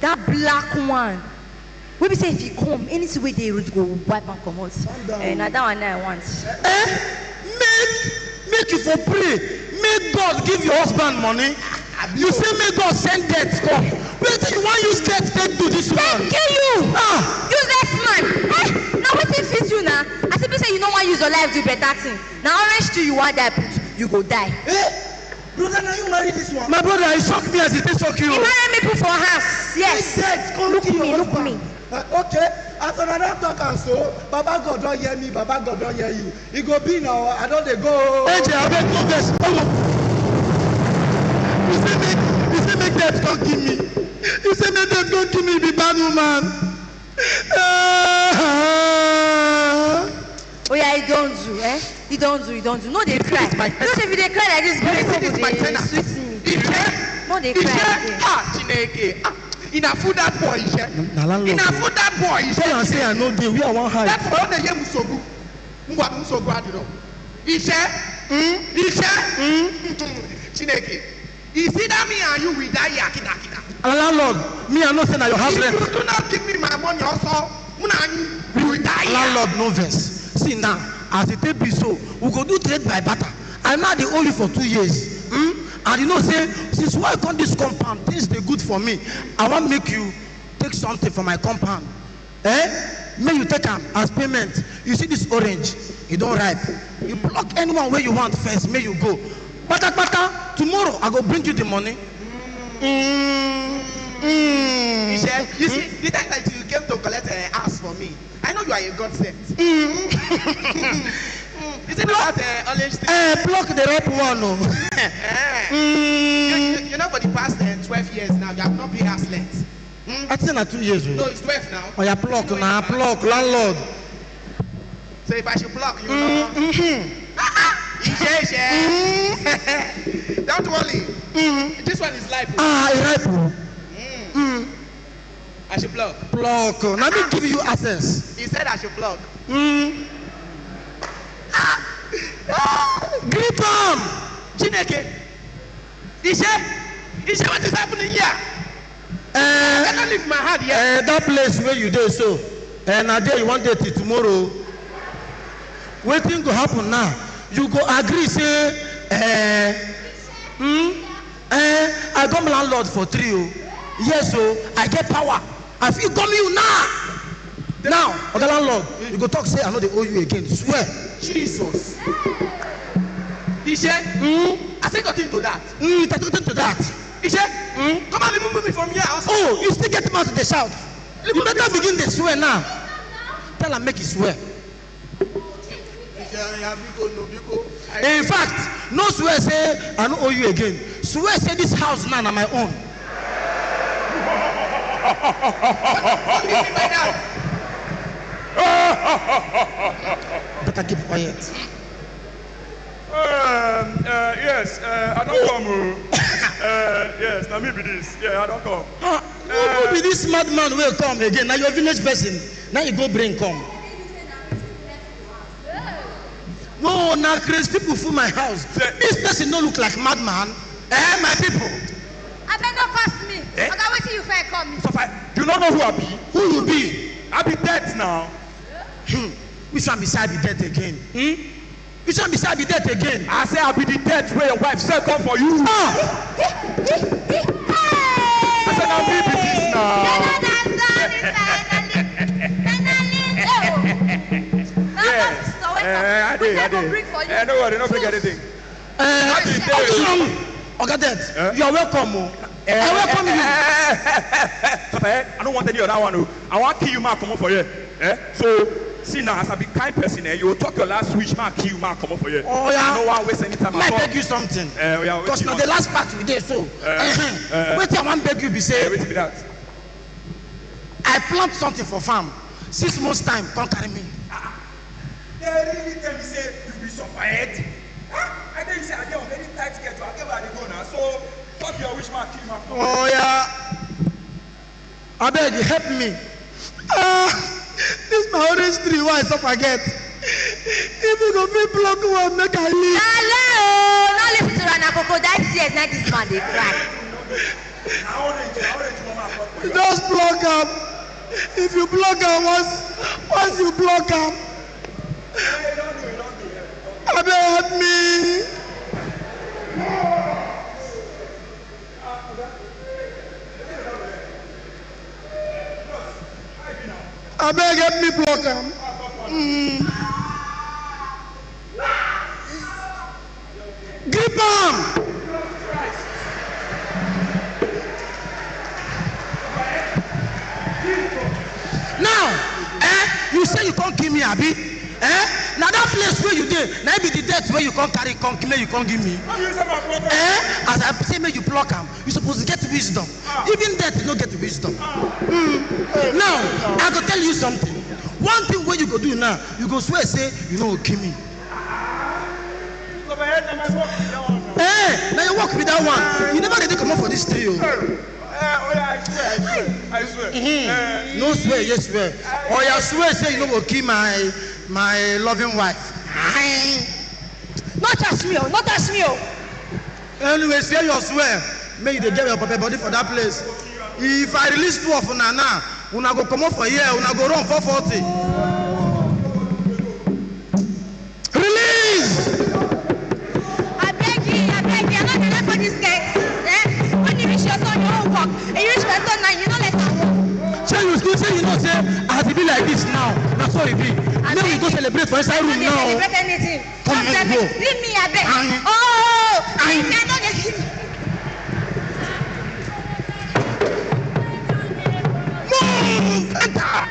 That black one. We be say if he come, anything wey dey road go wipe am comot. Na that one I want. Make you for pray. Make God give your husband money. You say make God send death come. Wetin you wan use death take do this one? Thank you. Useless man. Na wetin fit you na? As if you say you no wan use your life do better thing. Na orange tree you wan die put, you go die. Brother, na you marry this one. My brother, he shock me as he take shock you. He marry me put for house. Yes. Look me. Okay, as una don talk am so, Baba God don hear me, Baba God don hear you. E go be now, I don dey go. Angel, abeg no vex. You say make death come give me. You say make death come give me, be bad woman. Oh yeah, he don't do, He don't do. No, they cry. No, if they cry like this, very sweet me. No, they cry. Chineke. Ina food that boy, Ina food that boy. Say and say I know dey. We are one high. That boy dey musogu. Ngwa musogu adiro. Chineke. Is it that me and you will die yakina? Landlord, me I know say na your house rent. If you do not give me my money also, we will die. Landlord, no vex. See now, as it take be so, we go do trade by barter. I now dey owe you for 2 years. And you know say, since why I come this compound, things dey good for me. I wan make you take something for my compound. May you take am as payment. You see this orange, e don ripe. You pluck anyone wey you want first, may you go. Kpata, tomorrow I go bring you the money. You see, the time that you came to collect a house for me, I know you are a God sent. Is it not that orange thing? Pluck the ripe one. You know, for the past 12 years now, you have not paid us rent. I think na 2 years. No, it's 12 now. Oh, yeah, pluck now, pluck, landlord. So if I should pluck, you know. Don't worry. This one is life. Ripe. I should pluck. Pluck. Now me give you access. He said I should pluck. Grip am. Chineke. He said what is happening here? I cannot leave my heart here. That place where you dey so, and a day you want it tomorrow. Waiting to happen now. You go agree say, I come landlord for 3. Yes, so I get power. I feel come you now. Now, the landlord, you go talk say I know they owe you again. Swear. Jesus. He said, I say nothing to that. Nothing to that. He said, come and remove me from here. Oh, you still get him out to the shout. You better begin to swear now. Tell him make it swear. In fact, no swear say I don't owe you again. Swear say this house now na my own. Better keep quiet. Yes, I don't come. Yes, now me be this. Yeah, I don't come. Who be this madman will come again? Now your village person. Now you go bring come. No, now crazy people fool my house. This person don't look like madman. My people. I beg no cost me. I got wait till you fair come. So you don't know who I be? Who you be? I be dead now. Which one beside be dead again? Which one beside be dead again? I say I be the dead where your wife said come for you. I said I'll be this now. I did. No worry, don't bring anything. Okay, Dad, you are welcome. I welcome you. I don't want any other one. I want to kill you, man. Come on for you. So, see now, as I be kind person, you will talk your last wish, man. Kill you, man. Come on for you. Oh yeah. No one waste any time. I beg you something. Because now the last part we did so. Wait, I want beg you be say. Wait that. I plant something for farm. 6 months time, come carry me. They really tell me say you be so quiet. I tell you say I get a very tight schedule. I get where they go now. So talk your wish, man. Kill man. Oh yeah. I beg you help me. This my orange tree. Why is up again? If you go be block one, make I leave. Hello, not listen to Rana Coco. That tears, not this man they cry. Just block him. If you block him once you block him. I beg help me. I beg help me block him. Grip him. Now, you say you can't kill me, Abi? Now that place where you did, now be the death where you can't carry, can't kill me, you can't give me. As I say, make you block him. You supposed to get wisdom. Even death, you don't get wisdom. Now, I go tell you something. One thing where you go do now, you go swear say you don't kill me. Now you walk with that one. You never did come up for this tree. I swear. No swear, yes swear. Or you swear say you no go kill my loving wife. Not touch me, not touch me. Anyway, say you swear. May you get your papa body for that place. If I release 2 of Nana, una go come up for here, una go run 440. Release! I beg you, I'm not enough for this guy. When you reach your son, you won't walk. And you reach my son now, you don't let him walk. So you still say you know say I have to be like this now. That's all it be. Then we go celebrate for inside room now. Celebrate anything. Come on, go. Leave me, I beg. Oh, leave me, I don't let him. Move! Enter!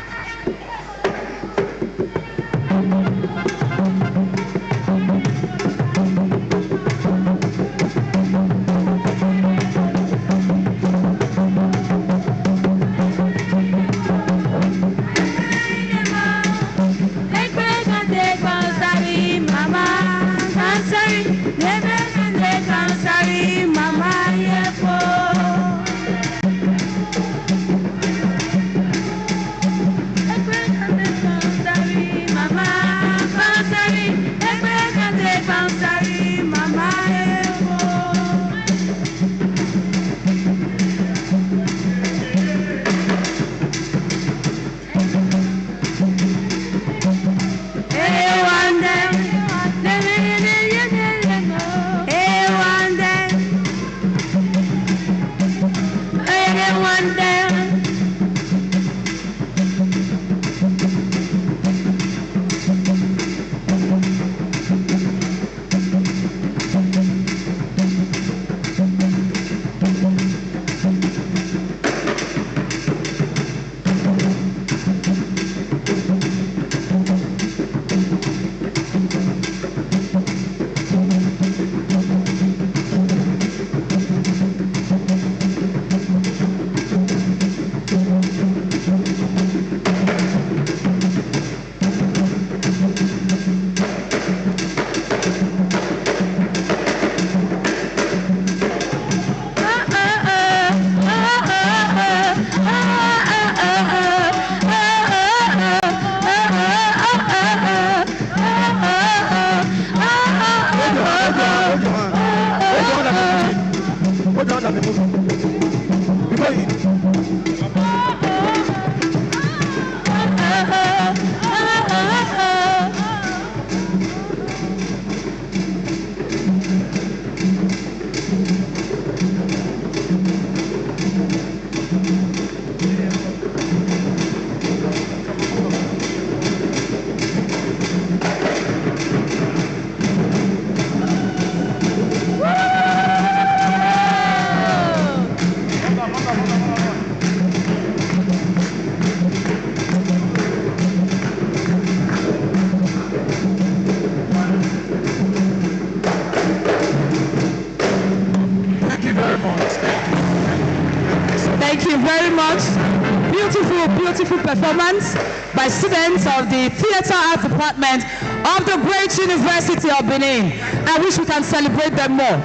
wonderful performance by students of the Theatre Art Department of the great University of Benin. I wish we can celebrate them more.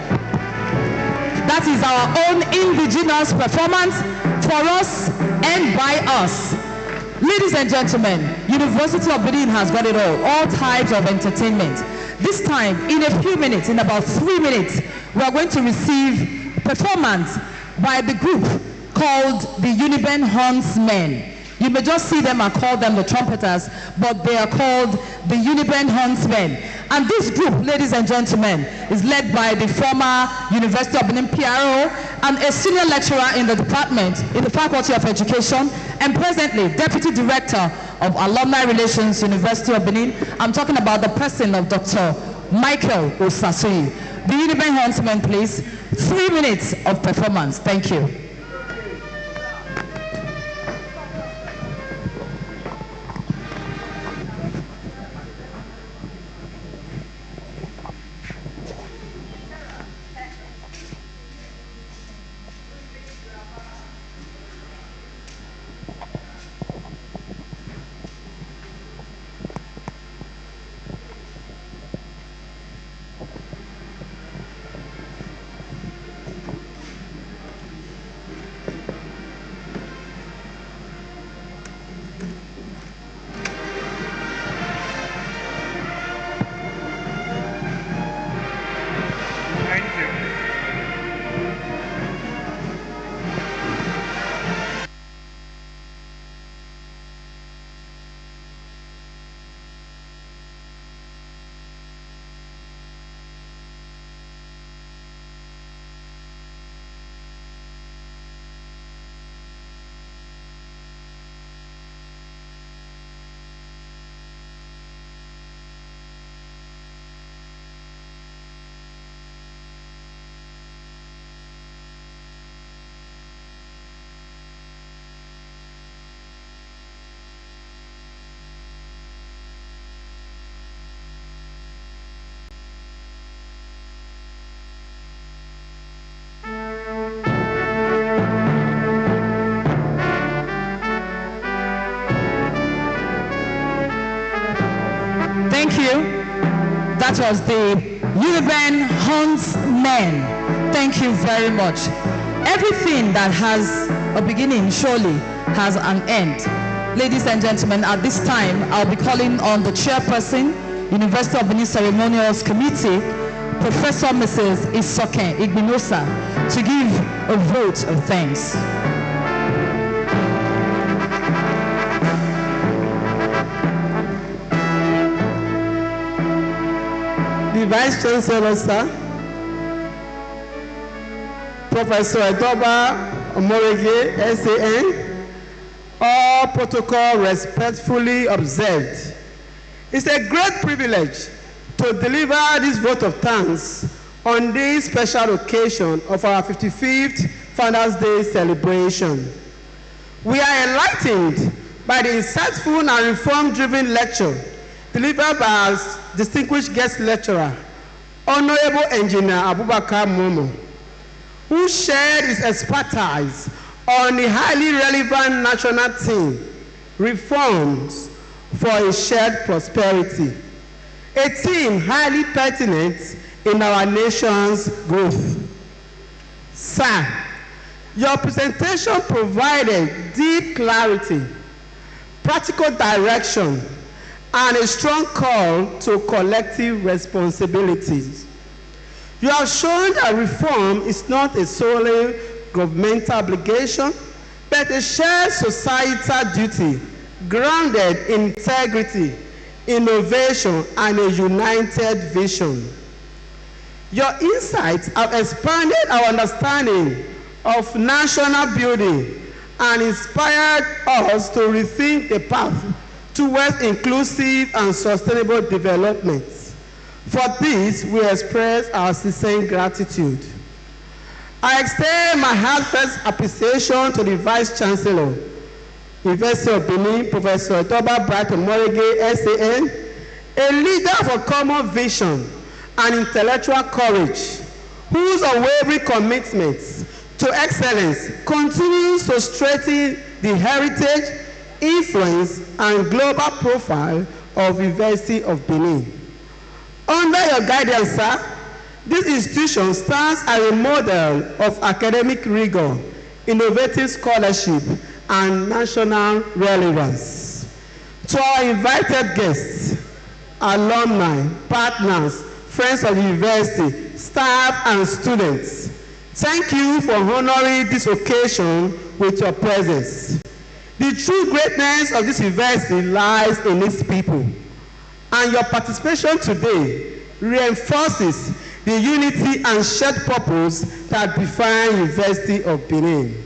That is our own indigenous performance for us and by us. Ladies and gentlemen, University of Benin has got it all types of entertainment. This time, in a few minutes, in about 3 minutes, we are going to receive performance by the group called the Uniben Huntsmen. You may just see them and call them the trumpeters, but they are called the Uniben Huntsmen. And this group, ladies and gentlemen, is led by the former University of Benin PRO and a senior lecturer in the department, in the Faculty of Education, and presently Deputy Director of Alumni Relations, University of Benin. I'm talking about the person of Dr. Michael Osasui. The Uniben Huntsmen, please. 3 minutes of performance. Thank you. Thank you. That was the Uniben Huntsmen. Thank you very much. Everything that has a beginning surely has an end. Ladies and gentlemen, at this time, I'll be calling on the chairperson, University of Benin Ceremonials Committee, Professor Mrs. Isoke Igbinosa, to give a vote of thanks. The Vice Chancellor, sir, Professor Edoba Omorege, SAN, all protocol respectfully observed. It's a great privilege to deliver this vote of thanks on this special occasion of our 55th Founders Day celebration. We are enlightened by the insightful and reform-driven lecture delivered by our distinguished guest lecturer, Honorable Engineer Abubakar Momo, who shared his expertise on the highly relevant national theme, reforms for a shared prosperity, a theme highly pertinent in our nation's growth. Sir, your presentation provided deep clarity, practical direction, and a strong call to collective responsibilities. You have shown that reform is not a solely governmental obligation, but a shared societal duty grounded in integrity, innovation, and a united vision. Your insights have expanded our understanding of national building and inspired us to rethink the path towards inclusive and sustainable development. For this, we express our sincere gratitude. I extend my heartfelt appreciation to the Vice Chancellor, University of Benin, Professor Edoba Omorege, SAN, a leader of a common vision and intellectual courage, whose unwavering commitment to excellence continues to strengthen the heritage, influence, and global profile of University of Benin. Under your guidance, sir, this institution stands as a model of academic rigor, innovative scholarship, and national relevance. To our invited guests, alumni, partners, friends of the university, staff, and students, thank you for honoring this occasion with your presence. The true greatness of this university lies in its people, and your participation today reinforces the unity and shared purpose that define University of Benin.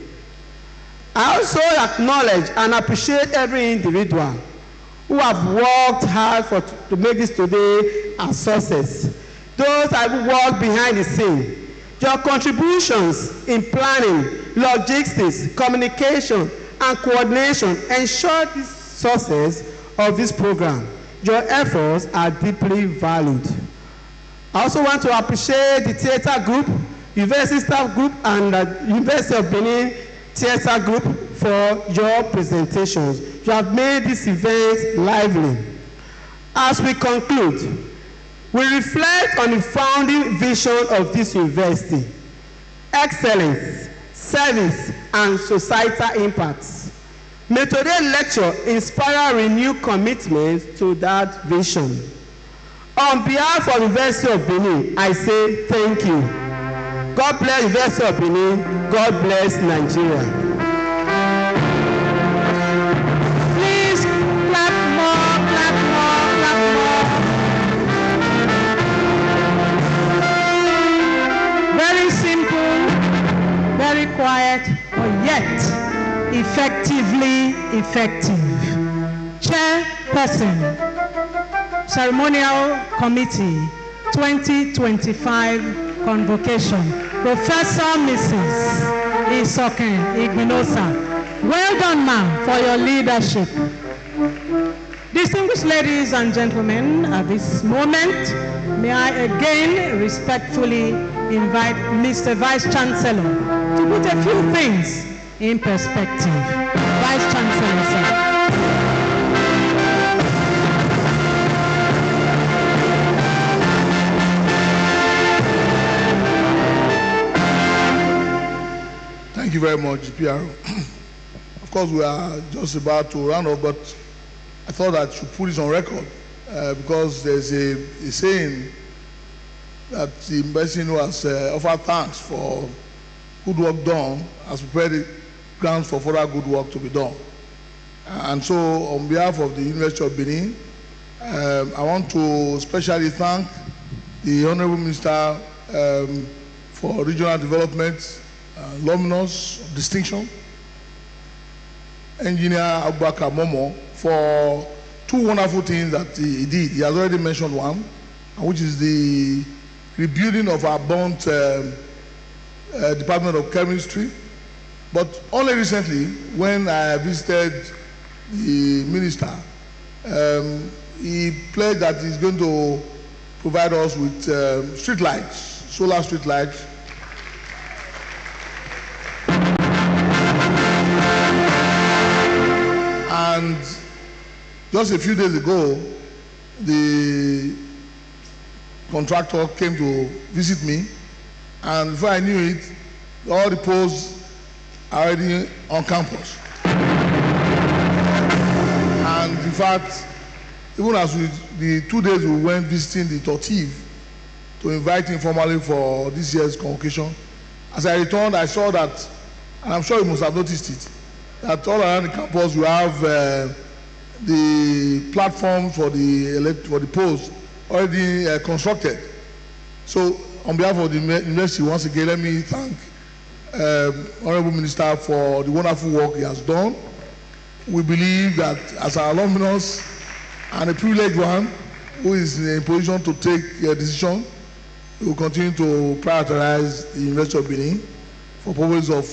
I also acknowledge and appreciate every individual who have worked hard to make this today a success. Those that have worked behind the scene. Your contributions in planning, logistics, communication, and coordination ensure the success of this program. Your efforts are deeply valued. I also want to appreciate the theatre group, university staff group, and the University of Benin theatre group for your presentations. You have made this event lively. As we conclude, we reflect on the founding vision of this university: excellence, service, and societal impacts. May today's lecture inspire renewed commitment to that vision. On behalf of the University of Benin, I say thank you. God bless the University of Benin. God bless Nigeria. Please clap more, clap more, clap more. Very simple, very quiet, but yet effectively effective. Chairperson, Ceremonial Committee 2025 Convocation, Professor Mrs. Isoken Igbinosa. Well done, ma'am, for your leadership. Distinguished ladies and gentlemen, at this moment, may I again respectfully invite Mr. Vice Chancellor to put a few things in perspective. Vice Chancellor, sir. Thank you very much, GPR. Of course, we are just about to round off, but I thought I should put this on record because there's a saying that the person who has offered thanks for good work done has prepared the grounds for further good work to be done. And so, on behalf of the University of Benin, I want to especially thank the Honorable Minister for Regional Development, alumnus of distinction, Engineer Abubakar Momo, for two wonderful things that he did. He has already mentioned one, which is the rebuilding of our burnt Department of Chemistry. But only recently, when I visited the minister, he pledged that he's going to provide us with street lights, solar street lights. And just a few days ago, the contractor came to visit me, and before I knew it, all the posts are already on campus. And in fact, even as the 2 days we went visiting the Tortive to invite him formally for this year's convocation, as I returned, I saw that, and I'm sure you must have noticed it, that all around the campus we have the platform for the post already constructed. So on behalf of the university, once again, let me thank Honorable Minister for the wonderful work he has done. We believe that as an alumnus and a privileged one who is in a position to take a decision, we will continue to prioritize the University of Benin for purposes of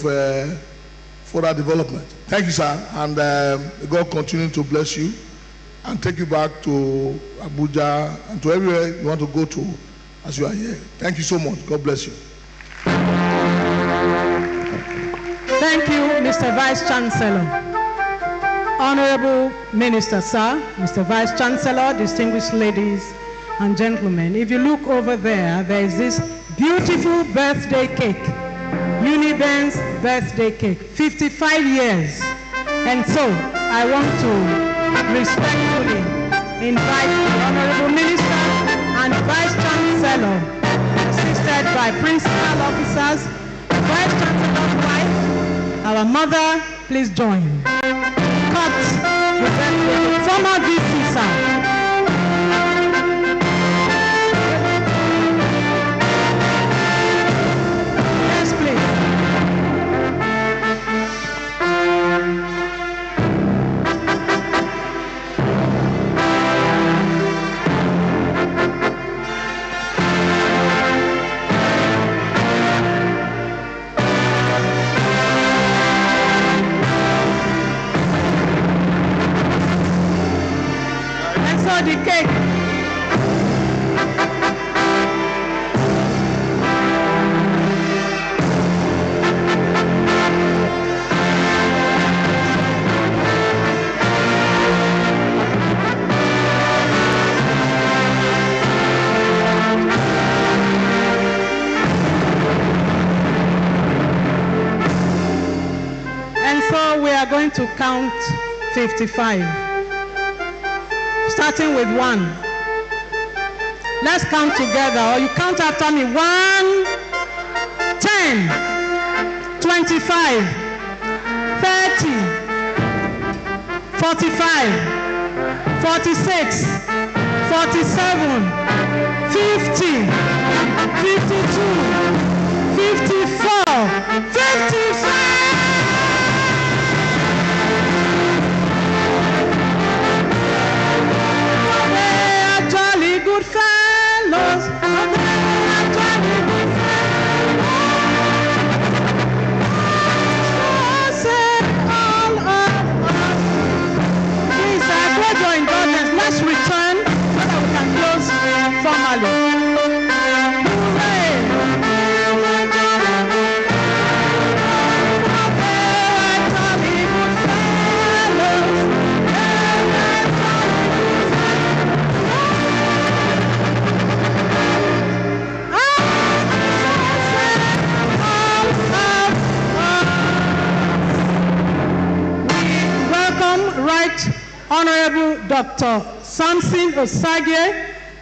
further development. Thank you, sir, and God continue to bless you and take you back to Abuja and to everywhere you want to go to as you are here. Thank you so much. God bless you. Thank you, Mr. Vice Chancellor. Honorable Minister, sir, Mr. Vice Chancellor, distinguished ladies and gentlemen, if you look over there, there is this beautiful birthday cake, Uniben's birthday cake, 55 years. And so I want to respectfully invite the Honorable Minister and Vice Chancellor, assisted by principal officers, Vice Chancellor's wife, our mother, please join. Cut the birthday cake. Former VC, sir. The cake. And so we are going to count 55. Starting with 1. Let's count together, or you count after me. 1, 10, 25, 30, 45, 46, 47, 50, 52, 54, 55. Good fellows, all of us. Please, I pray your indulgence. Let's return so that we can close formally. Honorable Dr. Samson Osage,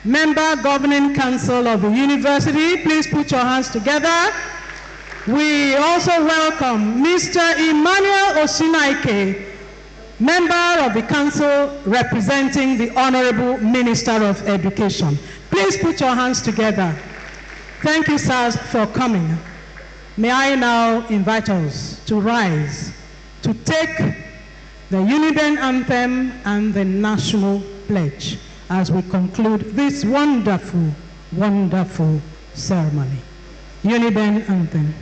Member Governing Council of the University. Please put your hands together. We also welcome Mr. Emmanuel Osinaike, Member of the Council representing the Honorable Minister of Education. Please put your hands together. Thank you, sirs, for coming. May I now invite us to rise to take the Uniben Anthem and the National Pledge as we conclude this wonderful, wonderful ceremony. Uniben Anthem.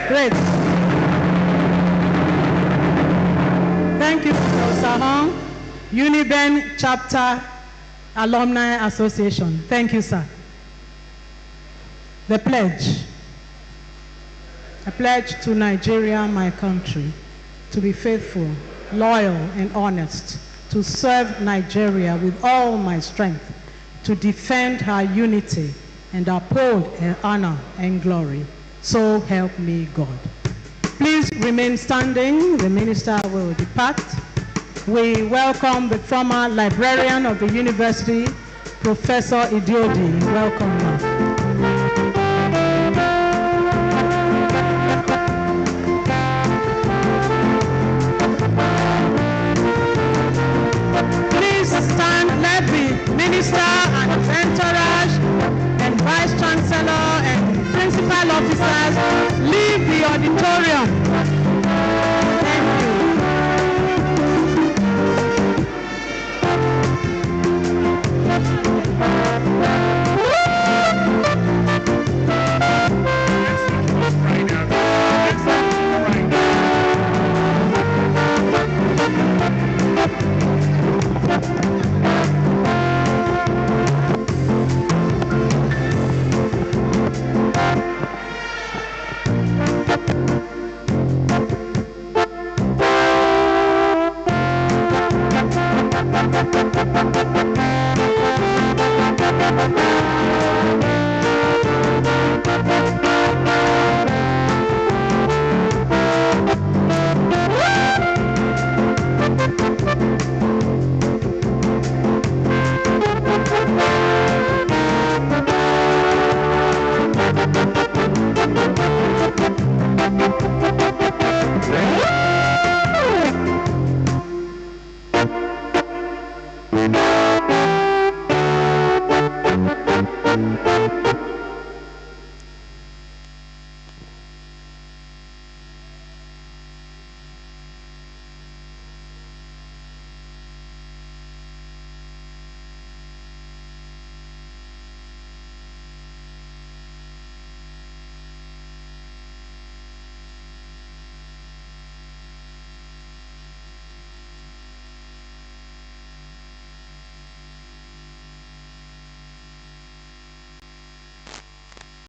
Great. Thank you, Dr. Sahong. Uniben chapter Alumni Association. Thank you, sir. The pledge. I pledge to Nigeria, my country, to be faithful, loyal, and honest, to serve Nigeria with all my strength, to defend her unity, and uphold her honor and glory. So help me God. Please remain standing. The minister will depart. We welcome the former librarian of the university, Professor Idiodi. Welcome, ma'am. Minister and his entourage and Vice Chancellor and principal officers leave the auditorium.